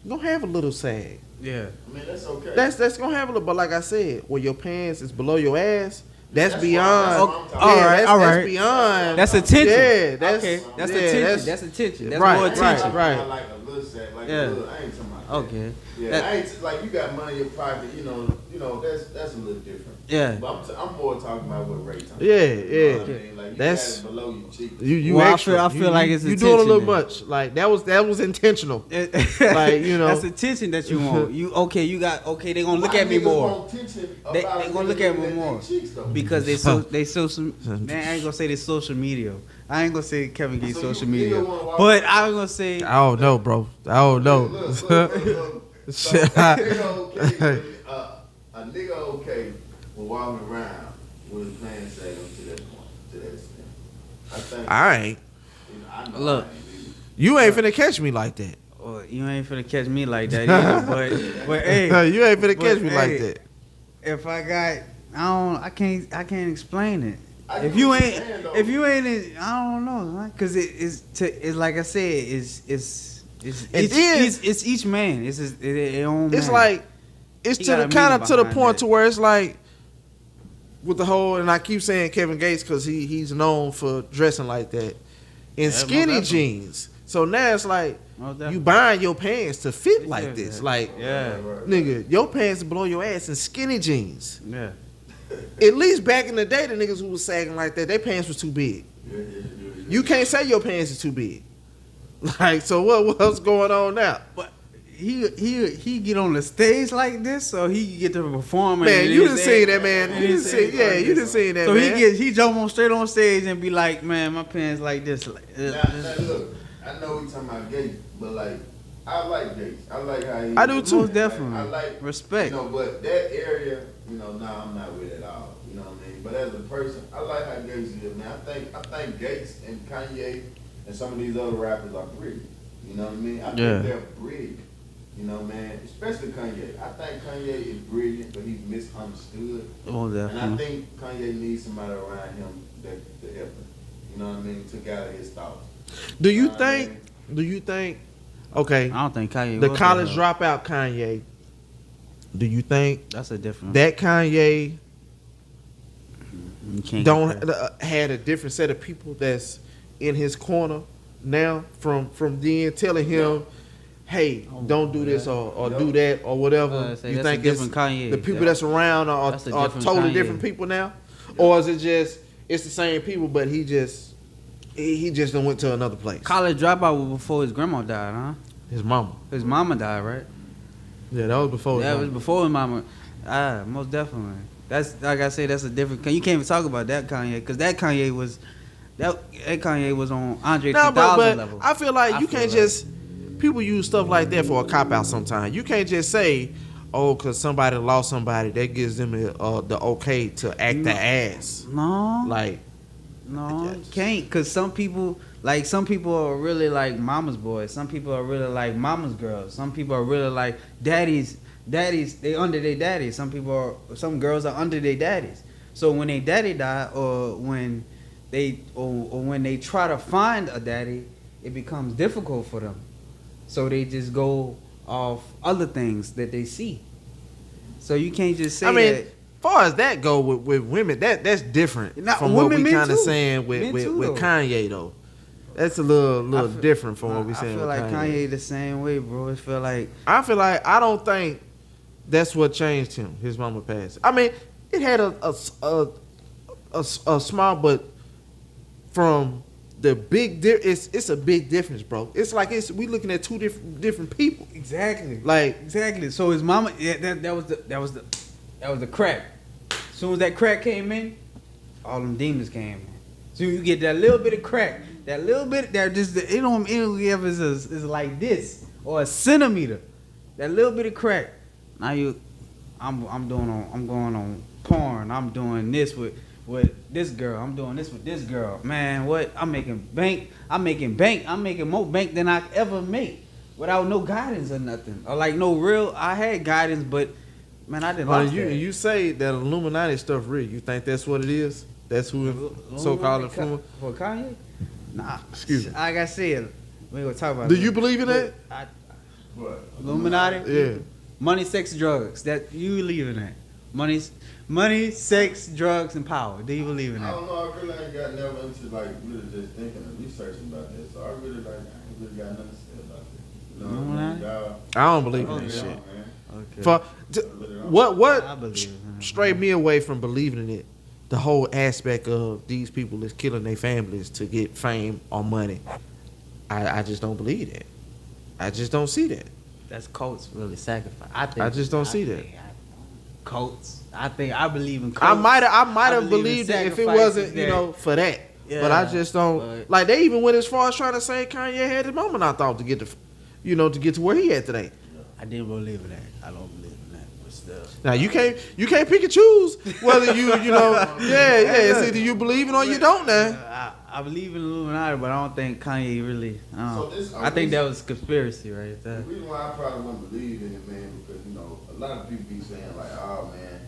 [SPEAKER 2] gonna have a little sag.
[SPEAKER 1] Yeah.
[SPEAKER 3] I mean, that's okay.
[SPEAKER 2] That's gonna have a little, but like I said, when your pants is below your ass, that's beyond.
[SPEAKER 1] All right.
[SPEAKER 2] That's beyond.
[SPEAKER 1] That's attention.
[SPEAKER 2] Yeah,
[SPEAKER 1] That's attention. That's attention. That's
[SPEAKER 2] right,
[SPEAKER 1] more attention.
[SPEAKER 2] Right.
[SPEAKER 3] I like a little sack, like
[SPEAKER 1] Yeah.
[SPEAKER 3] a little. I ain't talking about that.
[SPEAKER 1] Okay.
[SPEAKER 3] Yeah, I ain't like you got money in your pocket. That's a little different.
[SPEAKER 1] Yeah.
[SPEAKER 3] But I'm more talking about what Ray talking.
[SPEAKER 2] Yeah,
[SPEAKER 3] You know what I
[SPEAKER 2] yeah.
[SPEAKER 3] mean? Like you
[SPEAKER 2] That's
[SPEAKER 3] got it below your cheek.
[SPEAKER 2] You
[SPEAKER 1] Well,
[SPEAKER 2] extra.
[SPEAKER 1] I feel like it's
[SPEAKER 2] you doing a little
[SPEAKER 1] attention then.
[SPEAKER 2] much. Like that was intentional. Like
[SPEAKER 1] That's attention that you want. They gonna look at me more. They gonna look at me more because they social. Man, I ain't gonna say they social media. I ain't gonna say Kevin Gates social media, but I'm gonna say
[SPEAKER 2] I don't know, bro. I don't know.
[SPEAKER 3] Look. So a nigga okay with walking around with his pants sagging to that point, to that extent. I think.
[SPEAKER 2] I ain't.
[SPEAKER 3] I know
[SPEAKER 1] Look.
[SPEAKER 3] I ain't
[SPEAKER 2] You ain't finna catch me like that.
[SPEAKER 1] well, you ain't finna catch me like that either. but hey,
[SPEAKER 2] You ain't finna catch me like
[SPEAKER 1] hey,
[SPEAKER 2] that.
[SPEAKER 1] If I got, I can't explain it.
[SPEAKER 3] I
[SPEAKER 1] If
[SPEAKER 3] get
[SPEAKER 1] you
[SPEAKER 3] what you're
[SPEAKER 1] ain't,
[SPEAKER 3] saying, though.
[SPEAKER 1] if you ain't, I don't know, man. Cause it's like I said, it's each man. It's his own.
[SPEAKER 2] It's
[SPEAKER 1] man.
[SPEAKER 2] like it's
[SPEAKER 1] He
[SPEAKER 2] to
[SPEAKER 1] got
[SPEAKER 2] the
[SPEAKER 1] a
[SPEAKER 2] kind of
[SPEAKER 1] meaning
[SPEAKER 2] to the
[SPEAKER 1] behind
[SPEAKER 2] point
[SPEAKER 1] that.
[SPEAKER 2] to where it's like with the whole, and I keep saying Kevin Gates because he's known for dressing like that in skinny jeans. So now it's like you buying your pants to fit like this. Like, nigga, your pants blow your ass in skinny jeans.
[SPEAKER 1] Yeah.
[SPEAKER 2] At least back in the day, the niggas who was sagging like that, their pants was too big. You can't say your pants is too big. Like, so what's going on now?
[SPEAKER 1] But he get on the stage like this, so he get to perform.
[SPEAKER 2] Man, you didn't see that, man. You didn't see, you didn't see that,
[SPEAKER 1] so
[SPEAKER 2] man.
[SPEAKER 1] So he jump on straight on stage and be like, man, my pants like this. Like,
[SPEAKER 3] now, look, I know we talking about Gates, but like, I like Gates. I like how he.
[SPEAKER 1] I do too, most definitely.
[SPEAKER 3] I like
[SPEAKER 1] respect.
[SPEAKER 3] You know, but that area, you know, nah, I'm not with it at all. You know what I mean? But as a person, I like how Gates is, man. I think Gates and Kanye and some of these other rappers are brilliant. You know what I mean? I think they're brilliant. You know, man, especially Kanye. I think Kanye is brilliant, but he's misunderstood.
[SPEAKER 1] Oh, definitely.
[SPEAKER 3] And I think Kanye needs somebody around him that to help him. You know what I mean? To gather his thoughts.
[SPEAKER 2] Do you think? Do you think? Okay.
[SPEAKER 1] I don't think Kanye.
[SPEAKER 2] The college dropout Kanye. Do you think
[SPEAKER 1] that's a different?
[SPEAKER 2] That Kanye
[SPEAKER 1] don't
[SPEAKER 2] had a different set of people that's in his corner now from then telling him, hey, don't do this or do that or whatever. You think it's
[SPEAKER 1] Kanye,
[SPEAKER 2] the people that's around are totally different people now, or is it just it's the same people, but he just done went to another place?
[SPEAKER 1] College dropout was before his grandma died, huh?
[SPEAKER 2] His mama.
[SPEAKER 1] His mama died, right?
[SPEAKER 2] Yeah, that was before.
[SPEAKER 1] That was before his mama. Most definitely. That's like I said. That's a different. You can't even talk about that Kanye because that Kanye was on Andre 3000 level.
[SPEAKER 2] I feel like you can't just people use stuff like that for a cop out. Sometimes you can't just say, "Oh, because somebody lost somebody," that gives them the okay to act the ass.
[SPEAKER 1] No,
[SPEAKER 2] like
[SPEAKER 1] no, you can't because some people are really like mama's boys. Some people are really like mama's girls. Some people are really like daddies. They under their daddies. Some girls are under their daddies. So when their daddy die, or when they try to find a daddy, it becomes difficult for them. So they just go off other things that they see. So you can't just say. I mean,
[SPEAKER 2] as far as that go with women, that's different from what we kind of saying with Kanye though. That's a little different from what we saying.
[SPEAKER 1] I feel
[SPEAKER 2] with
[SPEAKER 1] like Kanye the same way, bro.
[SPEAKER 2] I feel like I don't think that's what changed him. His mama passed. I mean, it had a small, but from the big, it's a big difference, bro. It's like we looking at two different people.
[SPEAKER 1] Exactly.
[SPEAKER 2] Like
[SPEAKER 1] exactly. So his mama, that was the crack. As soon as that crack came in, all them demons came in. So you get that little bit of crack, that little bit that just it don't ever is like this or a centimeter. That little bit of crack. Now I'm going on porn. I'm doing this with this girl. I'm doing this with this girl. Man, what? I'm making bank. I'm making more bank than I ever make without no guidance or nothing. Or like no real. I had guidance, but man, I didn't.
[SPEAKER 2] You say that Illuminati stuff real. You think that's what it is? That's who so-called influence
[SPEAKER 1] for Kanye? Nah.
[SPEAKER 2] Excuse me.
[SPEAKER 1] Like I said, we gonna talk about.
[SPEAKER 2] Do you believe in that?
[SPEAKER 3] What?
[SPEAKER 1] Illuminati?
[SPEAKER 2] Yeah.
[SPEAKER 1] Money, sex, drugs. That you believe in that? Money, sex, drugs, and power. Do you believe in that?
[SPEAKER 3] I don't know. I really ain't got never into like really just thinking and researching about that. So I ain't really got nothing to say about that. You know what I mean?
[SPEAKER 2] I don't believe in that shit.
[SPEAKER 1] Okay.
[SPEAKER 2] What strayed me away from believing in it? The whole aspect of these people is killing their families to get fame or money. I just don't believe that. I just don't see that.
[SPEAKER 1] That's cults really sacrifice.
[SPEAKER 2] I just don't see that.
[SPEAKER 1] Cults. I believe in cults.
[SPEAKER 2] I might have believed it if it wasn't, for that. Yeah, but I just don't like. They even went as far as trying to say Kanye had his mama knocked off to get to where he at today.
[SPEAKER 1] I didn't believe in that. I don't believe in that. But still.
[SPEAKER 2] Now you can't pick and choose whether it's either you believe it or you don't. Now
[SPEAKER 1] I believe in Illuminati, but I don't think Kanye really. I think that was conspiracy right there.
[SPEAKER 3] The reason why I probably wouldn't believe in it, man, because a lot of people be saying like, oh man,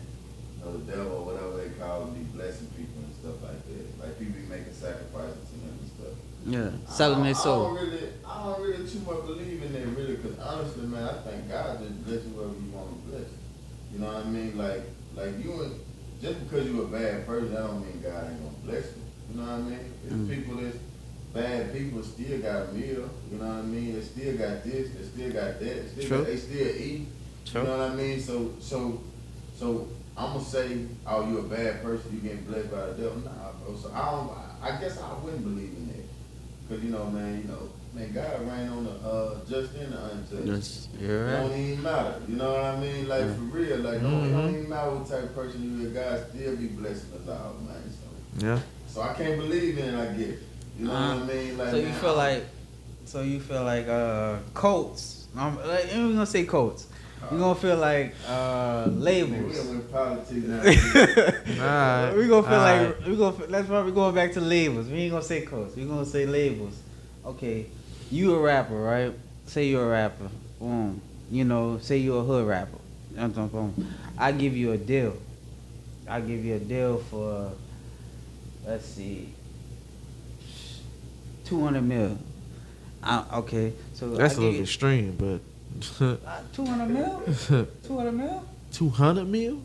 [SPEAKER 3] the devil or whatever they call him, be blessing people and stuff like that. Like people be making sacrifices to them and stuff.
[SPEAKER 1] Yeah, selling their soul.
[SPEAKER 3] I don't really too much believe in that really, because honestly, man, I think God just bless whoever you want to bless. You know what I mean? Like you and just because you're a bad person, that don't mean God ain't gonna bless you. You know what I mean? There's people that's bad people still got a meal. You know what I mean? They still got this. They still got that. They still eat.
[SPEAKER 1] True.
[SPEAKER 3] You know what I mean? So I'm gonna say, oh, you a bad person. You getting blessed by the devil? Nah, bro. So I guess I wouldn't believe in that. Cause man, God reign on the just and the unjust.
[SPEAKER 1] You're right.
[SPEAKER 3] It don't even matter. You know what I mean? Like for real, like it don't even matter what type of person you is. God still be blessing us all, man. So I can't believe in it. I guess. You know what I mean? Like,
[SPEAKER 1] so you feel like Colts. We're gonna say Colts. You're gonna feel like labels.
[SPEAKER 3] We in politics now.
[SPEAKER 1] Alright. That's why we're going back to labels. We ain't gonna say Colts. We're gonna say labels. Okay, you a rapper, right? Say you're a rapper. Boom. Say you're a hood rapper. Boom. I give you a deal. I give you a deal for, let's see, 200 mil. Okay, so
[SPEAKER 2] that's a little extreme, but
[SPEAKER 1] 200 mil. 200 mil.
[SPEAKER 2] 200 mil.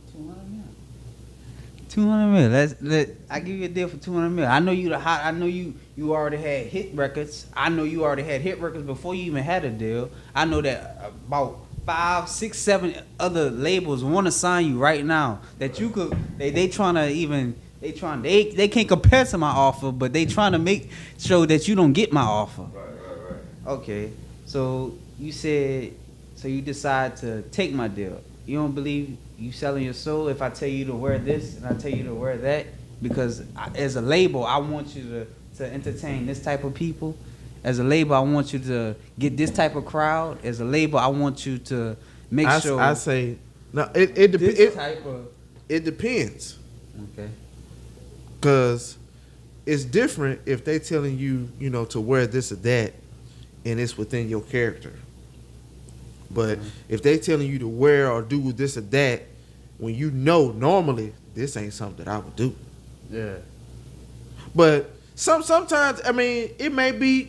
[SPEAKER 1] 200 mil. I give you a deal for 200 mil. I know you the hot. I know you already had hit records. I know you already had hit records before you even had a deal. I know that about 5, 6, 7 other labels want to sign you right now. That you could. They trying to even. They can't compare to my offer, but they trying to make sure that you don't get my offer.
[SPEAKER 3] Right.
[SPEAKER 1] Okay, so you said, so you decide to take my deal. You don't believe you selling your soul if I tell you to wear this and I tell you to wear that? Because as a label, I want you to entertain this type of people. As a label, I want you to get this type of crowd. As a label, I want you to make sure.
[SPEAKER 2] I say, no, it depends.
[SPEAKER 1] Okay.
[SPEAKER 2] Because it's different if they telling you, to wear this or that, and it's within your character. But if they telling you to wear or do this or that, when normally this ain't something that I would do.
[SPEAKER 1] Yeah.
[SPEAKER 2] But sometimes, it may be,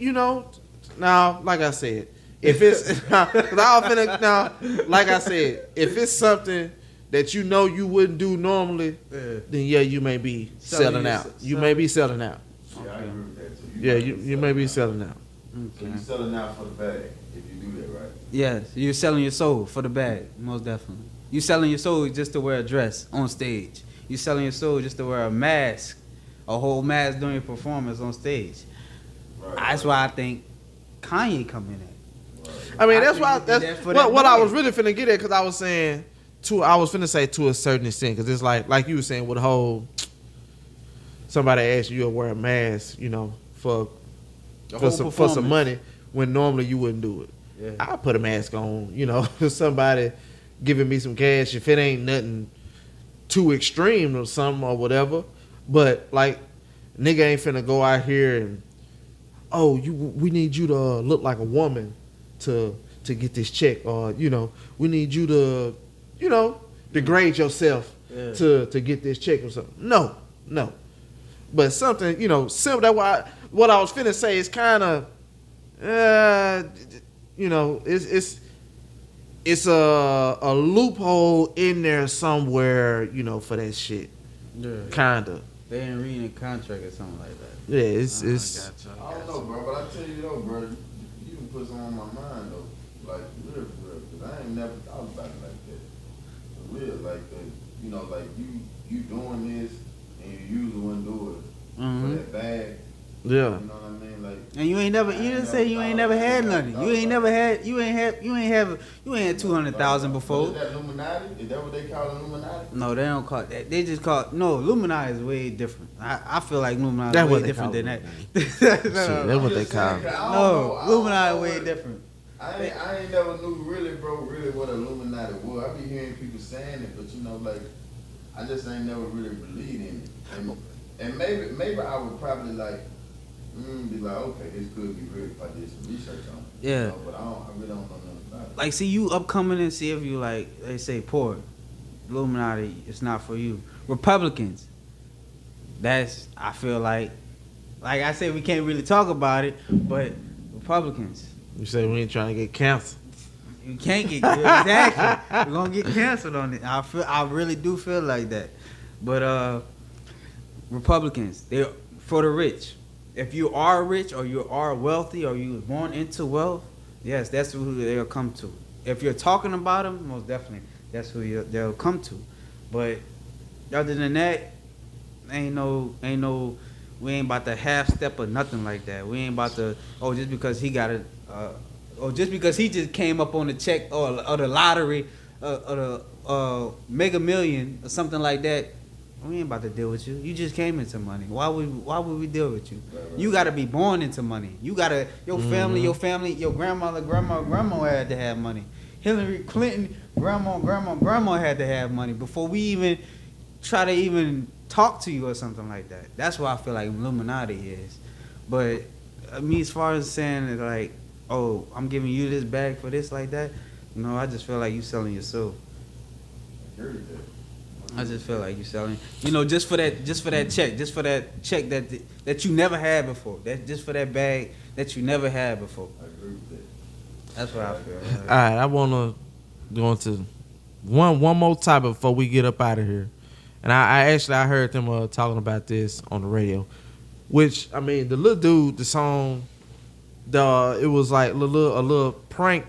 [SPEAKER 2] now, like I said, if it's like I said, if it's something that you wouldn't do normally, then you may be selling out. You may be selling out.
[SPEAKER 3] Yeah, I agree with that too.
[SPEAKER 2] Yeah, you may be selling out.
[SPEAKER 3] So you're selling out for the bag if you do that, right?
[SPEAKER 1] Yes, you're selling your soul for the bag, most definitely. You selling your soul just to wear a dress on stage. You selling your soul just to wear a mask, a whole mask during your performance on stage.
[SPEAKER 3] Right.
[SPEAKER 1] That's why I think Kanye come in at.
[SPEAKER 2] Right. That's what I was really finna get at, because I was saying to a certain extent, because it's like you were saying with the whole, somebody asked you to wear a mask, for some money when normally you wouldn't do it.
[SPEAKER 1] Yeah.
[SPEAKER 2] I put a mask on, for somebody giving me some cash if it ain't nothing too extreme or something or whatever. But like, nigga ain't finna go out here and, we need you to look like a woman to get this check, or we need you to degrade yourself to get this check or something. No. But something, simple. That what I was finna say is kind of, it's a loophole in there somewhere, for that shit.
[SPEAKER 1] Yeah.
[SPEAKER 2] Kinda.
[SPEAKER 1] They ain't reading a contract or something like that.
[SPEAKER 2] Yeah, it's.
[SPEAKER 3] I don't know, bro, but I tell you though, bro, you can put something on my mind though, like real, because I ain't never thought about it like that. For real, like like you doing this and you usually wouldn't do it for that bag.
[SPEAKER 2] Yeah.
[SPEAKER 3] You know what I mean? Like,
[SPEAKER 1] And you didn't say you ain't never had nothing. You ain't had 200,000 before.
[SPEAKER 3] Is that Illuminati? Is that what they call Illuminati?
[SPEAKER 1] No, they don't call it that. They just call Illuminati is way different. I feel like Illuminati
[SPEAKER 2] That's
[SPEAKER 1] is
[SPEAKER 2] what
[SPEAKER 1] way
[SPEAKER 2] they
[SPEAKER 1] different
[SPEAKER 2] call
[SPEAKER 1] than
[SPEAKER 2] it.
[SPEAKER 1] that.
[SPEAKER 2] Shit, that's what they call it.
[SPEAKER 1] No, Illuminati way different.
[SPEAKER 3] I ain't never knew really what Illuminati was. I be hearing people saying it, but like, I just ain't never really believed in it. And maybe I would probably like be like, okay, this could be real if I did some research on it.
[SPEAKER 1] Yeah.
[SPEAKER 3] But I really don't know nothing about it.
[SPEAKER 1] Like, see, you upcoming and see if you like, they say poor. Illuminati, it's not for you. Republicans, I feel like I said, we can't really talk about it, but Republicans.
[SPEAKER 2] You say we ain't trying to get canceled.
[SPEAKER 1] You can't get exactly. We're gonna get canceled on it. I really do feel like that. But Republicans, they're for the rich. If you are rich or you are wealthy or you was born into wealth, yes, that's who they'll come to. If you're talking about them, most definitely, that's who they'll come to. But other than that, we ain't about to half step or nothing like that. We ain't about to, just because he got or just because he just came up on the check or the lottery or the Mega Million or something like that. We ain't about to deal with you. You just came into money. Why would we deal with you? You gotta be born into money. You gotta your family, your grandma had to have money. Hillary Clinton, grandma had to have money before we even try to even talk to you or something like that. That's what I feel like Illuminati is. But me, as far as saying that, like, I'm giving you this bag for this like that, I just feel like you selling your soul. I just feel like you selling, just for that check that you never had before. Just for that bag that you never had before.
[SPEAKER 3] I agree with that.
[SPEAKER 1] That's what I feel.
[SPEAKER 2] All right, I want to go into one more topic before we get up out of here. And I heard them talking about this on the radio. Which, I mean, the little dude, the song, it was like a little prank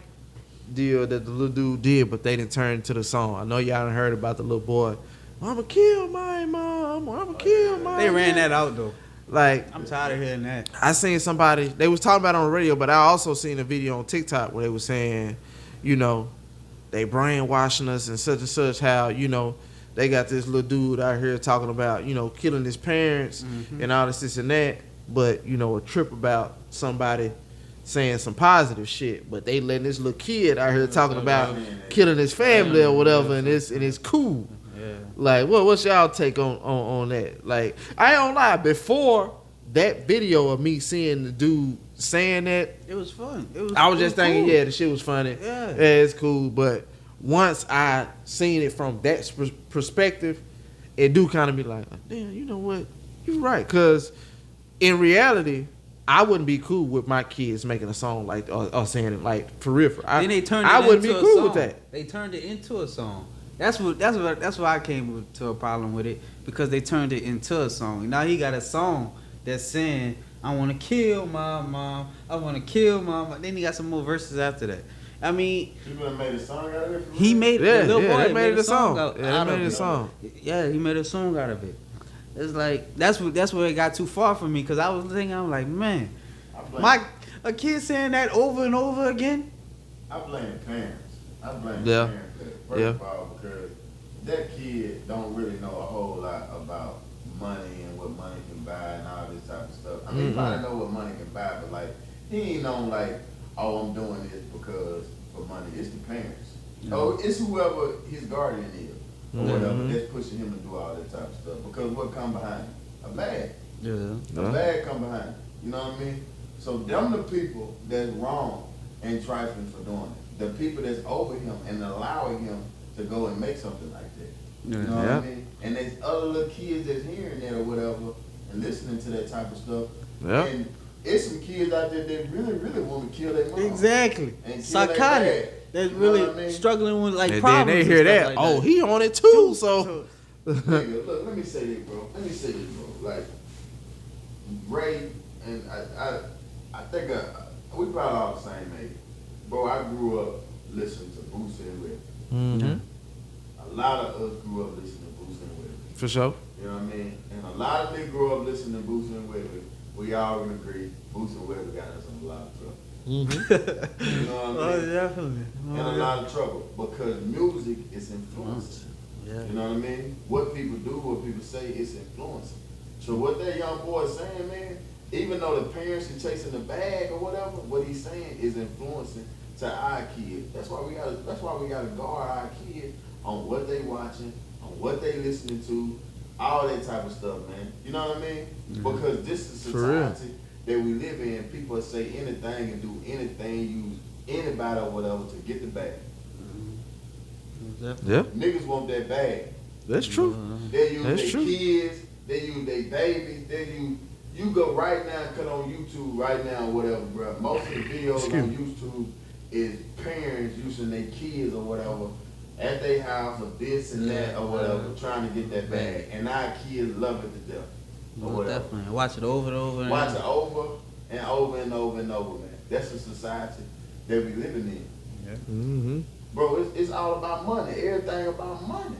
[SPEAKER 2] deal that the little dude did, but they didn't turn into the song. I know y'all done heard about the little boy. I'ma kill my mom. I'ma kill my.
[SPEAKER 1] They ran that out though.
[SPEAKER 2] Like,
[SPEAKER 1] I'm tired of hearing that.
[SPEAKER 2] I seen somebody, they was talking about it on the radio, but I also seen a video on TikTok where they was saying, they brainwashing us and such, how, they got this little dude out here talking about, killing his parents and all this and that, but, a trip about somebody saying some positive shit, but they letting this little kid out here talking about killing his family or whatever, and it's cool.
[SPEAKER 1] Yeah.
[SPEAKER 2] Like, what's y'all take on that? Like, I ain't gonna lie, before that video of me seeing the dude saying that,
[SPEAKER 1] It was fun.
[SPEAKER 2] I was just thinking,
[SPEAKER 1] cool.
[SPEAKER 2] yeah, the shit was funny.
[SPEAKER 1] Yeah.
[SPEAKER 2] It's cool. But once I seen it from that perspective, it do kind of be like, damn, you know what? You're right. Because in reality, I wouldn't be cool with my kids making a song like or saying it like for real.
[SPEAKER 1] Then they turned it
[SPEAKER 2] I wouldn't be
[SPEAKER 1] into a
[SPEAKER 2] cool
[SPEAKER 1] song.
[SPEAKER 2] with that.
[SPEAKER 1] They turned it into a song. That's why I came to a problem with it, because they turned it into a song. Now he got a song that's saying, I want to kill my mom. I want to kill my mom. Then he got some more verses after that. I mean,
[SPEAKER 3] People made a song out of it.
[SPEAKER 1] he made
[SPEAKER 2] Yeah,
[SPEAKER 1] the little
[SPEAKER 2] yeah,
[SPEAKER 1] boy
[SPEAKER 2] they made a song.
[SPEAKER 1] out
[SPEAKER 2] Yeah,
[SPEAKER 1] of
[SPEAKER 2] they made
[SPEAKER 1] it.
[SPEAKER 2] a song.
[SPEAKER 1] Yeah, he made a song out of it. It's like that's where it got too far for me, because I was thinking, I'm like, man, a kid saying that over and over again.
[SPEAKER 3] I blame parents. I blame
[SPEAKER 2] Yeah.
[SPEAKER 3] parents. First of all, because that kid don't really know a whole lot about money and what money can buy and all this type of stuff. I mean, he probably know what money can buy, but like he ain't known like, I'm doing this because for money. It's the parents. It's whoever his guardian is or whatever that's pushing him to do all that type of stuff. Because what come behind it? A bag.
[SPEAKER 1] Yeah.
[SPEAKER 3] A bag come behind it. You know what I mean? So them the people that's wrong and trifling for doing it. The people that's over him and allowing him to go and make something like that. You know what I mean? And there's other little kids that's hearing that or whatever and listening to that type of stuff.
[SPEAKER 2] Yeah.
[SPEAKER 3] And it's some kids out there that really, really want to kill their mom.
[SPEAKER 1] Exactly.
[SPEAKER 3] And kill
[SPEAKER 1] Psychotic.
[SPEAKER 3] their
[SPEAKER 1] That's
[SPEAKER 3] dad. You know
[SPEAKER 1] really
[SPEAKER 3] what I mean?
[SPEAKER 1] struggling with like
[SPEAKER 2] And then
[SPEAKER 1] problems.
[SPEAKER 2] they
[SPEAKER 1] and
[SPEAKER 2] hear
[SPEAKER 1] stuff
[SPEAKER 2] that,
[SPEAKER 1] like
[SPEAKER 2] he on it too, so.
[SPEAKER 3] Nigga, look, let me say this, bro. Like, Ray and I think we probably all the same age. Bro, I grew up listening to Boosie and Whitney.
[SPEAKER 2] Mm-hmm.
[SPEAKER 3] A lot of us grew up listening to Boosie and Whitney.
[SPEAKER 2] For sure.
[SPEAKER 3] You know what I mean? And a lot of me grew up listening to Boosie and Whitney. We all can agree Boosie and Whitney got us in a lot of trouble.
[SPEAKER 2] Mm-hmm.
[SPEAKER 3] You know what I mean?
[SPEAKER 1] definitely.
[SPEAKER 3] In a lot of trouble because music is influencing.
[SPEAKER 1] Yeah.
[SPEAKER 3] You know what I mean? What people do, what people say, is influencing. So what that young boy is saying, man, even though the parents are chasing the bag or whatever, what he's saying is influencing to our kids. That's why we gotta guard our kids on what they watching, on what they listening to, all that type of stuff, man. You know what I mean? Because this is society that we live in. People say anything and do anything, use anybody or whatever to get the bag.
[SPEAKER 2] Yeah.
[SPEAKER 3] Niggas want that bag.
[SPEAKER 2] That's true.
[SPEAKER 3] They use
[SPEAKER 2] That's
[SPEAKER 3] their
[SPEAKER 2] true.
[SPEAKER 3] kids, they use their babies, you go right now and cut on YouTube right now, whatever, bro. Most of the videos on YouTube is parents using their kids or whatever at their house or this and that or whatever, trying to get that bag. And our kids love it to death. Or whatever.
[SPEAKER 1] Definitely. Watch it over and over.
[SPEAKER 3] Watch it over and over and over and over, man. That's the society that we living in.
[SPEAKER 2] Yeah. Mm-hmm.
[SPEAKER 3] Bro, it's all about money. Everything about money.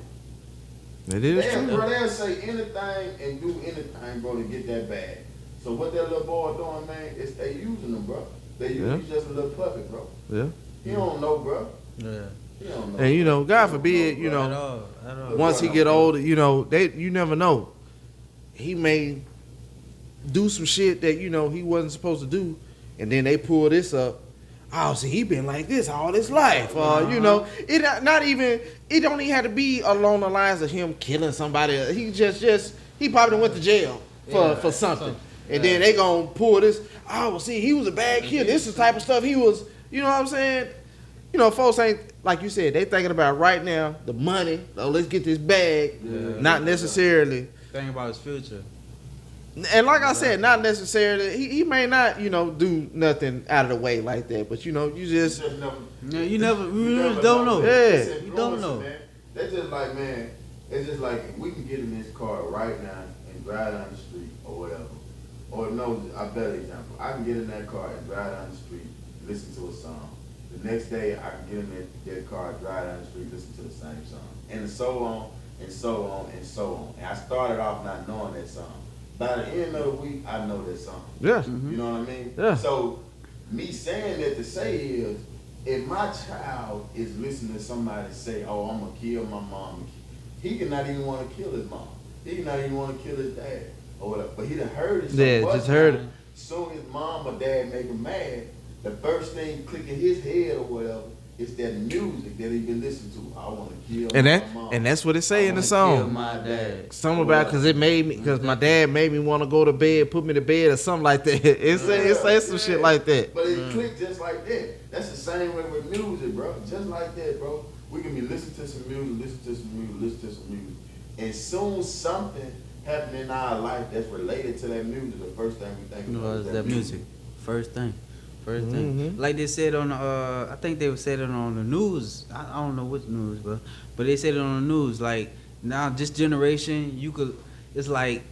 [SPEAKER 2] It is true.
[SPEAKER 3] Bro, they'll say anything and do anything, bro, to get that bag. So what that little boy doing, man, is they using them, bro. He's just a little puppet, bro.
[SPEAKER 2] Yeah.
[SPEAKER 3] He don't know, bro.
[SPEAKER 1] Yeah.
[SPEAKER 3] He don't know.
[SPEAKER 2] And you know, God forbid, you know, once he get older, you know, you never know. He may do some shit that, you know, he wasn't supposed to do, and then they pull this up. Oh, see, he been like this all his life. You know, it don't even have to be along the lines of him killing somebody. He he probably went to jail for something. And then they gonna pull this. Oh, see, he was a bad kid. This is the type of stuff he was, you know what I'm saying? You know, folks ain't, like you said, they thinking about right now, the money. Oh, let's get this bag. Not necessarily.
[SPEAKER 1] Thinking about his future.
[SPEAKER 2] And like I said, not necessarily. He may not, you know, do nothing out of the way like that. But you know, you just
[SPEAKER 1] you never don't know.
[SPEAKER 2] Yeah,
[SPEAKER 1] you don't know.
[SPEAKER 3] Man. That's just like, man. It's just like if we can get in this car right now and drive down the street or whatever. Or no, a better example. I can get in that car and drive down the street, listen to a song. The next day, I can get in that car, drive down the street, listen to the same song, and so on and so on and so on. And I started off not knowing that song. By the end of the week, I know that song.
[SPEAKER 2] Yeah.
[SPEAKER 1] Mm-hmm.
[SPEAKER 3] You know what I mean?
[SPEAKER 2] Yeah.
[SPEAKER 3] So, me saying that to say is, if my child is listening to somebody say, oh, I'm going to kill my mom, he cannot even want to kill his mom. He cannot even want to kill his dad or whatever. But he done heard it so much.
[SPEAKER 2] Just heard it.
[SPEAKER 3] Soon as mom or dad make him mad, the first thing click in his head or whatever is that music that he been listening to. I want to kill my mom.
[SPEAKER 2] And that's what it say in the
[SPEAKER 1] Kill
[SPEAKER 2] song.
[SPEAKER 1] my dad.
[SPEAKER 2] Something about because my dad made me want to go to bed, put me to bed or something like that. It say some shit like that.
[SPEAKER 3] But it clicked just like that. That's the same way with music, bro. Just like that, bro. We can be listening to some music, listen to some music, listen to some music. And soon something happened in our life that's related to that music. The first thing we think about is that music.
[SPEAKER 1] First thing. Like they said on I think they said it on the news. I don't know which news, but they said it on the news. Like now, this generation, it's like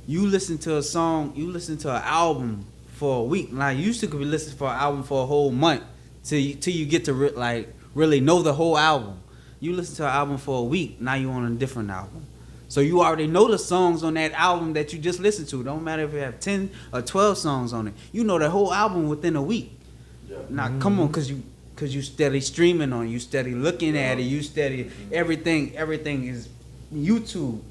[SPEAKER 1] you listen to a song, you listen to an album for a week. Like you used to could be listening for an album for a whole month till you get to really know the whole album. You listen to an album for a week, now you on a different album. So you already know the songs on that album that you just listened to. Don't matter if you have 10 or 12 songs on it. You know the whole album within a week. Yeah. Now come on, cause you steady streaming on it, you steady looking at it, you steady everything is YouTube,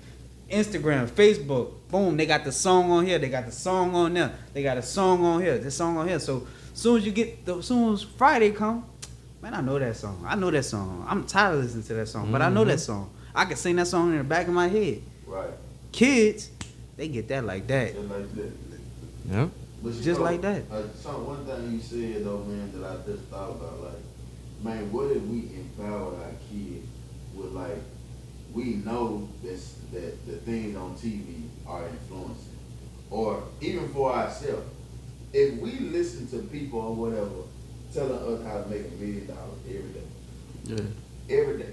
[SPEAKER 1] Instagram, Facebook. Boom, they got the song on here, they got the song on there, they got a song on here, this song on here. So soon as Friday come, man, I know that song. I'm tired of listening to that song, but I know that song. I can sing that song in the back of my head.
[SPEAKER 3] Right.
[SPEAKER 1] Kids, they get that like that.
[SPEAKER 3] Just like that.
[SPEAKER 2] Yeah.
[SPEAKER 3] But
[SPEAKER 1] just like that.
[SPEAKER 3] One thing you said though, man, that I just thought about, like, man, what if we empower our kids with, like, we know that the things on TV are influencing, or even for ourselves, if we listen to people or whatever telling us how to make $1 million every day.
[SPEAKER 1] Yeah.
[SPEAKER 3] Every day.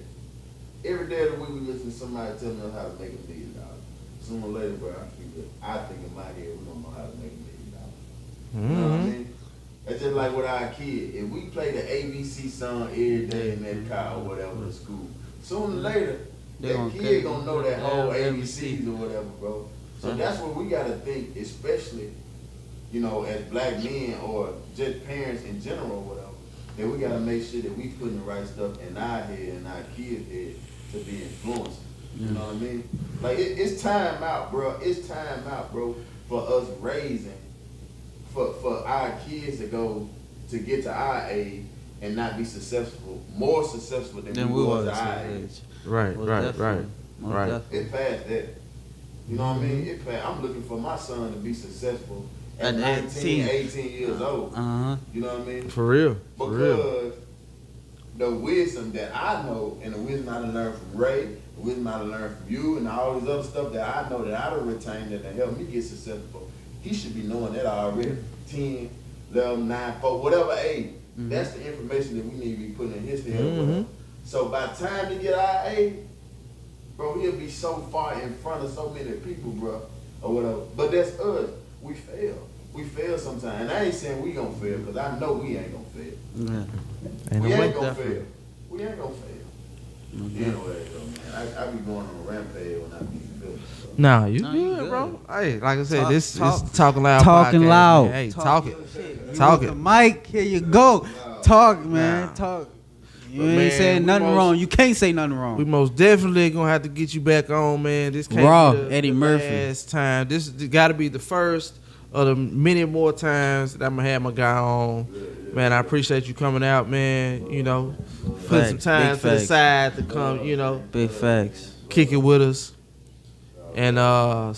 [SPEAKER 3] Every day of the week we listen to somebody telling us how to make $1 million. Sooner or later, bro, I think in my head we don't know how to make $1 million. You know what I mean? It's just like with our kid. If we play the ABC song every day in that car or whatever at school, sooner or later, that kid gonna know that whole ABCs or whatever, bro. So that's what we gotta think, especially, you know, as black men or just parents in general or whatever, that we gotta make sure that we putting the right stuff in our head and our kids' head to be influenced. You know what I mean? Like it's time out, bro. It's time out, bro, for us raising, for our kids to get to our age and not be more successful than we was at our age.
[SPEAKER 2] Right.
[SPEAKER 3] It passed that. You know what I mean? It passed. I'm looking for my son to be successful at 19, 18 years old. You know what I mean?
[SPEAKER 2] For real.
[SPEAKER 3] Because the wisdom that I know and the wisdom I done learned from Ray, the wisdom I done learned from you and all this other stuff that I know that I done retained that help me get successful, he should be knowing that already. 10, 11, 9, 4, whatever age. That's the information that we need to be putting in his head. So by the time he get our age, bro, he'll be so far in front of so many people, bro, or whatever. But that's us. We fail. We fail sometimes. And I ain't saying we gonna fail, because I know we ain't gonna fail.
[SPEAKER 1] Yeah.
[SPEAKER 3] We ain't gonna fail. We ain't gonna fail. Anyway, though, man, I be going on a rampage when I be feeling. So.
[SPEAKER 2] Nah, you
[SPEAKER 1] Nah, you
[SPEAKER 2] good,
[SPEAKER 1] good.
[SPEAKER 2] bro. Hey, like I said, this
[SPEAKER 1] talk-
[SPEAKER 2] is Talking Loud
[SPEAKER 1] talking
[SPEAKER 2] podcast,
[SPEAKER 1] loud.
[SPEAKER 2] man. Hey,
[SPEAKER 1] Talking
[SPEAKER 2] talk
[SPEAKER 1] Talk
[SPEAKER 2] it.
[SPEAKER 1] the mic, here you go. Talk, man.
[SPEAKER 2] Nah.
[SPEAKER 1] Talk. You
[SPEAKER 2] But,
[SPEAKER 1] ain't
[SPEAKER 2] man,
[SPEAKER 1] saying
[SPEAKER 2] we
[SPEAKER 1] nothing
[SPEAKER 2] most-
[SPEAKER 1] wrong. You can't say nothing wrong.
[SPEAKER 2] We most definitely gonna have to get you back on, man. This can't
[SPEAKER 1] Raw,
[SPEAKER 2] be the
[SPEAKER 1] Eddie Murphy.
[SPEAKER 2] last time. This got to be the first of the many more times that I'm gonna have my guy on. Man, I appreciate you coming out, man. You know, put some
[SPEAKER 1] Facts,
[SPEAKER 2] time
[SPEAKER 1] big
[SPEAKER 2] to the
[SPEAKER 1] facts.
[SPEAKER 2] side to come. You know,
[SPEAKER 1] Big facts.
[SPEAKER 2] kick it with us. And and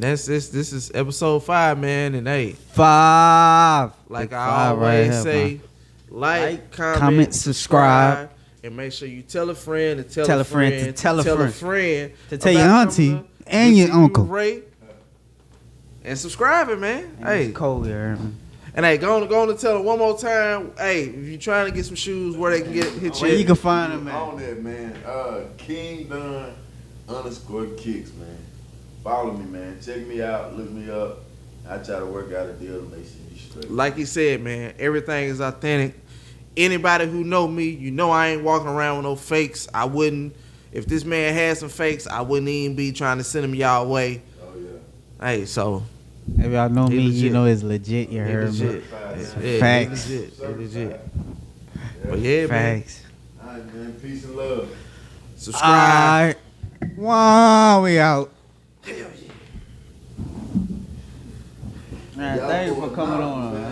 [SPEAKER 2] that's this. This is episode 5, man. And hey,
[SPEAKER 1] 5.
[SPEAKER 2] like
[SPEAKER 1] Big
[SPEAKER 2] I
[SPEAKER 1] 5 right
[SPEAKER 2] always
[SPEAKER 1] here,
[SPEAKER 2] say,
[SPEAKER 1] man.
[SPEAKER 2] like, comment,
[SPEAKER 1] comment, subscribe.
[SPEAKER 2] and make sure you tell a friend to tell,
[SPEAKER 1] Tell
[SPEAKER 2] a
[SPEAKER 1] a friend
[SPEAKER 2] friend
[SPEAKER 1] to tell a friend.
[SPEAKER 2] friend
[SPEAKER 1] To tell your
[SPEAKER 2] about
[SPEAKER 1] auntie
[SPEAKER 2] coming to
[SPEAKER 1] and your
[SPEAKER 2] listen to
[SPEAKER 1] uncle.
[SPEAKER 2] Ray, and subscribing, man. Hey,
[SPEAKER 1] It's cold here, man.
[SPEAKER 2] and hey, go on to tell them one more time. Hey, if you're trying to get some shoes, where they can hit
[SPEAKER 1] Where
[SPEAKER 2] you.
[SPEAKER 1] you can find them,
[SPEAKER 3] On
[SPEAKER 1] man.
[SPEAKER 3] that, man. King Dunn _kicks, man. Follow me, man. Check me out. Look me up. I try to work out a deal to make sure you straight.
[SPEAKER 2] Like you said, man, everything is authentic. Anybody who know me, you know I ain't walking around with no fakes. I wouldn't. If this man had some fakes, I wouldn't even be trying to send them y'all way.
[SPEAKER 3] Oh, yeah.
[SPEAKER 2] Hey, so
[SPEAKER 1] If y'all know
[SPEAKER 2] He
[SPEAKER 1] me,
[SPEAKER 2] legit.
[SPEAKER 1] you know it's legit. You
[SPEAKER 2] He
[SPEAKER 1] heard me.
[SPEAKER 2] legit. Yeah,
[SPEAKER 1] Facts.
[SPEAKER 2] he legit. He legit.
[SPEAKER 3] Yeah.
[SPEAKER 2] But yeah, man.
[SPEAKER 1] Facts.
[SPEAKER 3] All right, man. Peace and love.
[SPEAKER 2] Subscribe.
[SPEAKER 1] Alright. Wow, we out.
[SPEAKER 3] Hell yeah.
[SPEAKER 1] Man, thank you for coming on. Man.